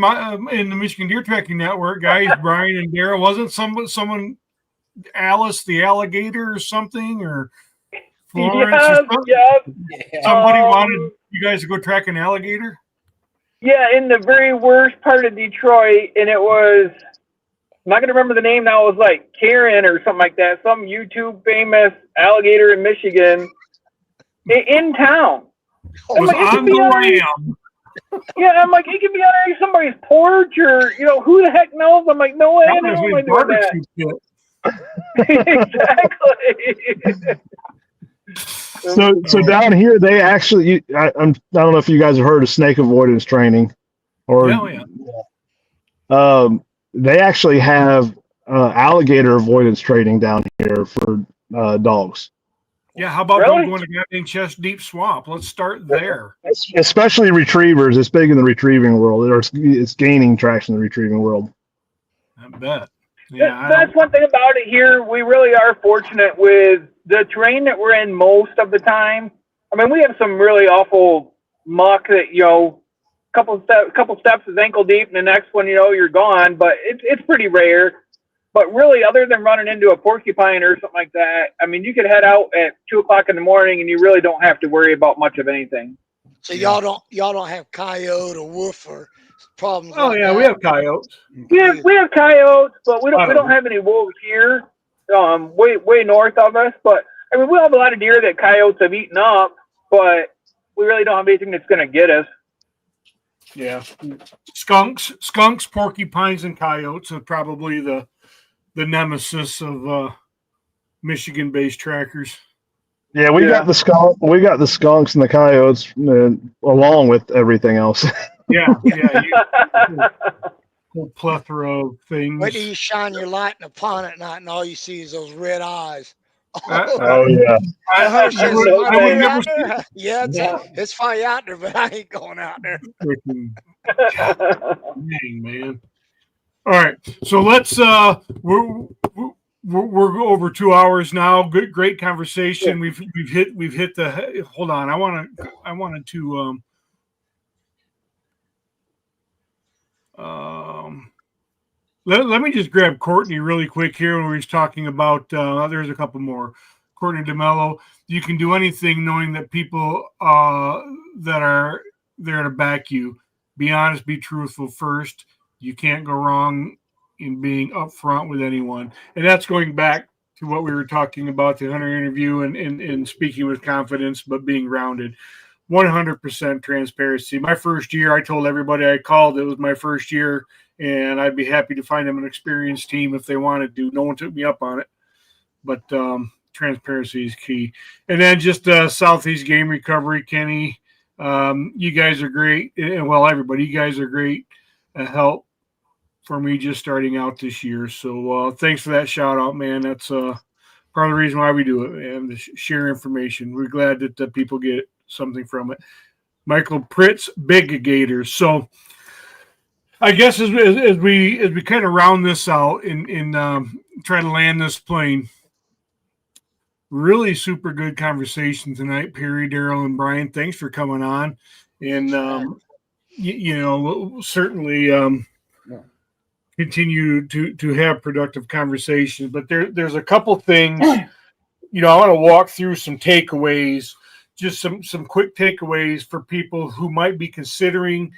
the Michigan Deer Tracking Network, guys, Brian and Daryl, wasn't someone Alice the alligator or something, or Florence or something? Somebody wanted you guys to go track an alligator? Yeah, in the very worst part of Detroit, and it was, I'm not going to remember the name now, it was like Karen or something like that, some YouTube famous alligator in Michigan, in town. It was on the lam. Yeah, I'm like, it could be on somebody's porch, or, who the heck knows? I'm like, no way in hell am I doing that. Exactly. So down here, they actually, I don't know if you guys have heard of snake avoidance training, or they actually have alligator avoidance training down here for dogs. Yeah, how about don't go into goddamn chest deep swamp? Let's start there. Especially retrievers. It's big in the retrieving world. It's gaining traction in the retrieving world. I bet. Yeah, that's one thing about it here. We really are fortunate with the terrain that we're in most of the time. I mean, we have some really awful muck that, couple steps is ankle deep, and the next one, you're gone. But it's pretty rare. But really, other than running into a porcupine or something like that, I mean, you could head out at 2:00 in the morning, and you really don't have to worry about much of anything. So y'all don't have coyote or wolf or problems. Oh yeah, that? we have coyotes. We have coyotes, but we don't have any wolves here. Way north of us. But I mean, we have a lot of deer that coyotes have eaten up, but we really don't have anything that's going to get us. Yeah, skunks, porcupines, and coyotes are probably the nemesis of Michigan-based trackers. Yeah, we got the skunks and the coyotes along with everything else. Yeah, whole plethora of things. Wait till you shine your light in a pond at night, and all you see is those red eyes. Oh yeah. It's fine out there, but I ain't going out there. Dang, man. All right, so let's we're over 2 hours now. Great conversation. We've hit the. Hold on, I wanted to let me just grab Courtney really quick here when he's talking about. There's a couple more. Courtney DeMello. You can do anything knowing that people that are there to back you. Be honest, be truthful first. You can't go wrong in being upfront with anyone. And that's going back to what we were talking about, the hunter interview and speaking with confidence, but being grounded. 100% transparency. My first year, I told everybody I called it was my first year, and I'd be happy to find them an experienced team if they wanted to. No one took me up on it. But transparency is key. And then just Southeast Game Recovery, Kenny. You guys are great. Well, everybody, you guys are great help for me just starting out this year. So thanks for that shout out, man. That's part of the reason why we do it, man, to share information. We're glad that people get something from it. Michael Pritz, Big Gators. So I guess as we kind of round this out and try to land this plane, really super good conversation tonight, Perry, Daryl, and Brian. Thanks for coming on. And, certainly continue to have productive conversations. But there's a couple things, I want to walk through some takeaways, just some quick takeaways for people who might be considering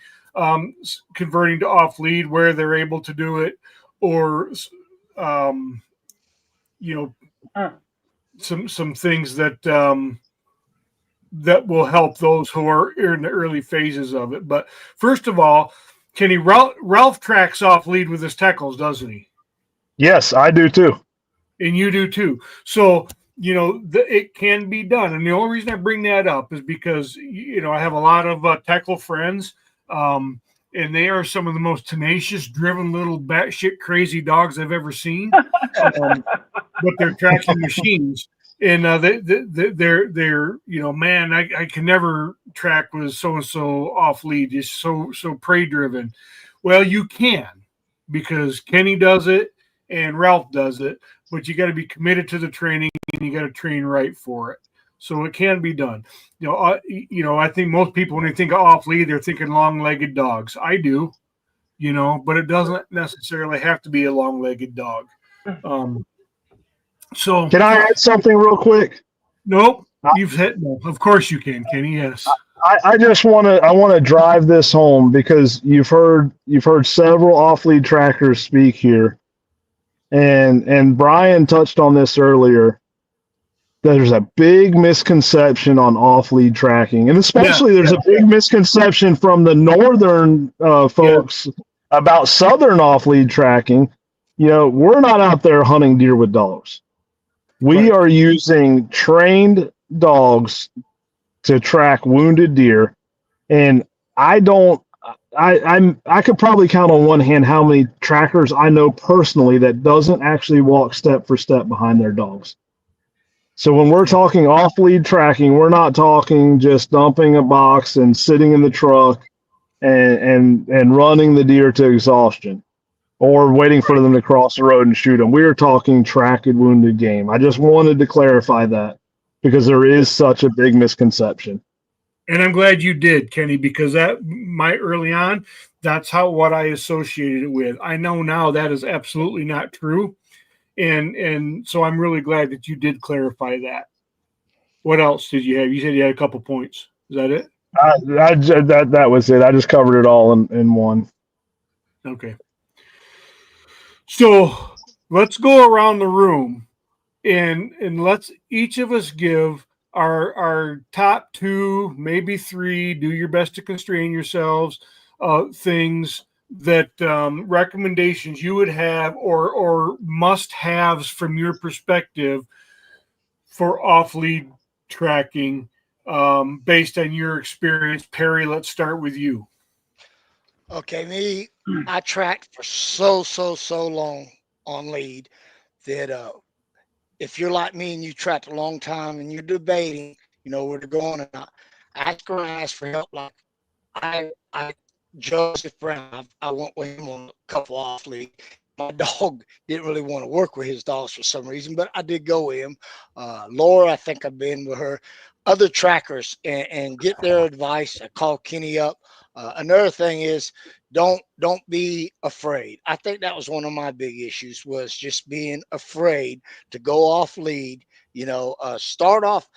converting to off lead, where they're able to do it, or some things that that will help those who are in the early phases of it. But first of all, Kenny, Ralph tracks off lead with his tackles, doesn't he? Yes, I do too. And you do too. So, it can be done. And the only reason I bring that up is because, I have a lot of tackle friends, and they are some of the most tenacious, driven little batshit crazy dogs I've ever seen. But they're tracking machines. And they're man, I can never track with so-and-so off lead. It's so prey driven. Well, you can, because Kenny does it and Ralph does it, but you got to be committed to the training and you got to train right for it. So it can be done. I think most people, when they think of off lead, they're thinking long-legged dogs. I do, but it doesn't necessarily have to be a long-legged dog. So can I add something real quick? Nope. You've hit. No, of course you can, Kenny. Yes. I just want to drive this home, because you've heard several off-lead trackers speak here, and Brian touched on this earlier. There's a big misconception on off-lead tracking, and especially there's a big misconception from the northern folks about southern off-lead tracking. We're not out there hunting deer with dogs. We are using trained dogs to track wounded deer, and I could probably count on one hand how many trackers I know personally that doesn't actually walk step for step behind their dogs. So when we're talking off-lead tracking, we're not talking just dumping a box and sitting in the truck and running the deer to exhaustion, or waiting for them to cross the road and shoot them. We are talking tracked wounded game. I just wanted to clarify that, because there is such a big misconception. And I'm glad you did, Kenny, because early on, that's what I associated it with. I know now that is absolutely not true. And so I'm really glad that you did clarify that. What else did you have? You said you had a couple points. Is that it? That was it. I just covered it all in one. Okay. So let's go around the room and let's each of us give our top 2, maybe 3, do your best to constrain yourselves, things that recommendations you would have or must-haves from your perspective for off-lead tracking based on your experience. Perry, let's start with you. Okay, I tracked for so long on lead that if you're like me and you tracked a long time and you're debating, where to go on and not, I ask for help. Like I Joseph Brown, I went with him on a couple off lead. My dog didn't really want to work with his dogs for some reason, but I did go with him. Laura, I think I've been with her. Other trackers and get their advice. I call Kenny up. Another thing is don't be afraid. I think that was one of my big issues, was just being afraid to go off lead. Start off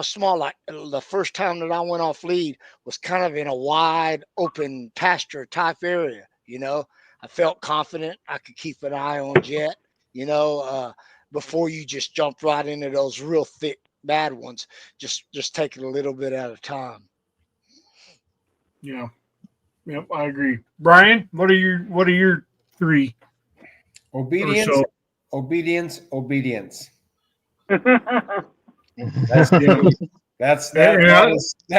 small. Like the first time that I went off lead was kind of in a wide open pasture type area. I felt confident I could keep an eye on Jet, before you just jumped right into those real thick bad ones. Just take it a little bit at a time. Yeah. Yep, I agree. Brian, what are your 3? Obedience. That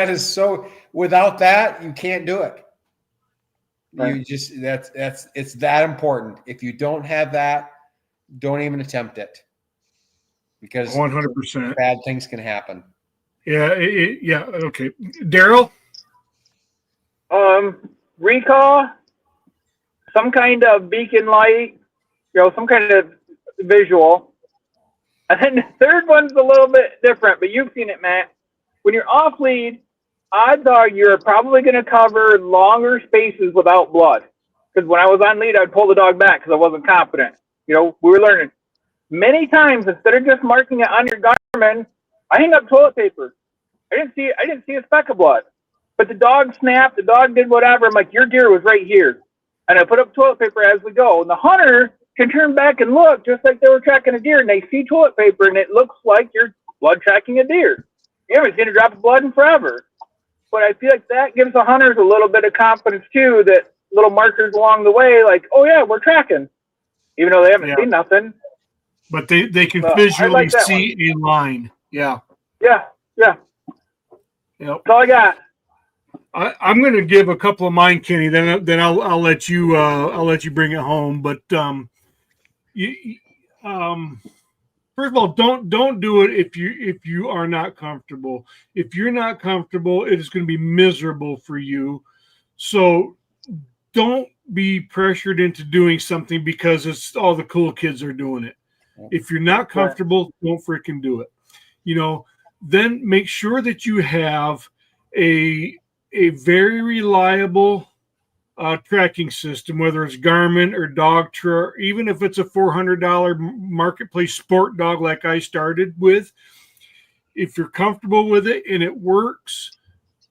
is so. Without that, you can't do it. Right. You just it's that important. If you don't have that, don't even attempt it, because 100% bad things can happen. Yeah. Yeah. Okay. Daryl. Recall, some kind of beacon light, some kind of visual. And then the third one's a little bit different, but you've seen it, Matt. When you're off lead, odds are you're probably going to cover longer spaces without blood. Because when I was on lead, I'd pull the dog back because I wasn't confident. We were learning. Many times, instead of just marking it on your Garmin, I hang up toilet paper. I didn't see a speck of blood. But the dog snapped, the dog did whatever. I'm like, your deer was right here. And I put up toilet paper as we go. And the hunter can turn back and look just like they were tracking a deer, and they see toilet paper and it looks like you're blood tracking a deer. you haven't seen a drop of blood in forever. But I feel like that gives the hunters a little bit of confidence too, that little markers along the way, like, oh yeah, we're tracking, even though they haven't seen nothing. But they can So visually I like that see a line. Yeah. Yeah. Yep. That's all I got. I'm going to give a couple of mine, Kenny. Then I'll let you bring it home. But first of all, don't do it if you are not comfortable. If you're not comfortable, it is going to be miserable for you. So don't be pressured into doing something because it's all the cool kids are doing it. If you're not comfortable, don't freaking do it. Then make sure that you have a very reliable tracking system, whether it's Garmin or Dogtra, even if it's a $400 marketplace sport dog like I started with. If you're comfortable with it and it works,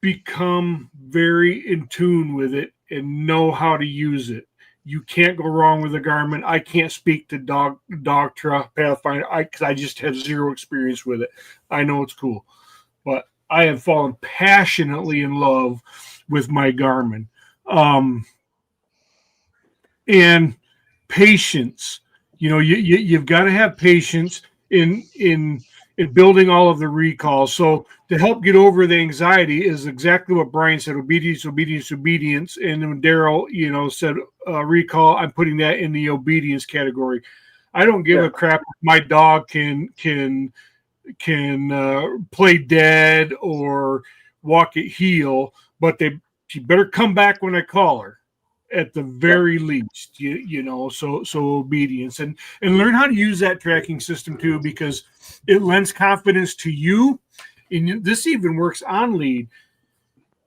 become very in tune with it and know how to use it. You can't go wrong with a Garmin. I can't speak to Dogtra, Pathfinder, because I just have zero experience with it. I know it's cool, but I have fallen passionately in love with my Garmin. And patience. You've got to have patience in building all of the recalls. So to help get over the anxiety is exactly what Brian said: obedience, obedience, obedience. And when Daryl, said recall, I'm putting that in the obedience category. I don't give a crap if my dog can play dead or walk at heel, but she better come back when I call her, at the very least. So obedience and learn how to use that tracking system too, because it lends confidence to you. And this even works on lead.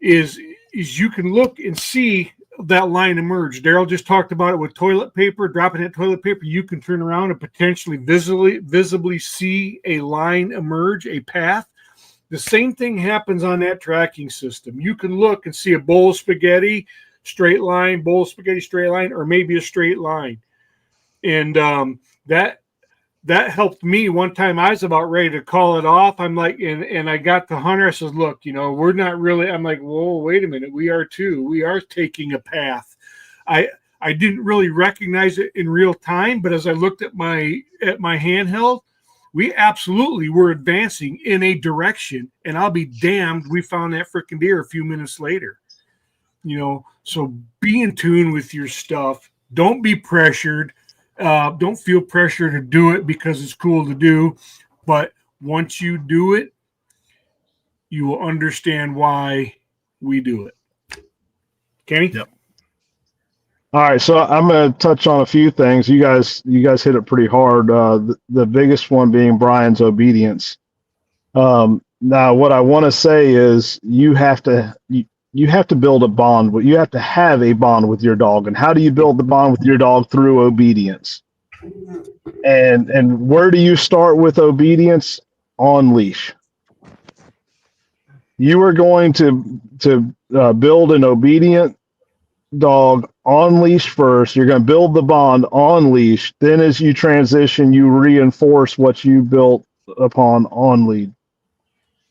Is you can look and see that line emerge. Daryl just talked about it with toilet paper, dropping that toilet paper. You can turn around and potentially visibly see a line emerge, a path. The same thing happens on that tracking system. You can look and see a bowl of spaghetti, straight line, bowl of spaghetti, straight line, or maybe a straight line. And that helped me. One time I was about ready to call it off. I'm like, and I got the hunter. I said, look, we're not really. I'm like, whoa, wait a minute. We are too. We are taking a path. I didn't really recognize it in real time, but as I looked at my handheld, we absolutely were advancing in a direction, and I'll be damned, we found that freaking deer a few minutes later. So be in tune with your stuff. Don't be pressured. Don't feel pressure to do it because it's cool to do. But once you do it, you will understand why we do it. Kenny? Yep. All right, so I'm going to touch on a few things. You guys hit it pretty hard. The biggest one being Brian's obedience. Now, what I want to say is you have to build a bond. You have to have a bond with your dog. And how do you build the bond with your dog? Through obedience. And where do you start with obedience? On leash. You are going to build an obedient dog on leash first. You're going to build the bond on leash. Then as you transition, you reinforce what you built upon on lead.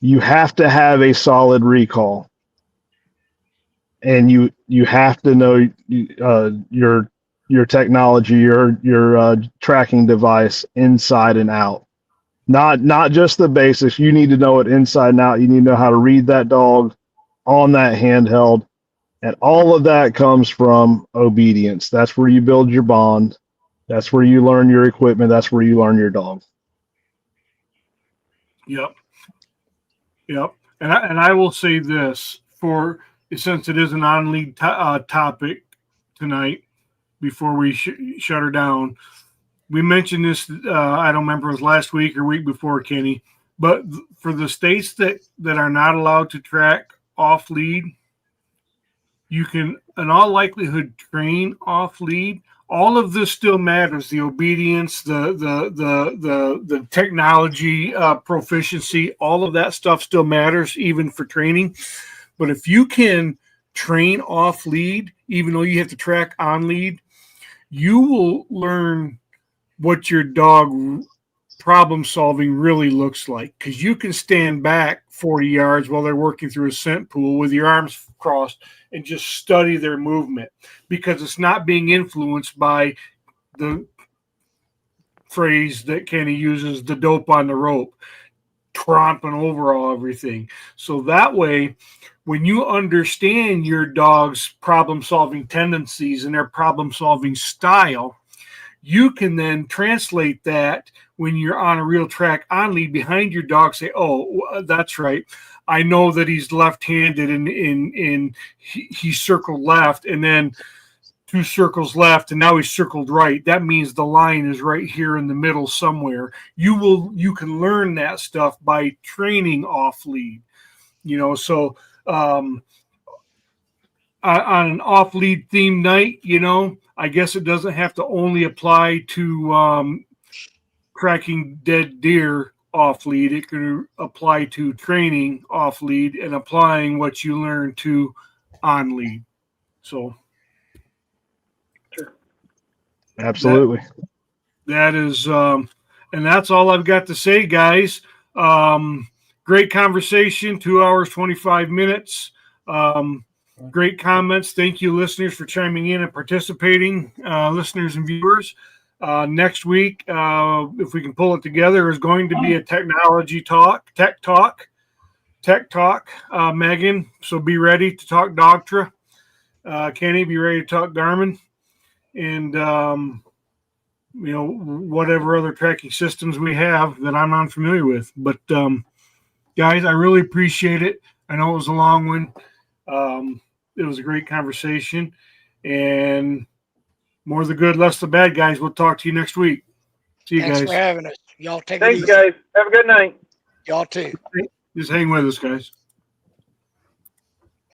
You have to have a solid recall. And you have to know your technology, your tracking device inside and out. Not just the basics. You need to know it inside and out. You need to know how to read that dog on that handheld. And all of that comes from obedience. That's where you build your bond. That's where you learn your equipment. That's where you learn your dog. Yep. And I will say this, since it is an on-lead topic tonight, before we shut her down. We mentioned this, I don't remember if it was last week or week before, Kenny, but for the states that are not allowed to track off lead, you can, in all likelihood, train off lead. All of this still matters: the obedience, the technology proficiency. All of that stuff still matters, even for training. But if you can train off lead, even though you have to track on lead, you will learn what your dog problem solving really looks like, because you can stand back 40 yards while they're working through a scent pool with your arms crossed and just study their movement, because it's not being influenced by the phrase that Kenny uses, the dope on the rope, tromping over everything. So that way, when you understand your dog's problem solving tendencies and their problem solving style, you can then translate that when you're on a real track on lead behind your dog. Say, oh, that's right, I know that he's left-handed and he circled left, and then 2 circles left, and now he's circled right. That means the line is right here in the middle somewhere. You can learn that stuff by training off lead, so on an off lead themed night, I guess it doesn't have to only apply to tracking dead deer off lead. It can apply to training off lead and applying what you learn to on lead. So absolutely. That is, and that's all I've got to say, guys. Great conversation, 2 hours, 25 minutes. Great comments. Thank you, listeners, for chiming in and participating, listeners and viewers. Next week, if we can pull it together, is going to be a technology talk, tech talk, Megan. So be ready to talk Dogtra. Kenny, be ready to talk Garmin. And, whatever other tracking systems we have that I'm unfamiliar with. But, guys, I really appreciate it. I know it was a long one. It was a great conversation, and more the good, less the bad, guys. We'll talk to you next week. See you Thanks guys. for having us. Y'all take it Thanks, easy. guys. Have a good night. Y'all too. Just hang with us, guys.